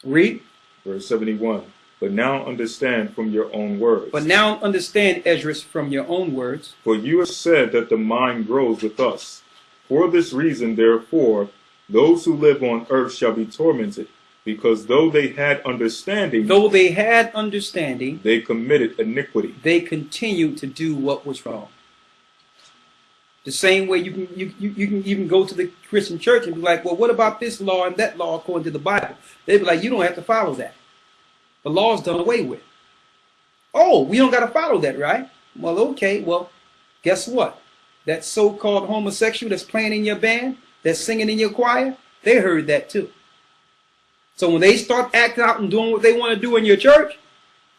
Read. Verse 71. But now understand from your own words. But now understand, Esdras, from your own words. For you have said that the mind grows with us. For this reason, therefore, those who live on earth shall be tormented, because though they had understanding, they committed iniquity. They continued to do what was wrong. The same way you can even go to the Christian church and be like, well, what about this law and that law according to the Bible? They'd be like, you don't have to follow that. The law's done away with. Oh, we don't got to follow that, right? Well, okay. Well, guess what? That so-called homosexual that's playing in your band, that's singing in your choir, they heard that too. So when they start acting out and doing what they want to do in your church,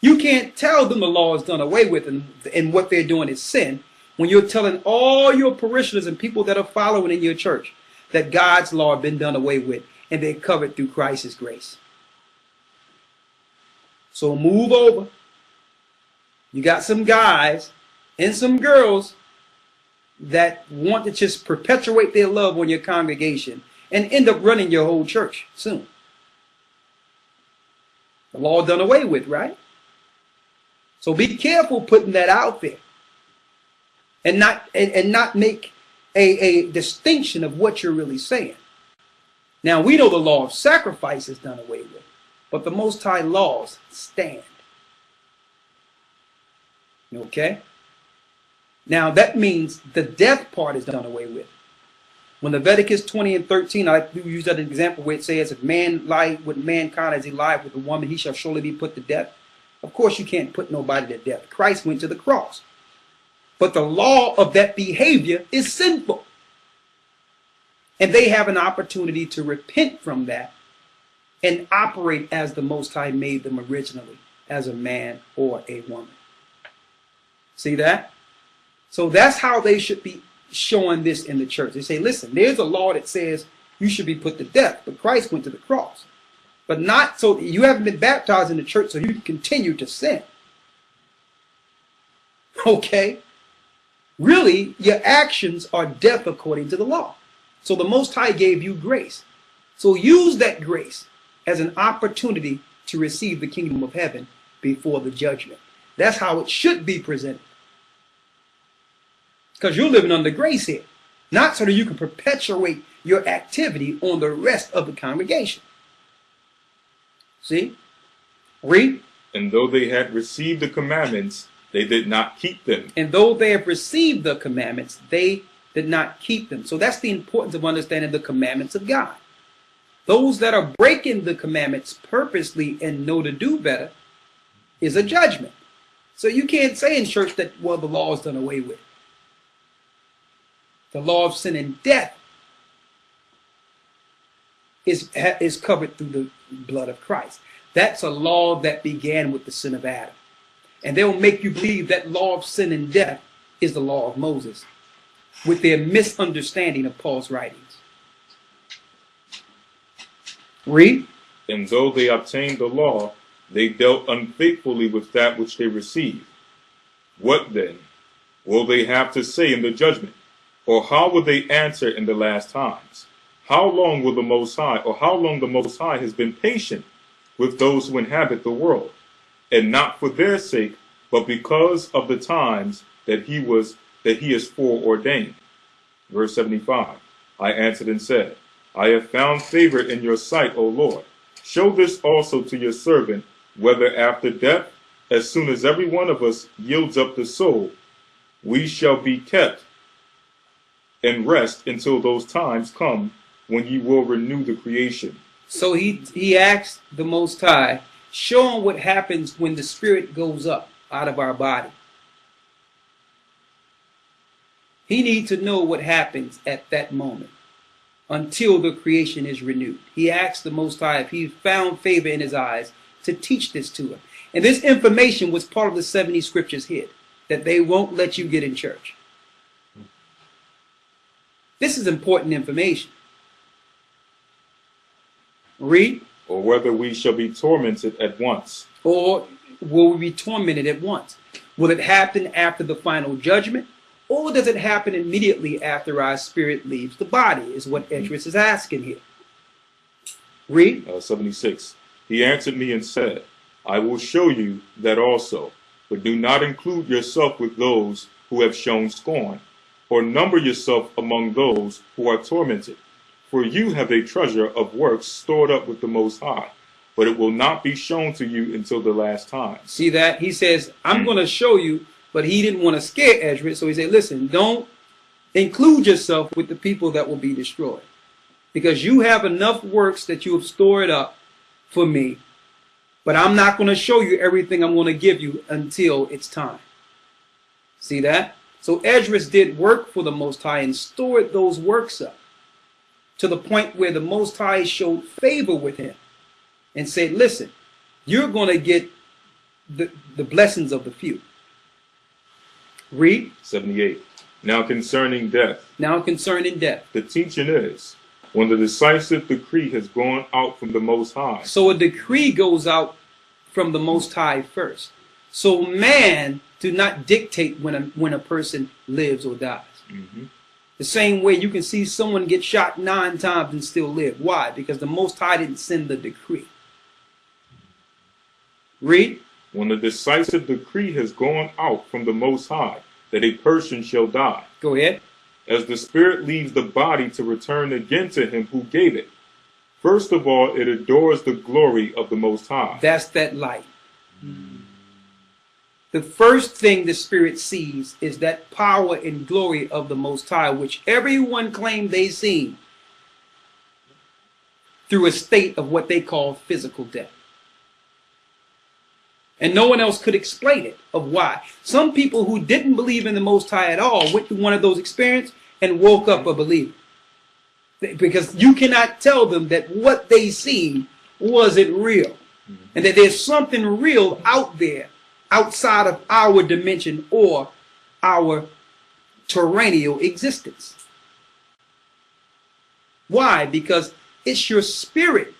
you can't tell them the law is done away with and what they're doing is sin, when you're telling all your parishioners and people that are following in your church that God's law has been done away with and they're covered through Christ's grace. So move over. You got some guys and some girls that want to just perpetuate their love on your congregation and end up running your whole church soon. The law done away with, right? So be careful putting that out there and not make a distinction of what you're really saying. Now, we know the law of sacrifice is done away with, but the Most High laws stand. Okay? Now, that means the death part is done away with. When Leviticus 20 and 13, I use that as an example where it says, if man lie with mankind as he lied with a woman, he shall surely be put to death. Of course, you can't put nobody to death. Christ went to the cross. But the law of that behavior is sinful. And they have an opportunity to repent from that and operate as the Most High made them originally, as a man or a woman. See that? So that's how they should be showing this in the church. They say, listen, there's a law that says you should be put to death, but Christ went to the cross. But not so you haven't been baptized in the church so you can continue to sin. Okay? Really, your actions are death according to the law. So the Most High gave you grace. So use that grace as an opportunity to receive the kingdom of heaven before the judgment. That's how it should be presented. Because you're living under grace here. Not so that you can perpetuate your activity on the rest of the congregation. See? Read. And though they had received the commandments, they did not keep them. And though they have received the commandments, they did not keep them. So that's the importance of understanding the commandments of God. Those that are breaking the commandments purposely and know to do better is a judgment. So you can't say in church that, well, the law is done away with. The law of sin and death is covered through the blood of Christ. That's a law that began with the sin of Adam. And they'll make you believe that law of sin and death is the law of Moses, with their misunderstanding of Paul's writings. Read. And though they obtained the law, they dealt unfaithfully with that which they received. What then will they have to say in the judgment? Or how will they answer in the last times? How long will the Most High, or how long the Most High has been patient with those who inhabit the world, and not for their sake, but because of the times that he has foreordained? Verse 75. I answered and said, I have found favor in your sight, O Lord. Show this also to your servant, whether after death, as soon as every one of us yields up the soul, we shall be kept and rest until those times come when you will renew the creation. So he asked the Most High, show him what happens when the spirit goes up out of our body. He needs to know what happens at that moment until the creation is renewed. He asked the Most High if he found favor in his eyes to teach this to him. And this information was part of the 70 scriptures hid, that they won't let you get in church. This is important information. Read. Or whether we shall be tormented at once. Or will we be tormented at once? Will it happen after the final judgment? Or does it happen immediately after our spirit leaves the body, is what Esdras is asking here. Read. 76. He answered me and said, I will show you that also, but do not include yourself with those who have shown scorn, or number yourself among those who are tormented. For you have a treasure of works stored up with the Most High, but it will not be shown to you until the last time. See that? He says, I'm going to show you, but he didn't want to scare Esdras, so he said, listen, don't include yourself with the people that will be destroyed, because you have enough works that you have stored up for me, but I'm not going to show you everything I'm going to give you until it's time. See that? So Esdras did work for the Most High and stored those works up to the point where the Most High showed favor with him and said, listen, you're going to get the blessings of the few. Read. 78. Now concerning death. Now concerning death. The teaching is, when the decisive decree has gone out from the Most High. So a decree goes out from the Most High first. So man do not dictate when a person lives or dies. Mm-hmm. The same way you can see someone get shot 9 times and still live. Why? Because the Most High didn't send the decree. Read. When the decisive decree has gone out from the Most High, that a person shall die. Go ahead. As the spirit leaves the body to return again to him who gave it. First of all, it adores the glory of the Most High. That's that light. The first thing the spirit sees is that power and glory of the Most High, which everyone claimed they seen through a state of what they call physical death. And no one else could explain it, of why. Some people who didn't believe in the Most High at all went through one of those experiences and woke up a believer. Because you cannot tell them that what they seen wasn't real. And that there's something real out there outside of our dimension or our terrestrial existence. Why? Because it's your spirit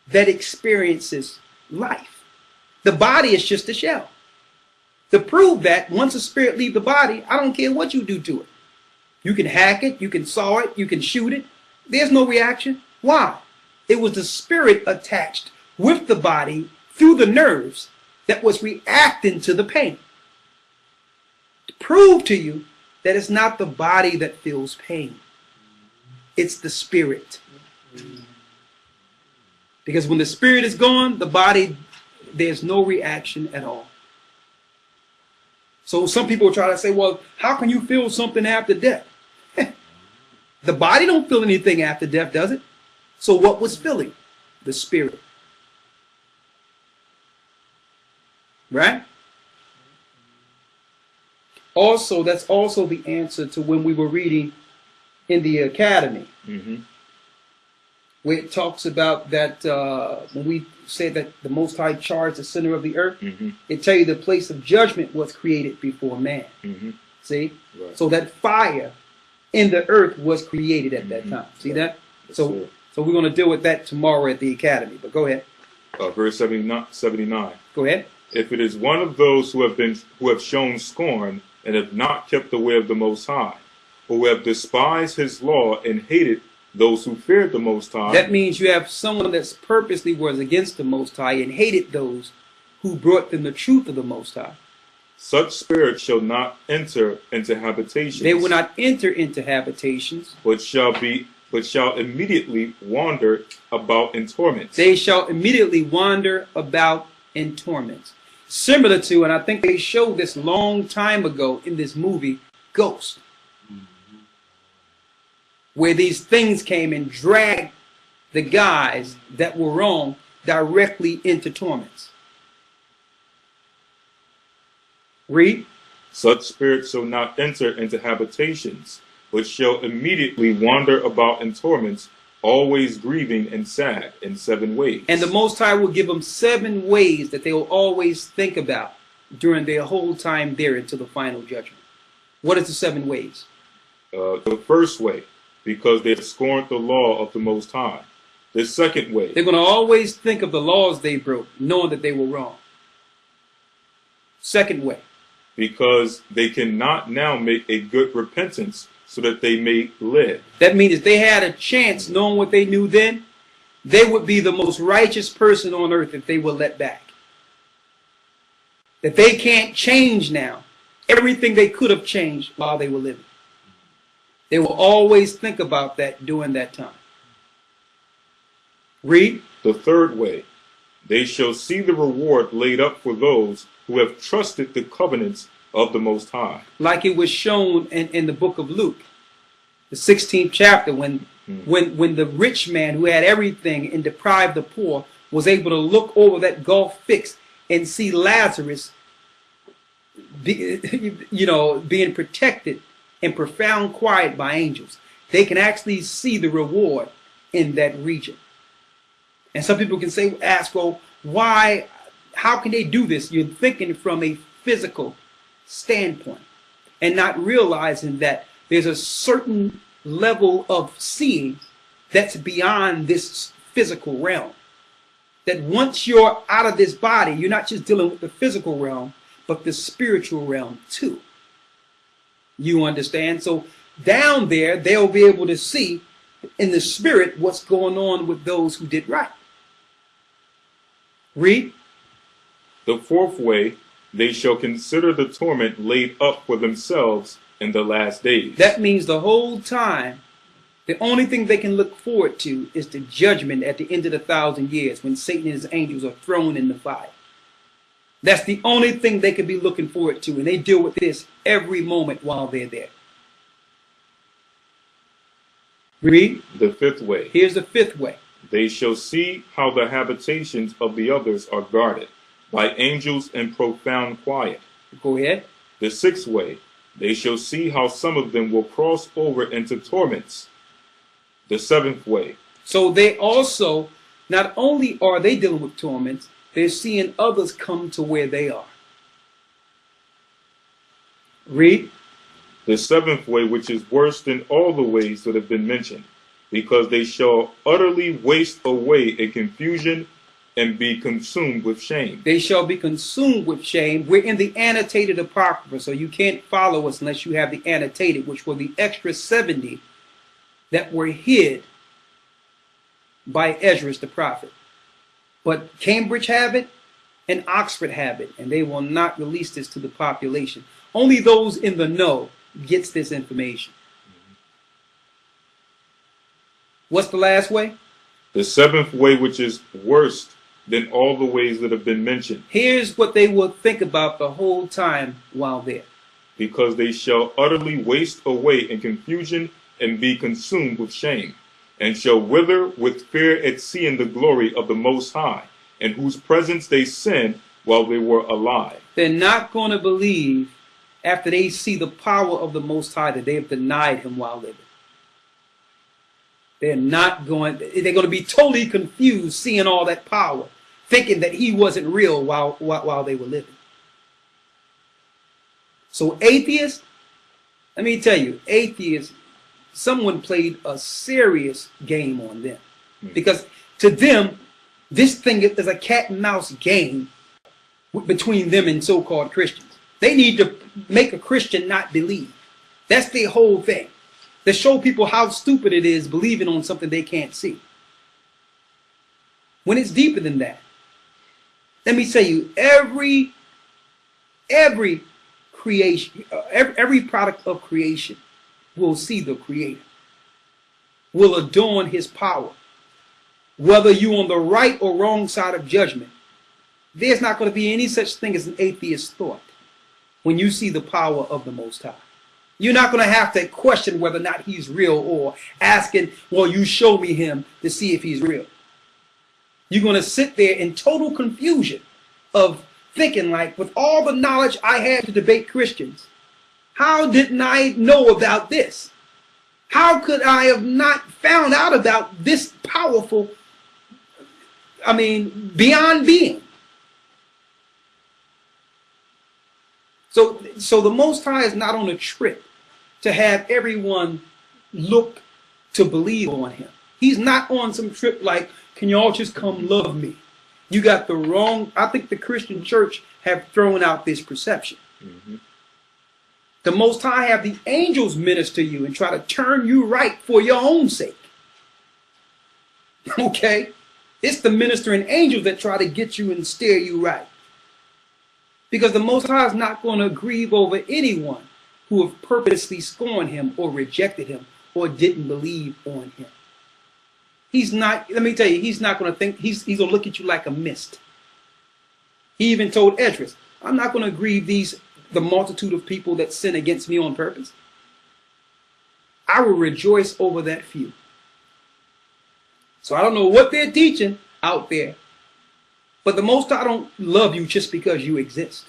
that experiences life. The body is just a shell. To prove that, once a spirit leaves the body, I don't care what you do to it. You can hack it, you can saw it, you can shoot it. There's no reaction. Why? It was the spirit attached with the body through the nerves that was reacting to the pain. To prove to you that it's not the body that feels pain. It's the spirit. Because when the spirit is gone, the body, there's no reaction at all. So some people try to say, well, how can you feel something after death? The body don't feel anything after death, does it? So what was feeling? The spirit. Right? Also, that's also the answer to when we were reading in the academy. Mm-hmm. Where it talks about that when we say that the Most High charged the center of the earth, it tell you the place of judgment was created before man. See? Right. So that fire in the earth was created at that time. See that? Yes, So we're going to deal with that tomorrow at the academy. But go ahead. Verse 79. Go ahead. If it is one of those who have shown scorn and have not kept the way of the Most High, who have despised his law and hated those who feared the Most High. That means you have someone that's purposely was against the Most High and hated those who brought them the truth of the Most High. Such spirits shall not enter into habitations. They will not enter into habitations, but shall immediately wander about in torments. They shall immediately wander about in torments. Similar to, and I think they showed this long time ago in this movie, Ghost, where these things came and dragged the guys that were wrong directly into torments. Read. Such spirits shall not enter into habitations, but shall immediately wander about in torments, always grieving and sad in 7 ways. And the Most High will give them 7 ways that they will always think about during their whole time there until the final judgment. What is the 7 ways? The first way, because they have scorned the law of the Most High. The second way, they're going to always think of the laws they broke, knowing that they were wrong. Second way, because they cannot now make a good repentance so that they may live. That means if they had a chance, knowing what they knew then, they would be the most righteous person on earth if they were let back. That they can't change now everything they could have changed while they were living. They will always think about that during that time. Read. The third way, they shall see the reward laid up for those who have trusted the covenants of the Most High. Like it was shown in the book of Luke, the 16th chapter, when the rich man who had everything and deprived the poor was able to look over that gulf fix and see Lazarus being protected in profound quiet by angels. They can actually see the reward in that region. And some people can ask, well, why? How can they do this? You're thinking from a physical standpoint and not realizing that there's a certain level of seeing that's beyond this physical realm. That once you're out of this body, you're not just dealing with the physical realm, but the spiritual realm too. You understand? So down there, they'll be able to see in the spirit what's going on with those who did right. Read. The fourth way, they shall consider the torment laid up for themselves in the last days. That means the whole time, the only thing they can look forward to is the judgment at the end of the 1,000 years when Satan and his angels are thrown in the fire. That's the only thing they could be looking forward to, and they deal with this every moment while they're there. Read. The fifth way. Here's the fifth way. They shall see how the habitations of the others are guarded by angels in profound quiet. Go ahead. The sixth way, they shall see how some of them will cross over into torments. The seventh way. So they also, not only are they dealing with torments, they're seeing others come to where they are. Read. The seventh way, which is worse than all the ways that have been mentioned, because they shall utterly waste away in confusion and be consumed with shame. They shall be consumed with shame. We're in the annotated Apocrypha, so you can't follow us unless you have the annotated, which were the extra 70 that were hid by Ezra the prophet. But Cambridge have it and Oxford have it, and they will not release this to the population. Only those in the know gets this information. What's the last way? The seventh way, which is worse than all the ways that have been mentioned. Here's what they will think about the whole time while there. Because they shall utterly waste away in confusion and be consumed with shame, and shall wither with fear at seeing the glory of the Most High, in whose presence they sinned while they were alive. They're not going to believe after they see the power of the Most High that they have denied him while living. They're going to be totally confused seeing all that power, thinking that he wasn't real while they were living. So atheists, let me tell you, atheists, someone played a serious game on them. Because to them, this thing is a cat and mouse game between them and so-called Christians. They need to make a Christian not believe. That's their whole thing. to show people how stupid it is believing on something they can't see. When it's deeper than that. Let me tell you, every creation, every product of creation will see the Creator, will adorn his power. Whether you're on the right or wrong side of judgment, there's not going to be any such thing as an atheist thought when you see the power of the Most High. You're not going to have to question whether or not he's real or asking, well, you show me him to see if he's real. You're going to sit there in total confusion of thinking like, with all the knowledge I had to debate Christians, how didn't I know about this? How could I have not found out about this powerful, beyond being? So the Most High is not on a trip to have everyone look to believe on him. He's not on some trip like, can y'all just come love me? You got the wrong, I think the Christian church have thrown out this perception. Mm-hmm. The Most High have the angels minister you and try to turn you right for your own sake. Okay? It's the ministering angels that try to get you and steer you right. Because the Most High is not going to grieve over anyone who have purposely scorned him or rejected him or didn't believe on him. He's not, let me tell you, he's not going to think, he's going to look at you like a mist. He even told Esdras, I'm not going to grieve the multitude of people that sin against me on purpose. I will rejoice over that few. So I don't know what they're teaching out there, but the Most High don't love you just because you exist.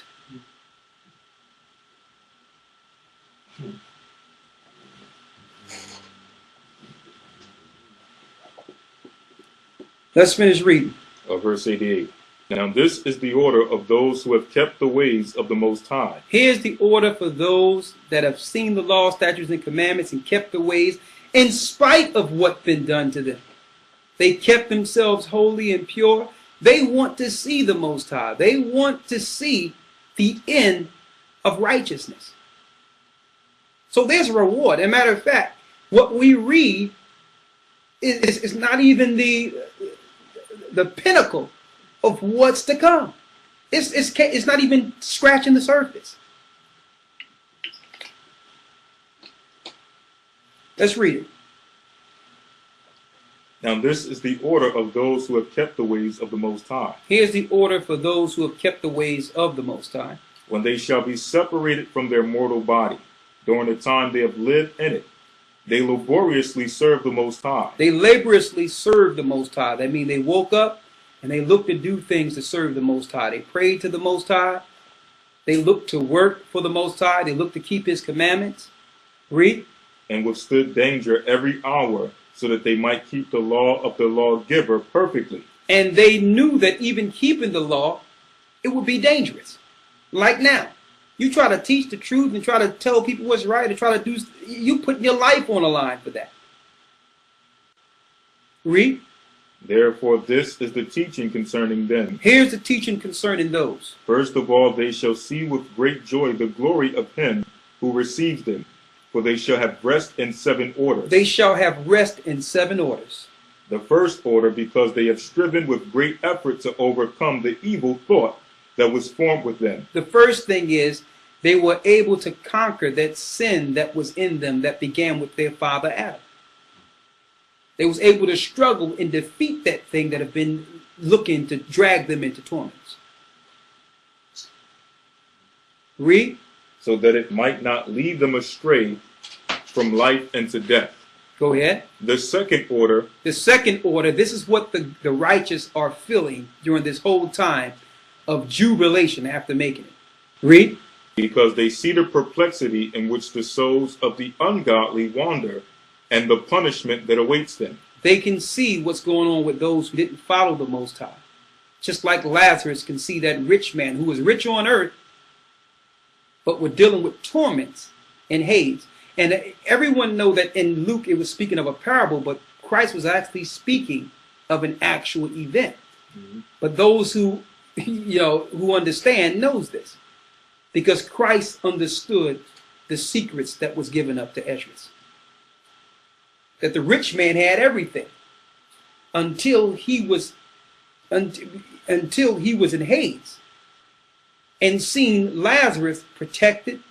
Let's finish reading. Verse 88. Now this is the order of those who have kept the ways of the Most High. Here's the order for those that have seen the law, statutes, and commandments and kept the ways in spite of what's been done to them. They kept themselves holy and pure. They want to see the Most High. They want to see the end of righteousness. So there's a reward. As a matter of fact, what we read is not even the pinnacle of what's to come. It's not even scratching the surface. Let's read it. Now this is the order of those who have kept the ways of the Most High. Here's the order for those who have kept the ways of the Most High. When they shall be separated from their mortal body, during the time they have lived in it, they laboriously serve the Most High. They laboriously serve the Most High. That means they woke up and they looked to do things to serve the Most High. They prayed to the Most High. They looked to work for the Most High. They looked to keep his commandments. Read. And withstood danger every hour, so that they might keep the law of the lawgiver perfectly. And they knew that even keeping the law, it would be dangerous. Like now, you try to teach the truth and try to tell people what's right and try to do, you put your life on the line for that. Read. Therefore this is the teaching concerning them. Here's the teaching concerning those. First of all, they shall see with great joy the glory of him who receives them. For they shall have rest in 7 orders. They shall have rest in 7 orders. The first order, because they have striven with great effort to overcome the evil thought that was formed with them. The first thing is they were able to conquer that sin that was in them that began with their father Adam. They was able to struggle and defeat that thing that had been looking to drag them into torments. Read. So that it might not lead them astray from life into death. Go ahead. The second order. The second order, this is what the righteous are feeling during this whole time of jubilation after making it. Read. Because they see the perplexity in which the souls of the ungodly wander and the punishment that awaits them. They can see what's going on with those who didn't follow the Most High. Just like Lazarus can see that rich man who was rich on earth, but we're dealing with torments and Hades. And everyone know that in Luke it was speaking of a parable, but Christ was actually speaking of an actual event. Mm-hmm. But those who, who understand knows this. Because Christ understood the secrets that was given up to Esdras. that the rich man had everything until he was in Hades and seen Lazarus protected,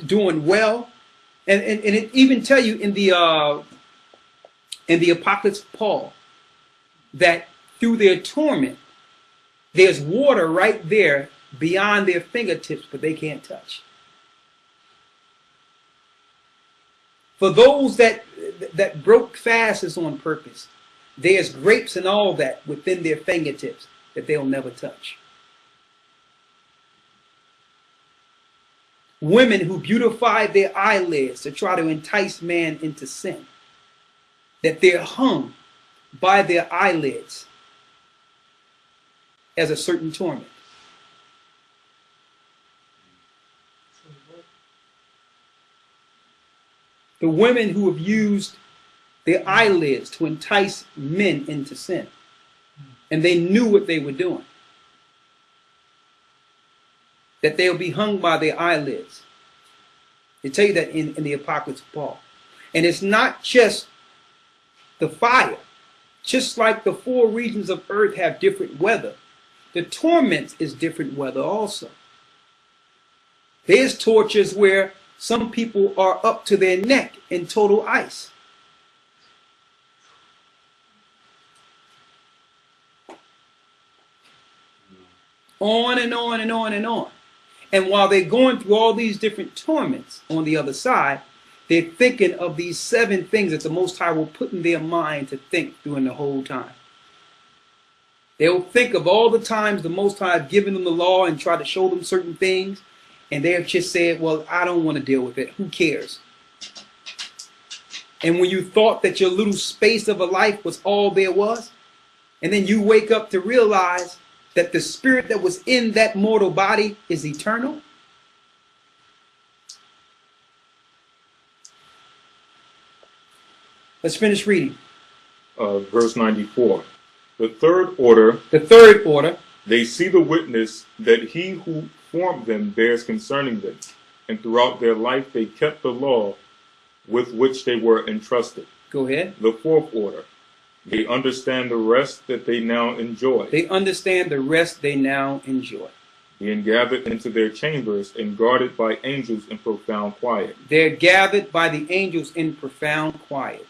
doing well, and it even tell you in the Apocalypse of Paul that through their torment there's water right there beyond their fingertips, but they can't touch. For those that broke fasts on purpose, there's grapes and all that within their fingertips that they'll never touch. Women who beautified their eyelids to try to entice man into sin, that they're hung by their eyelids as a certain torment. The women who have used their eyelids to entice men into sin, and they knew what they were doing, that they'll be hung by their eyelids. They tell you that in the Apocalypse of Paul. And it's not just the fire. Just like the 4 regions of earth have different weather, the torment is different weather also. There's tortures where some people are up to their neck in total ice. On and on and on and on. And while they're going through all these different torments on the other side, they're thinking of these 7 things that the Most High will put in their mind to think during the whole time. They'll think of all the times the Most High have given them the law and tried to show them certain things, and they've just said, well, I don't want to deal with it. Who cares? And when you thought that your little space of a life was all there was, and then you wake up to realize that the spirit that was in that mortal body is eternal. Let's finish reading. Verse 94. The third order. The third order. They see the witness that he who formed them bears concerning them, and throughout their life they kept the law with which they were entrusted. Go ahead. The fourth order. They understand the rest that they now enjoy. They understand the rest they now enjoy. Being gathered into their chambers and guarded by angels in profound quiet. They're gathered by the angels in profound quiet.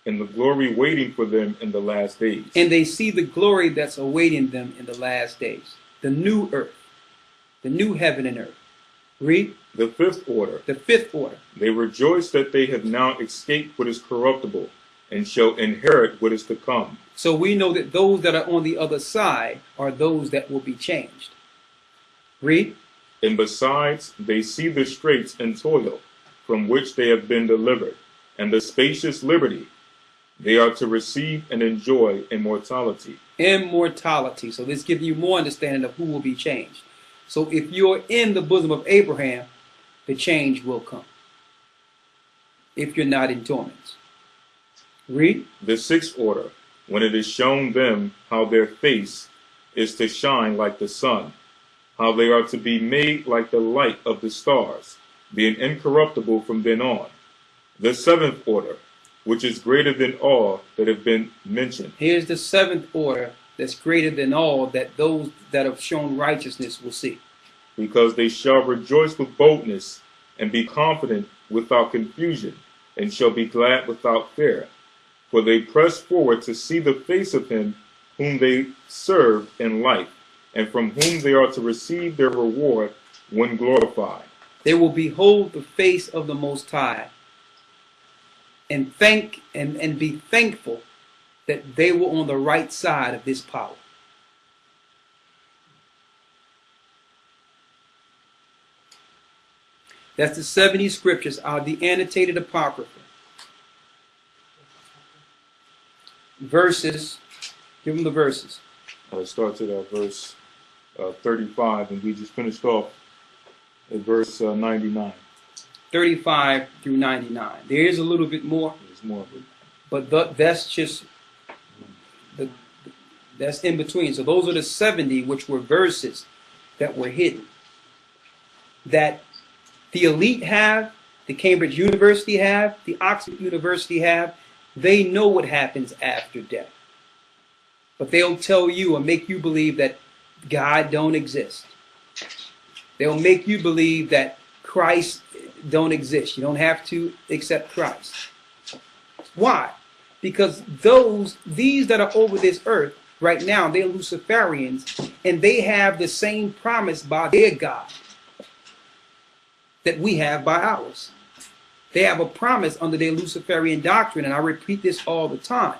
And the glory waiting for them in the last days. And they see the glory that's awaiting them in the last days. The new earth. The new heaven and earth. Read. The fifth order. The fifth order. They rejoice that they have now escaped what is corruptible and shall inherit what is to come. So we know that those that are on the other side are those that will be changed. Read. And besides, they see the straits and toil from which they have been delivered, and the spacious liberty they are to receive and enjoy immortality. Immortality. So this gives you more understanding of who will be changed. So if you're in the bosom of Abraham, the change will come. If you're not in torments. Read. The sixth order, when it is shown them how their face is to shine like the sun, how they are to be made like the light of the stars, being incorruptible from then on. The seventh order, which is greater than all that have been mentioned. Here's the seventh order that's greater than all that those that have shown righteousness will see. Because they shall rejoice with boldness and be confident without confusion, and shall be glad without fear. For they press forward to see the face of him whom they serve in life, and from whom they are to receive their reward when glorified. They will behold the face of the Most High and be thankful that they were on the right side of this power. That's the 70 scriptures out of the annotated Apocrypha. Verses, give them the verses. It starts at verse 35, and we just finished off at verse 99. 35 through 99. There is a little bit more. There's more of it. But that's just, that's in between. So those are the 70 which were verses that were hidden. That the elite have, the Cambridge University have, the Oxford University have. They know what happens after death. But they'll tell you or make you believe that God don't exist. They'll make you believe that Christ don't exist. You don't have to accept Christ. Why? Because these that are over this earth right now, they're Luciferians, and they have the same promise by their God that we have by ours. They have a promise under their Luciferian doctrine, and I repeat this all the time,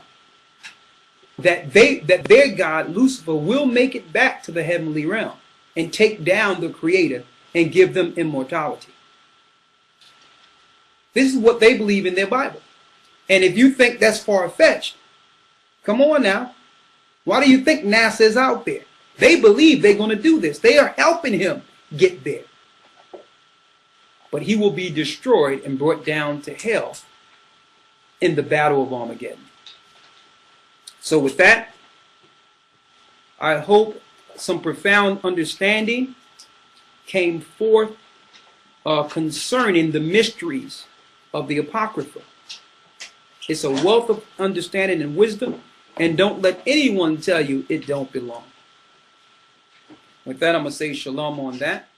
that their God, Lucifer, will make it back to the heavenly realm and take down the Creator and give them immortality. This is what they believe in their Bible. And if you think that's far-fetched, come on now. Why do you think NASA is out there? They believe they're going to do this. They are helping him get there. But he will be destroyed and brought down to hell in the battle of Armageddon. So with that, I hope some profound understanding came forth concerning the mysteries of the Apocrypha. It's a wealth of understanding and wisdom, and don't let anyone tell you it don't belong. With that, I'm going to say shalom on that.